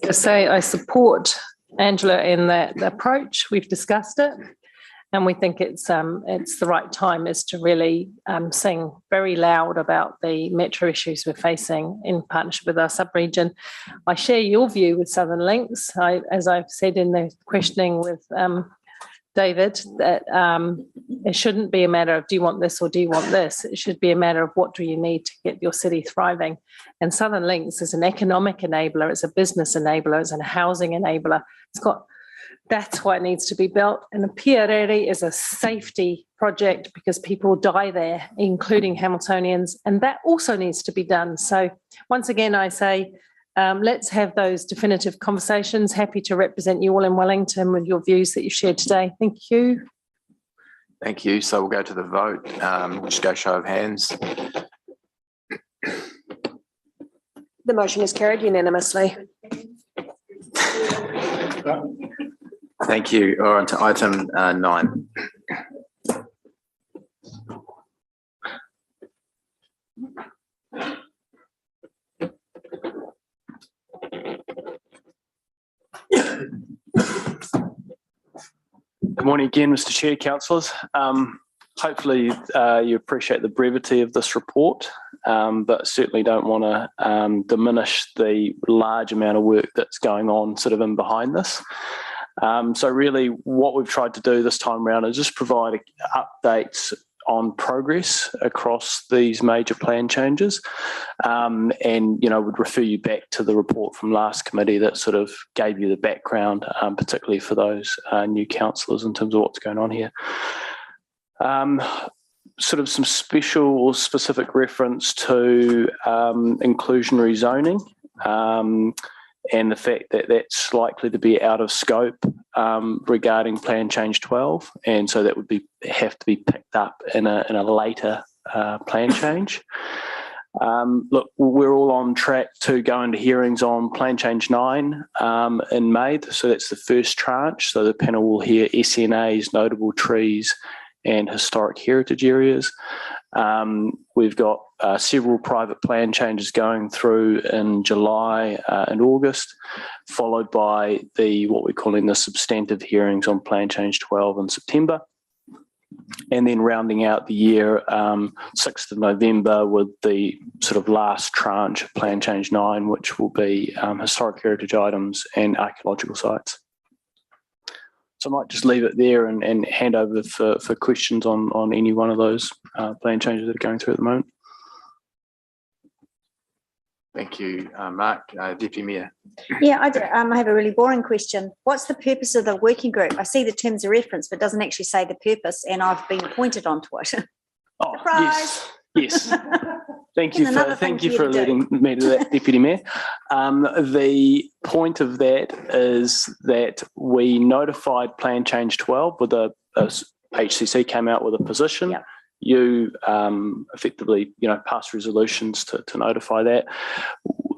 To say I support Angela in that approach. We've discussed it, and we think it's the right time is to really sing very loud about the metro issues we're facing in partnership with our sub-region. I share your view with Southern Links. As I've said in the questioning with David, that it shouldn't be a matter of do you want this or do you want this. It should be a matter of what do you need to get your city thriving. And Southern Links is an economic enabler, it's a business enabler, it's a housing enabler. That's why it needs to be built. And the Pierere is a safety project because people die there, including Hamiltonians, and that also needs to be done. So once again, I say let's have those definitive conversations. Happy to represent you all in Wellington with your views that you've shared today. Thank you. Thank you. So we'll go to the vote. Just go show of hands. The motion is carried unanimously. Thank you. On to item 9. Good morning again, Mr. Chair, councillors. Hopefully you appreciate the brevity of this report, but certainly don't want to diminish the large amount of work that's going on sort of in behind this. So really what we've tried to do this time around is just provide updates on progress across these major plan changes, and would refer you back to the report from last committee that sort of gave you the background, particularly for those new councillors in terms of what's going on here. Sort of some special or specific reference to inclusionary zoning, and the fact that that's likely to be out of scope regarding Plan Change 12, and so that would have to be picked up in a later plan change. Look, we're all on track to go into hearings on Plan Change 9 in May, so that's the first tranche. So the panel will hear SNAs, notable trees, and historic heritage areas. We've got several private plan changes going through in July and August, followed by what we're calling the substantive hearings on Plan Change 12 in September. And then rounding out the year, 6th of November, with the sort of last tranche of Plan Change 9, which will be historic heritage items and archaeological sites. So I might just leave it there and hand over for questions on any one of those plan changes that are going through at the moment. Thank you, Mark. Deputy Mayor. Yeah, I have a really boring question. What's the purpose of the working group? I see the terms of reference, but it doesn't actually say the purpose, and I've been appointed onto it. Oh, surprise! Yes. Thank you for alerting me to that, Deputy Mayor. The point of that is that we notified Plan Change 12 with HCC came out with a position. Yep. You effectively, pass resolutions to notify that.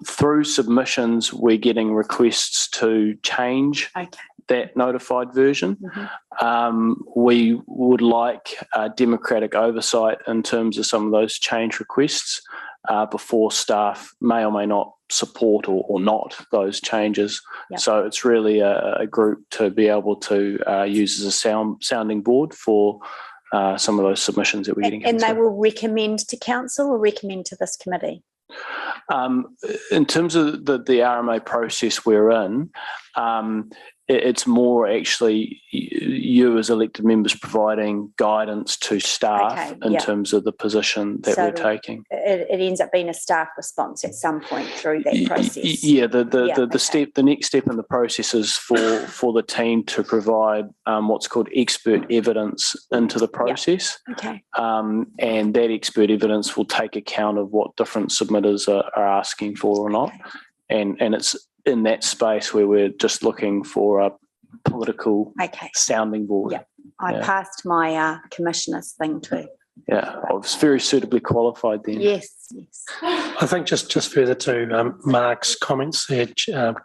Through submissions, we're getting requests to change that notified version. Mm-hmm. We would like democratic oversight in terms of some of those change requests before staff may or may not support or not those changes. Yep. So it's really a group to be able to use as a sounding board for some of those submissions that we're getting. And they will recommend to council or recommend to this committee? In terms of the RMA process we're in, it's more actually you as elected members providing guidance to staff in terms of the position that we're taking. It ends up being a staff response at some point through that process. Yeah, the next step in the process is for the team to provide what's called expert evidence into the process. Yeah. Okay. And that expert evidence will take account of what different submitters are asking for or not. And it's in that space where we're just looking for a political sounding board. Yeah, I passed my commissioner's thing too. Yeah, I was very suitably qualified then. Yes. I think just further to Mark's comments there,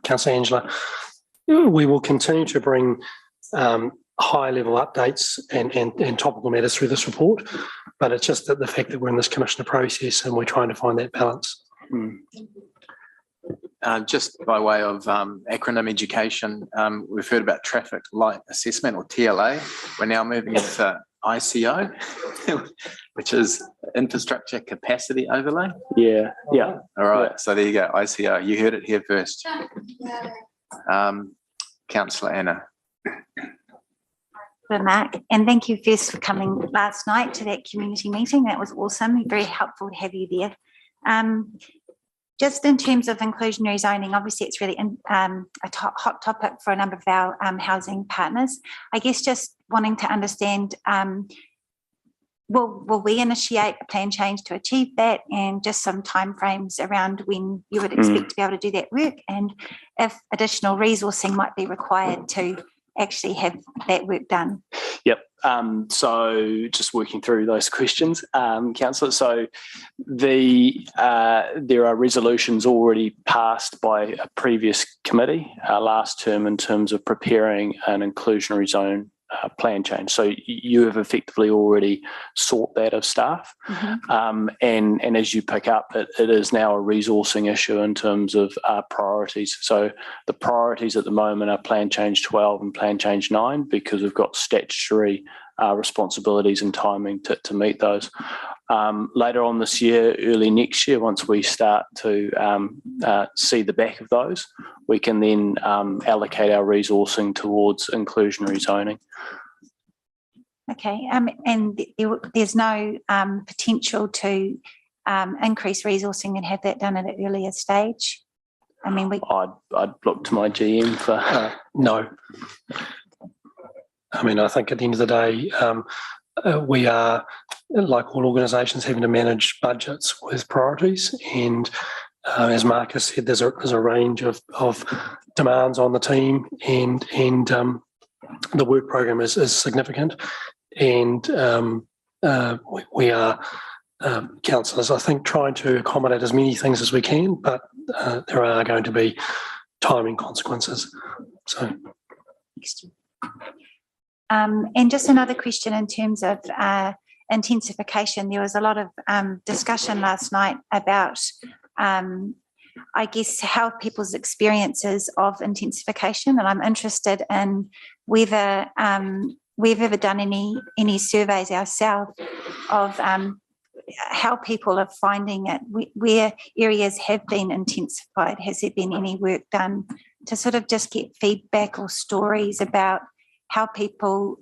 Councillor Angela, we will continue to bring high-level updates and topical matters through this report, but it's just that the fact that we're in this commissioner process and we're trying to find that balance. Mm. Just by way of acronym education, we've heard about traffic light assessment or TLA. We're now moving into ICO, which is infrastructure capacity overlay. Yeah. All right. So there you go, ICO. You heard it here first. Councillor Anna. For Mark, and thank you first for coming last night to that community meeting. That was awesome. Very helpful to have you there. Just in terms of inclusionary zoning, obviously it's really a hot topic for a number of our housing partners. I guess just wanting to understand will we initiate a plan change to achieve that, and just some timeframes around when you would expect to be able to do that work, and if additional resourcing might be required to actually have that work done? Yep. So just working through those questions, Councillor. So there are resolutions already passed by a previous committee last term in terms of preparing an inclusionary zone plan change. So you have effectively already sought that of staff. And as you pick up, it is now a resourcing issue in terms of priorities. So the priorities at the moment are Plan Change 12 and Plan Change 9, because we've got statutory responsibilities and timing to meet those. Later on this year, early next year, once we start to see the back of those, we can then allocate our resourcing towards inclusionary zoning. Okay, and there's no potential to increase resourcing and have that done at an earlier stage? I mean, I'd look to my GM for no. I mean, I think at the end of the day, we are, like all organisations, having to manage budgets with priorities, and as Marcus said, there's a range of demands on the team, and the work program is significant, and we are councillors, I think, trying to accommodate as many things as we can, but there are going to be timing consequences. So. And just another question in terms of intensification. There was a lot of discussion last night about, I guess, how people's experiences of intensification, and I'm interested in whether we've ever done any surveys ourselves of how people are finding it, where areas have been intensified. Has there been any work done to sort of just get feedback or stories about how people's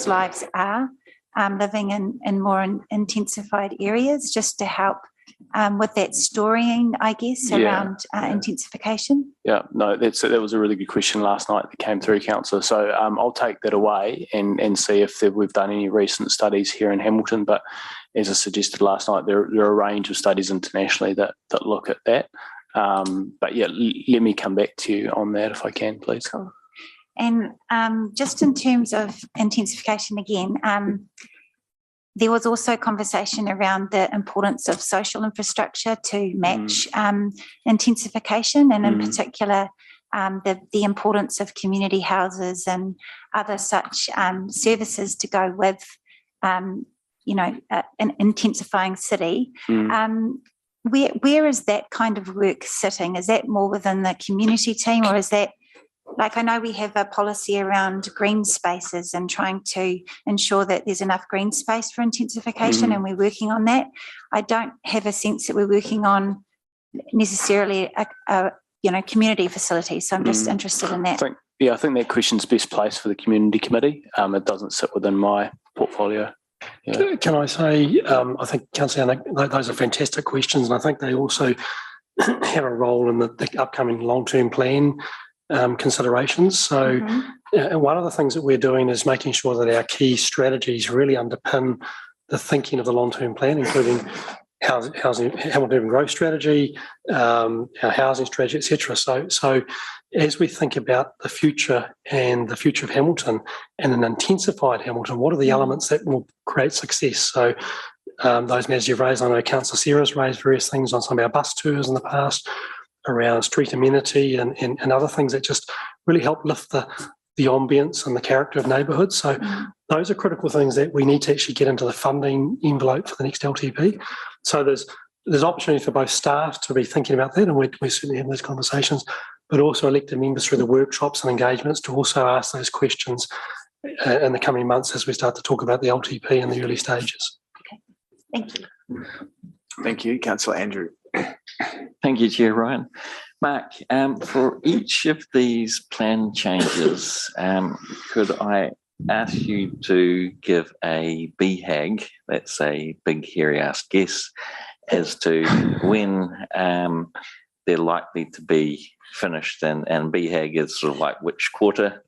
lives are living in more intensified areas, just to help with that storying, I guess, around intensification? Yeah, no, that was a really good question last night that came through, Councillor. So I'll take that away and see if we've done any recent studies here in Hamilton. But as I suggested last night, there are a range of studies internationally that look at that. But yeah, let me come back to you on that if I can, please. Cool. And just in terms of intensification again, there was also conversation around the importance of social infrastructure to match intensification, and in particular, the importance of community houses and other such services to go with, an intensifying city. Where is that kind of work sitting? Is that more within the community team, or is that, like, I know we have a policy around green spaces and trying to ensure that there's enough green space for intensification, and we're working on that. I don't have a sense that we're working on necessarily a community facilities, so I'm just interested in that. I think that question's best placed for the community committee. It doesn't sit within my portfolio. Yeah. Can I say, I think, Councillor, those are fantastic questions, and I think they also have a role in the upcoming long-term plan considerations. So one of the things that we're doing is making sure that our key strategies really underpin the thinking of the long-term plan, including housing, Hamilton Urban Growth Strategy, our housing strategy, etc. So as we think about the future and the future of Hamilton and an intensified Hamilton, what are the elements that will create success? So those matters you've raised, I know Councillor Sarah's raised various things on some of our bus tours in the past around street amenity and other things that just really help lift the ambience and the character of neighbourhoods. So those are critical things that we need to actually get into the funding envelope for the next LTP. So there's opportunity for both staff to be thinking about that, and we're certainly having those conversations, but also elected members through the workshops and engagements to also ask those questions in the coming months as we start to talk about the LTP in the early stages. Okay, thank you. Thank you, Councillor Andrew. Thank you, Chair Ryan. Mark, for each of these plan changes, could I ask you to give a BHAG, that's a big hairy ass guess, as to when they're likely to be finished, and BHAG is sort of like which quarter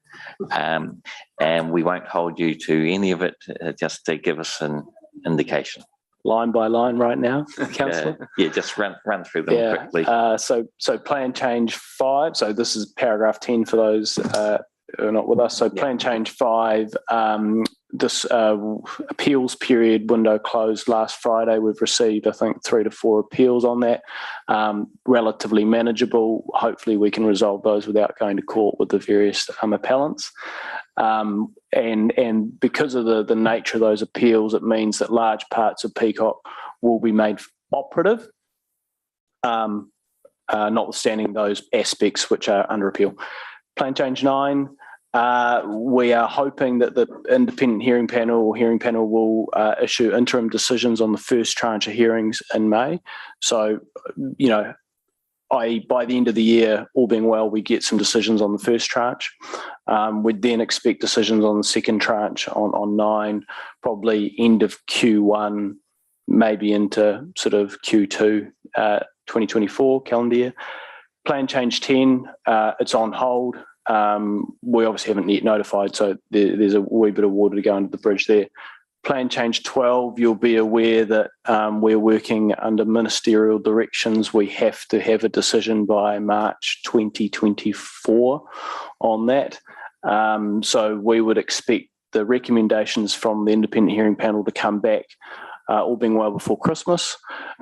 And we won't hold you to any of it, just to give us an indication. Line by line right now, Councillor? Yeah, just run through them quickly. So plan change 5, so this is paragraph 10 for those who are not with us. So plan change 5, this appeals period window closed last Friday. We've received, I think, 3 to 4 appeals on that. Relatively manageable. Hopefully we can resolve those without going to court with the various appellants. And because of the nature of those appeals, it means that large parts of Peacock will be made operative, notwithstanding those aspects which are under appeal. Plan change 9, we are hoping that the independent hearing panel will issue interim decisions on the first tranche of hearings in May. So, you know, by the end of the year, all being well, we get some decisions on the first tranche. We'd then expect decisions on the second tranche on 9, probably end of Q1, maybe into sort of Q2 2024 calendar year. Plan change 10, it's on hold. We obviously haven't yet notified, so there's a wee bit of water to go under the bridge there. Plan change 12, you'll be aware that we're working under ministerial directions. We have to have a decision by March 2024 on that. So we would expect the recommendations from the independent hearing panel to come back, all being well, before Christmas,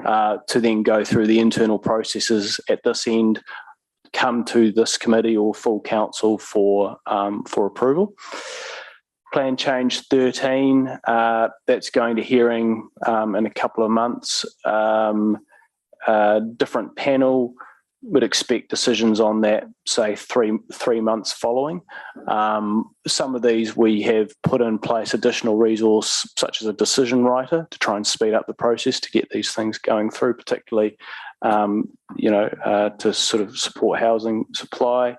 to then go through the internal processes at this end, come to this committee or full council for approval. Plan change 13, that's going to hearing in a couple of months. Different panel, would expect decisions on that, say, three months following. Some of these we have put in place additional resource, such as a decision writer, to try and speed up the process to get these things going through, particularly to sort of support housing supply.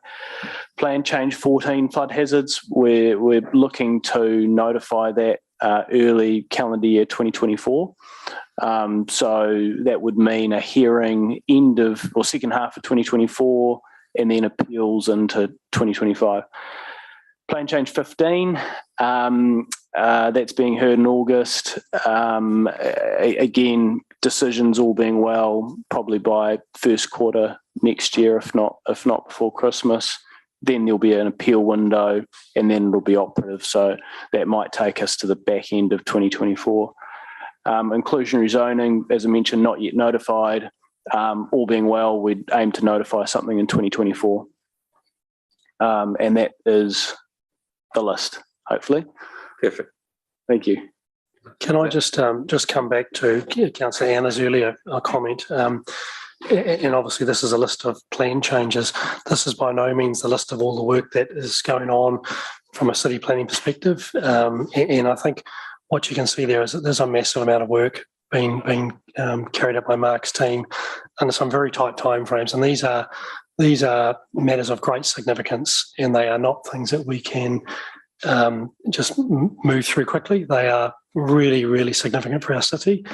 Plan change 14, flood hazards. We're looking to notify that early calendar year 2024. So that would mean a hearing end of or second half of 2024 and then appeals into 2025. Plan change 15, that's being heard in August. Again, decisions all being well, probably by first quarter next year, if not before Christmas. Then there'll be an appeal window and then it'll be operative. So that might take us to the back end of 2024. Inclusionary zoning, as I mentioned, not yet notified. All being well, we'd aim to notify something in 2024. And that is the list, hopefully. Perfect. Thank you. Can I just come back to Councillor Anna's earlier comment? And obviously this is a list of plan changes. This is by no means the list of all the work that is going on from a city planning perspective. And I think what you can see there is that there's a massive amount of work being carried out by Mark's team under some very tight timeframes. And these are matters of great significance, and they are not things that we can just move through quickly. They are really, really significant for our city.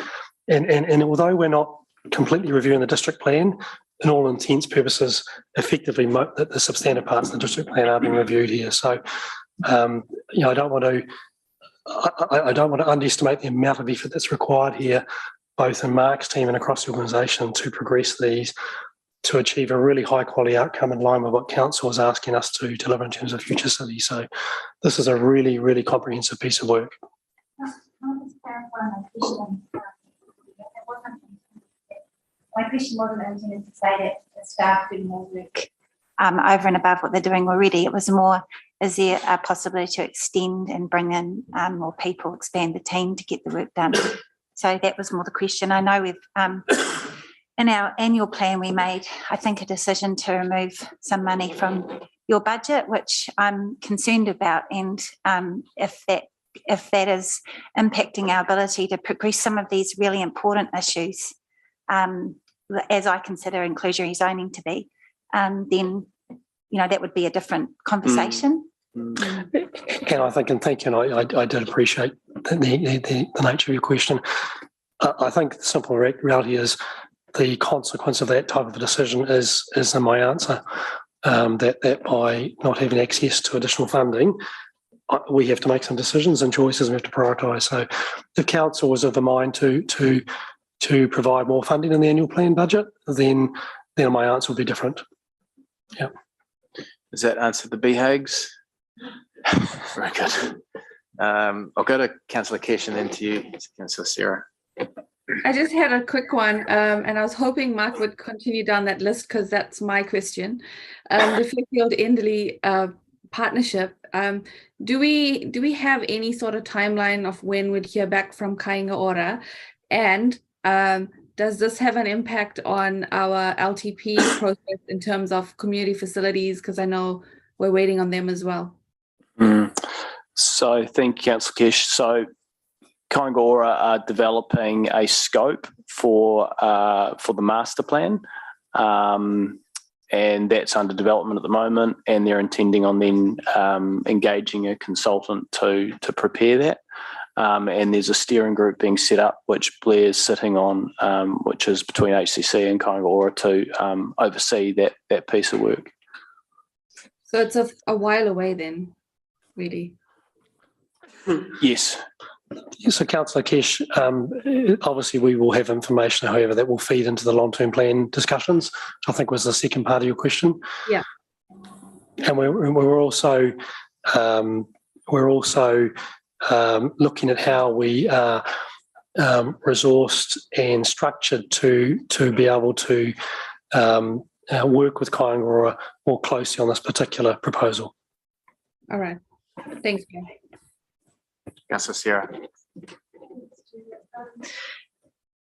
And although we're not completely reviewing the district plan, in all intents purposes, effectively the substantive parts of the district plan are being reviewed here. So, I don't want to underestimate the amount of effort that's required here, both in Mark's team and across the organisation, to progress these to achieve a really high quality outcome in line with what council is asking us to deliver in terms of future city. So this is a really, really comprehensive piece of work. My question wasn't intended to say that the staff do more work over and above what they're doing already. It was more, is there a possibility to extend and bring in more people, expand the team to get the work done? So that was more the question. I know we've, in our annual plan, we made, I think, a decision to remove some money from your budget, which I'm concerned about. And if that is impacting our ability to progress some of these really important issues, as I consider inclusionary zoning to be, then that would be a different conversation. And I think, and thank you, and I did appreciate the nature of your question. I think the simple reality is the consequence of that type of a decision is in my answer. that by not having access to additional funding, we have to make some decisions and choices and we have to prioritise. So if council was of a mind to provide more funding in the annual plan budget, then my answer would be different. Yeah. Does that answer the BHAGs? Very good. I'll go to Councillor Kesh and then to you, Councillor Sarah. I just had a quick one, and I was hoping Mark would continue down that list because that's my question. The Fairfield Enderley partnership. Do we have any sort of timeline of when we'd hear back from Kāinga Ora? And does this have an impact on our LTP process in terms of community facilities? Because I know we're waiting on them as well. So thank you, Councillor Kesh. So Kāinga Ora are developing a scope for the master plan, and that's under development at the moment. And they're intending on then engaging a consultant to prepare that. And there's a steering group being set up, which Blair's sitting on, which is between HCC and Kāinga Ora to oversee that piece of work. So it's a while away then, really. Yes. So Councillor Kesh, obviously we will have information, however, that will feed into the long-term plan discussions, which I think was the second part of your question. Yeah. And we're also looking at how we are resourced and structured to be able to work with Kāinga Ora more closely on this particular proposal. All right. Thanks, Blair. Councillor Sarah.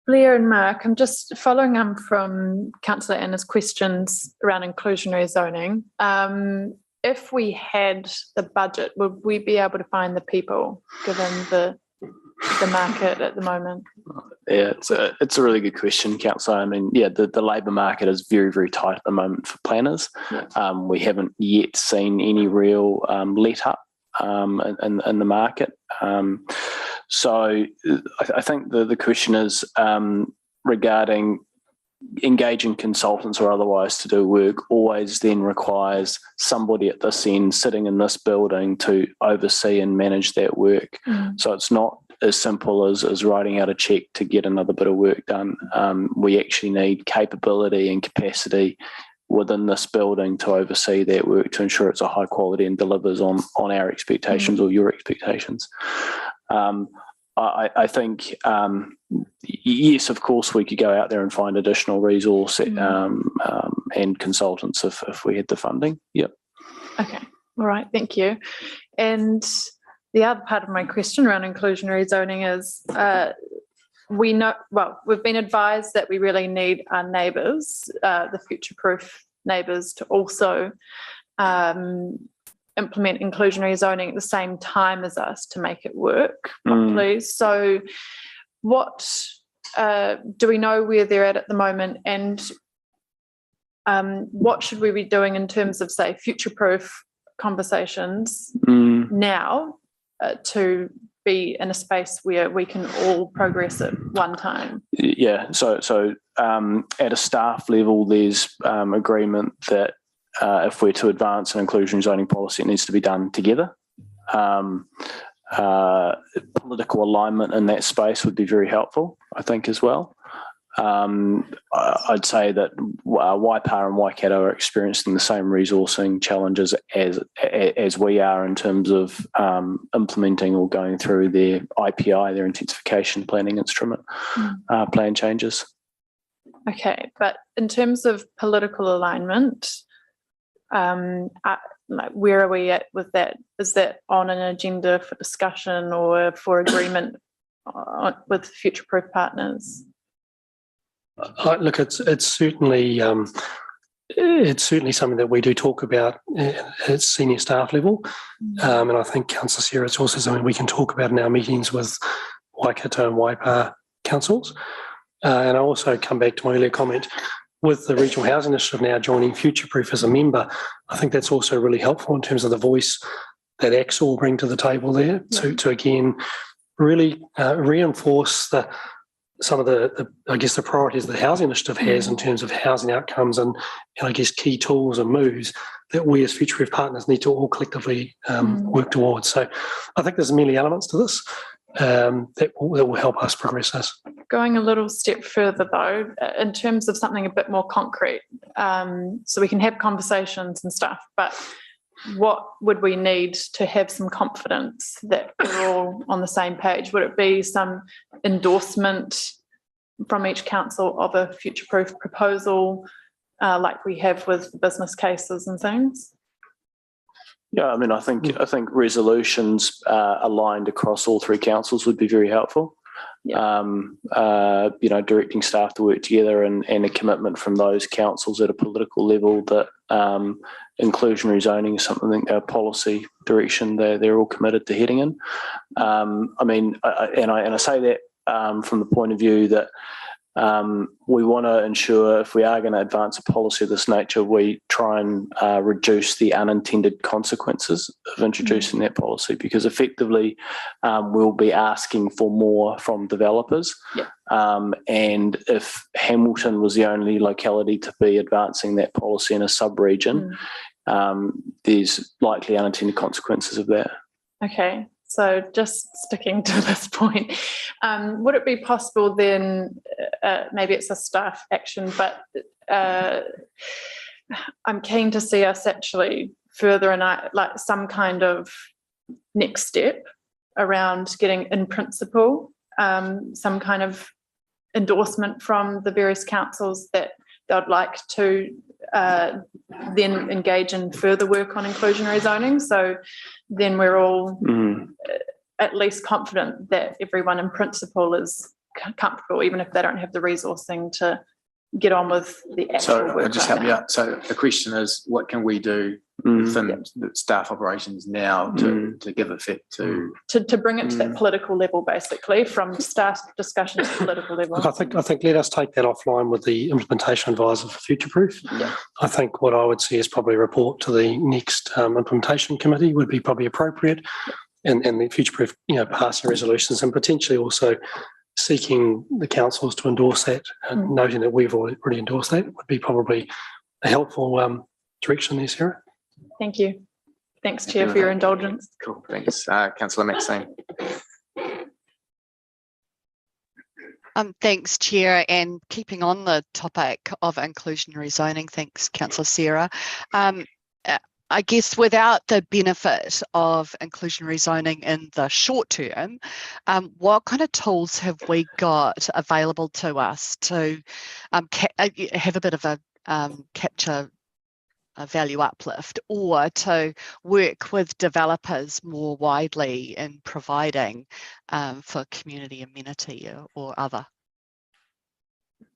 Blair and Mark, I'm just following on from Councillor Anna's questions around inclusionary zoning. If we had the budget, would we be able to find the people given the market at the moment? Yeah, it's a really good question, Councillor. I mean, yeah, the labour market is very, very tight at the moment for planners. Yeah. We haven't yet seen any real let up in the market. So I think the question is regarding engaging consultants or otherwise to do work always then requires somebody at this end sitting in this building to oversee and manage that work. So it's not as simple as writing out a check to get another bit of work done. We actually need capability and capacity within this building to oversee that work to ensure it's a high quality and delivers on our expectations or your expectations. I think, yes, of course, we could go out there and find additional resource and consultants if we had the funding. Yep. Okay. All right. Thank you. And the other part of my question around inclusionary zoning is we've been advised that we really need our neighbours, the future-proof neighbours, to also implement inclusionary zoning at the same time as us to make it work properly. So what do we know where they're at the moment, and what should we be doing in terms of, say, future-proof conversations now to be in a space where we can all progress at one time? Yeah, so at a staff level, there's agreement that if we're to advance an inclusionary zoning policy, it needs to be done together. Political alignment in that space would be very helpful, I think, as well. I'd say that Waipa and Waikato are experiencing the same resourcing challenges as we are in terms of implementing or going through their IPI, their intensification planning instrument, plan changes. Okay, but in terms of political alignment, where are we at with that? Is that on an agenda for discussion or for agreement with future-proof partners? Look, it's certainly something that we do talk about at senior staff level, and I think, Councillor Sarah, it's also something we can talk about in our meetings with Waikato and Waipa councils. And I also come back to my earlier comment with the Regional Housing Initiative now joining Future-Proof as a member. I think that's also really helpful in terms of the voice that AXA will bring to the table there to again really reinforce some of the I guess the priorities the housing initiative has in terms of housing outcomes and I guess key tools and moves that we as Future Proof partners need to all collectively work towards. So I think there's many elements to this that will help us progress this. Going a little step further though, in terms of something a bit more concrete, so we can have conversations and stuff, but what would we need to have some confidence that we're all on the same page? Would it be some endorsement from each council of a future-proof proposal like we have with business cases and things? Yeah, I mean, I think resolutions aligned across all three councils would be very helpful. Directing staff to work together and a commitment from those councils at a political level that inclusionary zoning is something, a policy direction they're all committed to heading in. I say that from the point of view that we want to ensure if we are going to advance a policy of this nature, we try and reduce the unintended consequences of introducing that policy, because effectively we'll be asking for more from developers. And if Hamilton was the only locality to be advancing that policy in a sub-region, there's likely unintended consequences of that. Okay. So just sticking to this point, would it be possible then, maybe it's a staff action, but I'm keen to see us actually further in like some kind of next step around getting in principle, some kind of endorsement from the various councils that they'd like to then engage in further work on inclusionary zoning. So then we're all at least confident that everyone in principle is comfortable, even if they don't have the resourcing to get on with the actual work. So I'll just help you out. So the question is, what can we do within the staff operations now to give effect to bring it to that political level, basically, from staff discussion to political level? Look, I think let us take that offline with the implementation advisor for Future Proof. I think what I would see is probably a report to the next implementation committee would be probably appropriate, and the Future Proof, passing resolutions and potentially also seeking the councils to endorse that, and noting that we've already endorsed that would be probably a helpful direction there, Sarah. Thank you. Thanks, Chair, for your indulgence. Cool, thanks. Councillor Maxine. Thanks, Chair, and keeping on the topic of inclusionary zoning, thanks, Councillor Sarah. I guess without the benefit of inclusionary zoning in the short term, what kind of tools have we got available to us to have a bit of a capture a value uplift, or to work with developers more widely in providing for community amenity or other?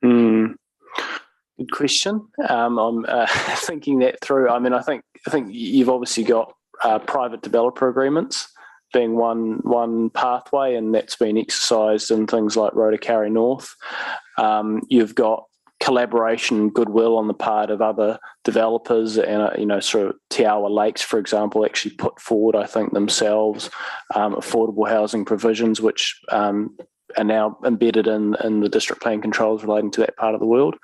Good question. I'm thinking that through. I mean, I think you've obviously got private developer agreements being one pathway, and that's been exercised in things like Rotokauri North. You've got collaboration, goodwill on the part of other developers, and sort of Te Awa Lakes, for example, actually put forward, I think, themselves affordable housing provisions, which are now embedded in the district plan controls relating to that part of the world.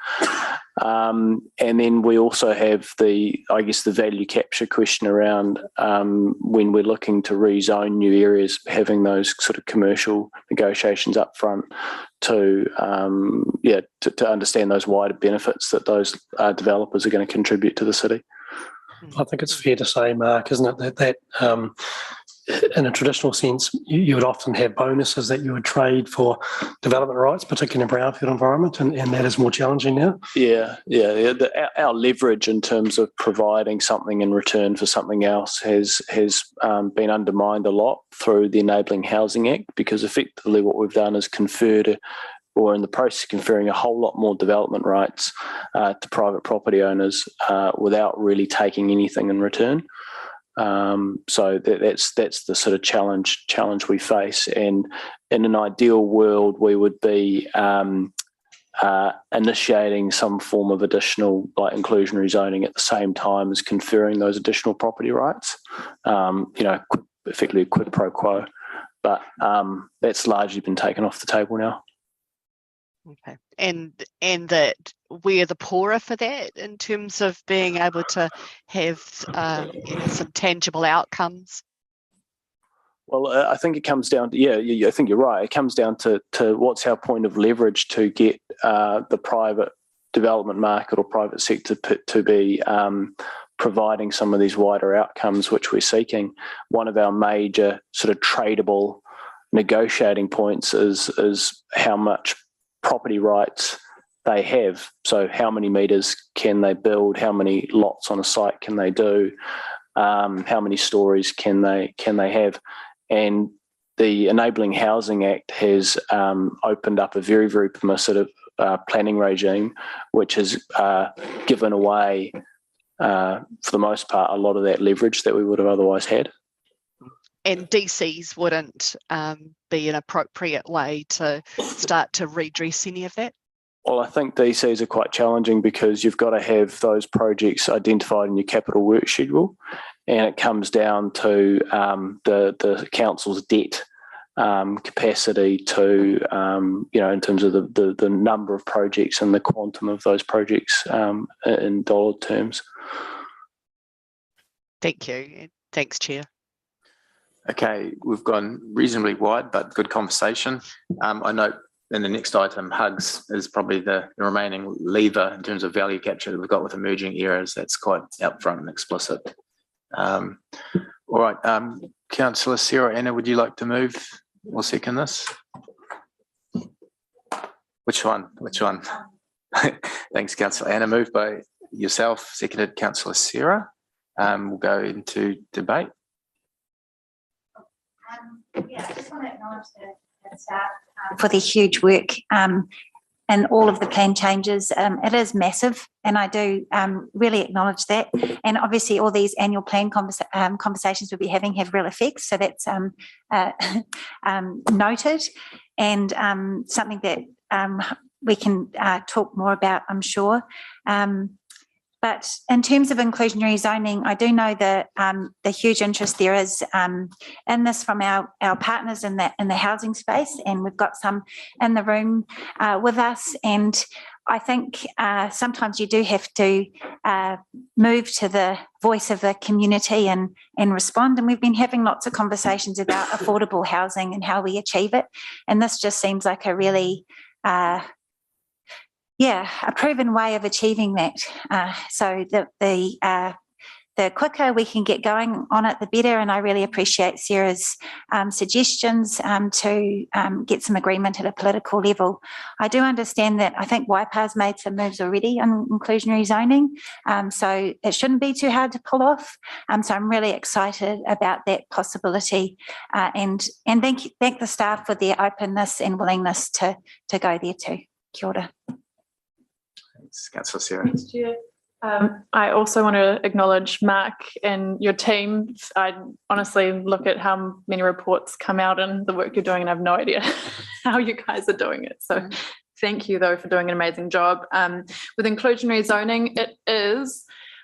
And then we also have the value capture question around when we're looking to rezone new areas, having those sort of commercial negotiations up front to understand those wider benefits that those developers are going to contribute to the city. I think it's fair to say, Mark, isn't it, that in a traditional sense, you would often have bonuses that you would trade for development rights, particularly in a brownfield environment, and that is more challenging now. Yeah. Our leverage in terms of providing something in return for something else has been undermined a lot through the Enabling Housing Act, because effectively what we've done is conferred, or in the process of conferring, a whole lot more development rights to private property owners without really taking anything in return. So that's the sort of challenge we face. And in an ideal world, we would be initiating some form of additional inclusionary zoning at the same time as conferring those additional property rights. Effectively a quid pro quo, but that's largely been taken off the table now. Okay, and that we're the poorer for that in terms of being able to have some tangible outcomes. Well, I think it comes down to, I think you're right. It comes down to what's our point of leverage to get the private development market or private sector to be providing some of these wider outcomes which we're seeking. One of our major sort of tradable negotiating points is how much property rights they have. So how many metres can they build? How many lots on a site can they do? How many stories can they have? And the Enabling Housing Act has opened up a very, very permissive planning regime, which has given away, for the most part, a lot of that leverage that we would have otherwise had. And DCs wouldn't be an appropriate way to start to redress any of that? Well, I think DCs are quite challenging because you've got to have those projects identified in your capital work schedule, and it comes down to the council's debt capacity to, in terms of the number of projects and the quantum of those projects in dollar terms. Thank you. Thanks, Chair. Okay, we've gone reasonably wide, but good conversation. I note in the next item, hugs is probably the remaining lever in terms of value capture that we've got with emerging areas. That's quite upfront and explicit. All right, Councillor Sarah Anna, would you like to move or second this? Which one? Thanks, Councillor Anna. Moved by yourself, seconded Councillor Sarah. We'll go into debate. I just want to acknowledge the staff for the huge work and all of the plan changes. It is massive, and I do really acknowledge that. And obviously, all these annual plan conversations we'll be having have real effects, so that's noted, and something that we can talk more about, I'm sure. But in terms of inclusionary zoning, I do know that the huge interest there is in this from our partners in the housing space, and we've got some in the room with us. And I think sometimes you do have to move to the voice of the community and respond. And we've been having lots of conversations about affordable housing and how we achieve it. And this just seems like a really a proven way of achieving that. So the quicker we can get going on it, the better. And I really appreciate Sarah's suggestions to get some agreement at a political level. I do understand that I think Waipa's made some moves already on inclusionary zoning, so it shouldn't be too hard to pull off. So I'm really excited about that possibility, and thank the staff for their openness and willingness to go there too. Kia ora. Councillor Sarah. Thanks, Chair. I also want to acknowledge Mark and your team. I honestly look at how many reports come out and the work you're doing, and I have no idea how you guys are doing it. So thank you, though, for doing an amazing job. With inclusionary zoning, it is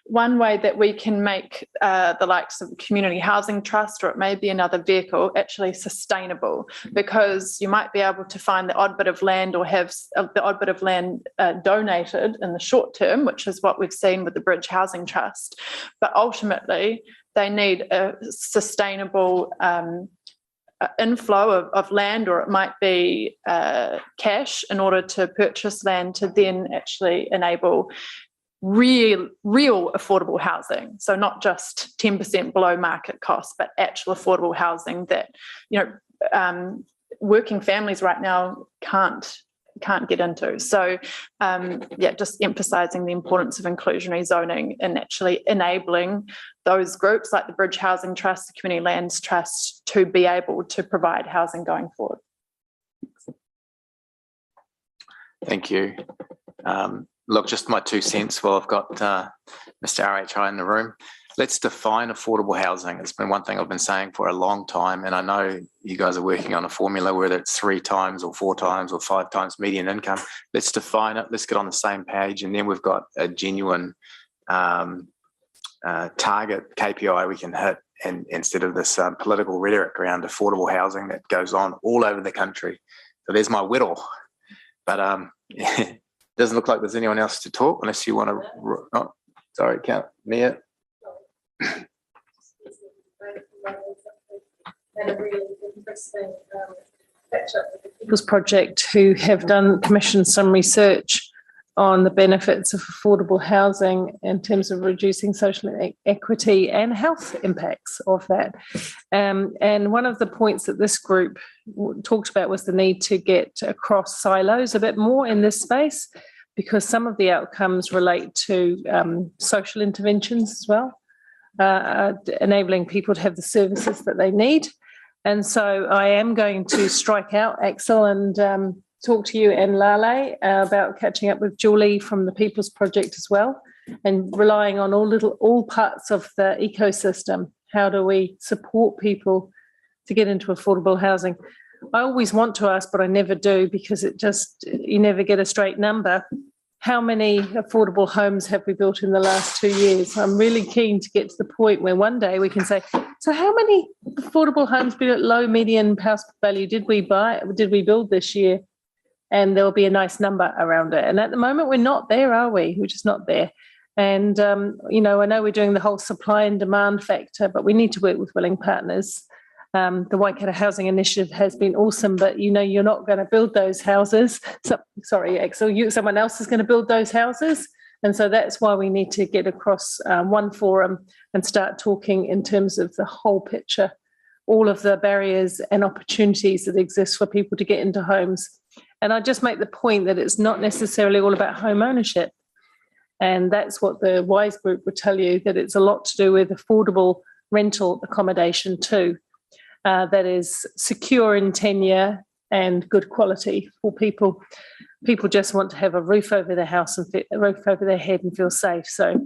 one way that we can make the likes of Community Housing Trust, or it may be another vehicle, actually sustainable, because you might be able to find the odd bit of land or have the odd bit of land donated in the short term, which is what we've seen with the Bridge Housing Trust. But ultimately, they need a sustainable inflow of land, or it might be cash in order to purchase land to then actually enable real affordable housing. So not just 10% below market cost, but actual affordable housing that, working families right now can't get into. So just emphasising the importance of inclusionary zoning and actually enabling those groups like the Bridge Housing Trust, the Community Lands Trust, to be able to provide housing going forward. Thank you. Look, just my 2 cents while I've got Mr. RHI in the room. Let's define affordable housing. It's been one thing I've been saying for a long time, and I know you guys are working on a formula, whether it's 3 times or 4 times or 5 times median income. Let's define it. Let's get on the same page, and then we've got a genuine target KPI we can hit, and instead of this political rhetoric around affordable housing that goes on all over the country. So there's my whittle. But it doesn't look like there's anyone else to talk unless you want to. Oh, sorry, Mia. People's Project, who have commissioned some research on the benefits of affordable housing in terms of reducing social equity and health impacts of that. And one of the points that this group talked about was the need to get across silos a bit more in this space, because some of the outcomes relate to social interventions as well, enabling people to have the services that they need. And so I am going to strike out, Axel, and talk to you and Lale about catching up with Julie from the People's Project as well, and relying on all parts of the ecosystem. How do we support people to get into affordable housing? I always want to ask, but I never do, because you never get a straight number. How many affordable homes have we built in the last 2 years? I'm really keen to get to the point where one day we can say, so how many affordable homes, be it low, median house value, did we build this year? And there'll be a nice number around it. And at the moment, we're not there, are we? We're just not there. And, I know we're doing the whole supply and demand factor, but we need to work with willing partners. The Waikato Housing Initiative has been awesome, but you're not going to build those houses. Sorry, Axel, someone else is going to build those houses. And so that's why we need to get across one forum and start talking in terms of the whole picture, all of the barriers and opportunities that exist for people to get into homes. And I just make the point that it's not necessarily all about home ownership. And that's what the WISE group would tell you, that it's a lot to do with affordable rental accommodation too, that is secure in tenure and good quality for people. People just want to have a roof over their house and a roof over their head and feel safe. So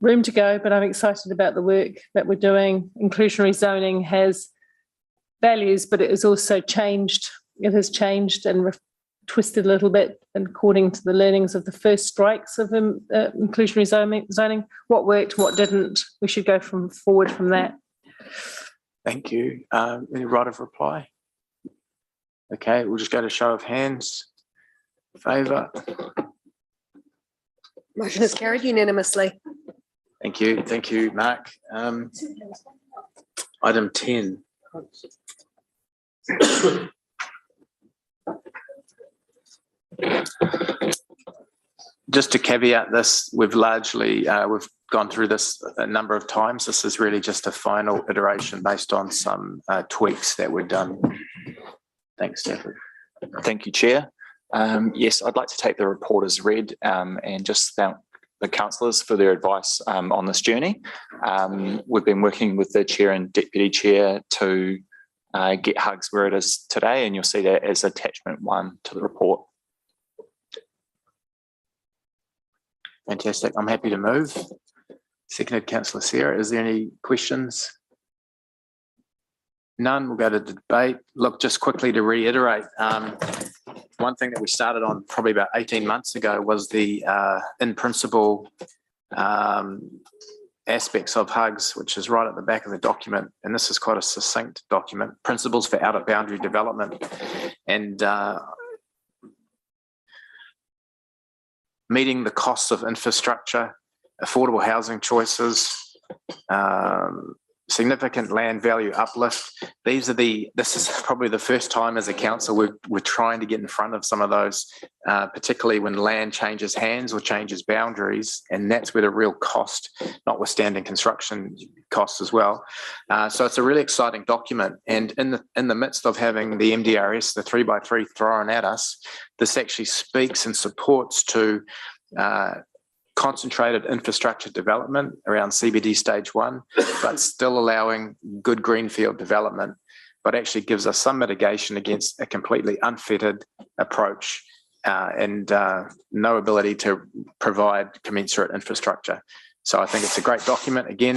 room to go, but I'm excited about the work that we're doing. Inclusionary zoning has values, but it has also changed. It has changed and twisted a little bit, and according to the learnings of the first strikes of inclusionary zoning, what worked, what didn't. We should go forward from that. Thank you. Any right of reply? Okay, we'll just go to show of hands. Favour? Motion is carried unanimously. Thank you. Thank you, Mark. Item 10. Just to caveat this, we've gone through this a number of times. This is really just a final iteration based on some tweaks that were done. Thanks, Stafford. Thank you, Chair. Yes, I'd like to take the report as read and just thank the councillors for their advice on this journey. We've been working with the Chair and Deputy Chair to get HUGS where it is today, and you'll see that as attachment 1 to the report. Fantastic. I'm happy to move. Seconded, Councillor Sierra. Is there any questions? None. We'll go to debate. Look, just quickly to reiterate, one thing that we started on probably about 18 months ago was the in principle aspects of HUGS, which is right at the back of the document. And this is quite a succinct document, Principles for Out of Boundary Development. And meeting the costs of infrastructure, affordable housing choices, significant land value uplift. This is probably the first time as a council we're trying to get in front of some of those, particularly when land changes hands or changes boundaries, and that's where the real cost, notwithstanding construction costs as well. So it's a really exciting document, and in the midst of having the MDRS, the 3x3 thrown at us, this actually speaks and supports to concentrated infrastructure development around CBD stage 1, but still allowing good greenfield development, but actually gives us some mitigation against a completely unfettered approach and no ability to provide commensurate infrastructure. So I think it's a great document. Again,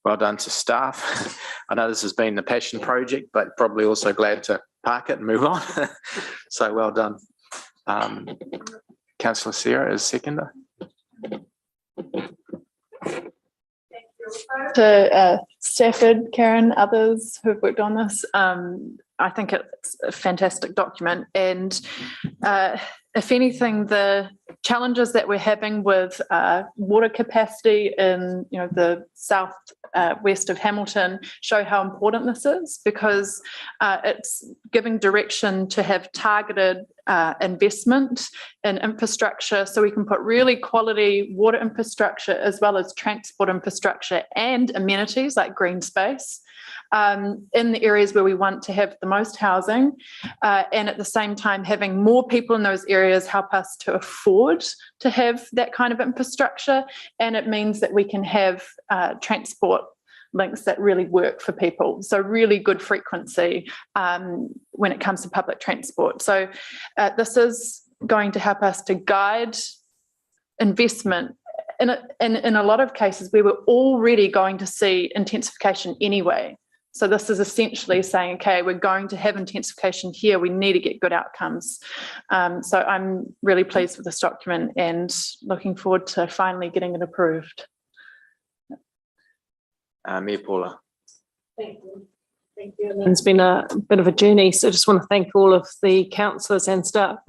well done to staff. I know this has been the passion project, but probably also glad to park it and move on. So well done. Councillor Sierra is seconder. To Stafford, Karen, others who've worked on this. I think it's a fantastic document, and if anything, the challenges that we're having with water capacity in the south west of Hamilton show how important this is, because it's giving direction to have targeted investment in infrastructure, so we can put really quality water infrastructure as well as transport infrastructure and amenities like green space in the areas where we want to have the most housing, and at the same time having more people in those areas help us to afford to have that kind of infrastructure, and it means that we can have transport links that really work for people, so really good frequency when it comes to public transport. So this is going to help us to guide investment in a lot of cases where we're already going to see intensification anyway. So this is essentially saying, okay, we're going to have intensification here, we need to get good outcomes. So I'm really pleased with this document and looking forward to finally getting it approved. Mayor Paula. Thank you. Thank you. It's been a bit of a journey, so I just want to thank all of the councillors and staff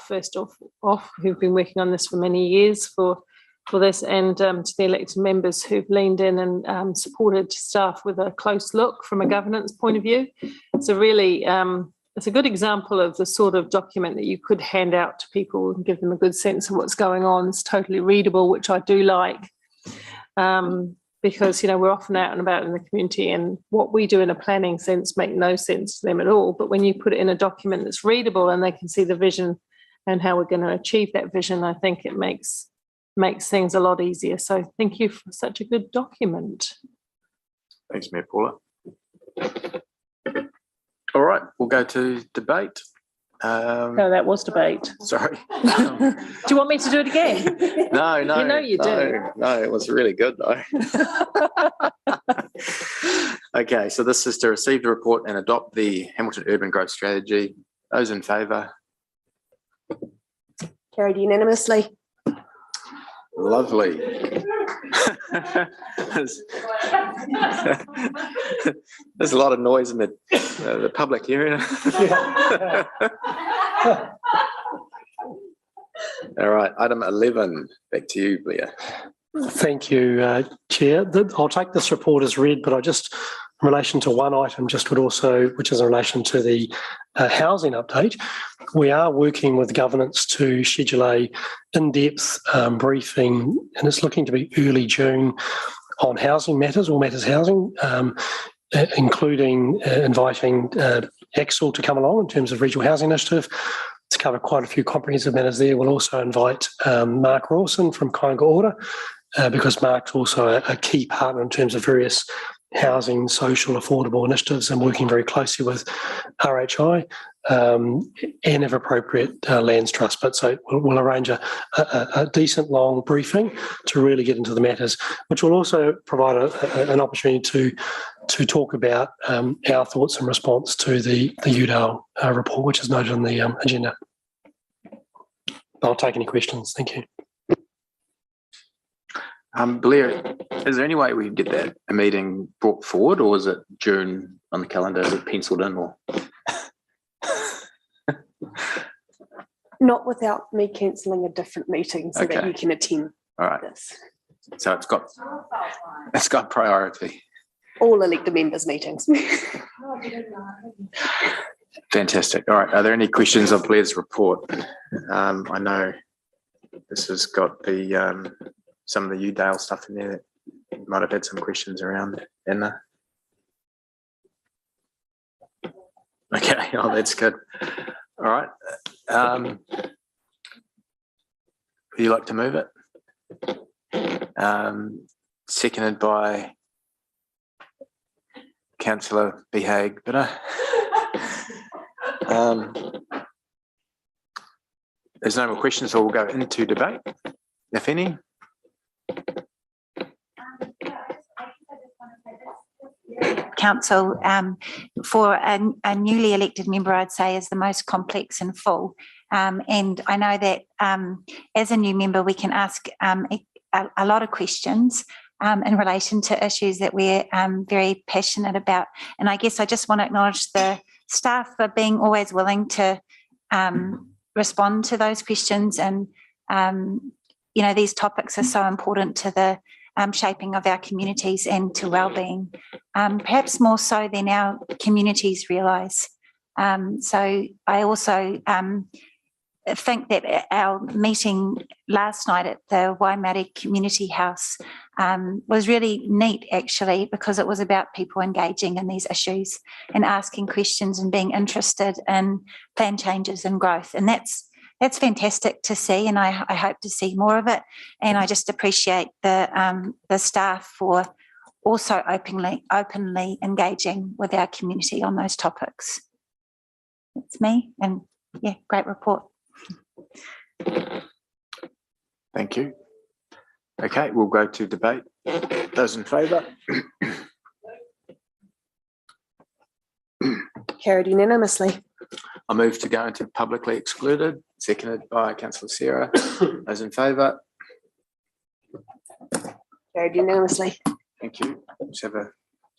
first off who've been working on this for many years for this, and to the elected members who've leaned in and supported staff with a close look from a governance point of view. It's a really it's a good example of the sort of document that you could hand out to people and give them a good sense of what's going on. It's totally readable, which I do like. Because we're often out and about in the community, and what we do in a planning sense make no sense to them at all. But when you put it in a document that's readable and they can see the vision and how we're going to achieve that vision, I think it makes things a lot easier. So thank you for such a good document. Thanks, Mayor Paula. All right, we'll go to debate. No, that was debate. Sorry. Do you want me to do it again? No. You know you do. No, it was really good though. Okay, so this is to receive the report and adopt the Hamilton Urban Growth Strategy. Those in favour? Carried unanimously. Lovely. There's a lot of noise in the public area. All right, item 11, back to you, Blair. Thank you, Chair. I'll take this report as read, but I just, in relation to one item, which is in relation to the housing update, we are working with governance to schedule a in-depth briefing, and it's looking to be early June on housing matters, all matters housing, including inviting Axel to come along in terms of Regional Housing Initiative to cover quite a few comprehensive matters there. We'll also invite Mark Rawson from Kāinga Ora, because Mark's also a key partner in terms of various housing, social, affordable initiatives, and working very closely with RHI and, if appropriate, Lands Trust. But so we'll arrange a decent long briefing to really get into the matters, which will also provide an opportunity to talk about our thoughts in response to the UDAL report, which is noted on the agenda. I'll take any questions. Thank you. Blair, is there any way we can get that a meeting brought forward, or is it June on the calendar? Is it penciled in, or? Not without me cancelling a different meeting so that you can attend. All right. This. So it's got priority. All elected members' meetings. Fantastic. All right. Are there any questions of Blair's report? I know this has got the some of the UDAL stuff in there that you might have had some questions around, Anna. Okay, oh, that's good. All right. Would you like to move it? Seconded by Councillor Behaig-Bitter. There's no more questions, so we'll go into debate, if any. Council, for a newly elected member, I'd say is the most complex and full. And I know that as a new member, we can ask a lot of questions in relation to issues that we're very passionate about. And I guess I just want to acknowledge the staff for being always willing to respond to those questions. And, you know, these topics are so important to the shaping of our communities and to wellbeing, perhaps more so than our communities realise. So I also think that our meeting last night at the Waimate Community House was really neat, actually, because it was about people engaging in these issues and asking questions and being interested in plan changes and growth. And that's fantastic to see, and I hope to see more of it. And I just appreciate the staff for also openly engaging with our community on those topics. That's me, and yeah, great report. Thank you. Okay, we'll go to debate. Those in favour? Carried unanimously. I move to go into publicly excluded, seconded by Councillor Sierra. Those in favour? Carried unanimously. Thank you. Let's have a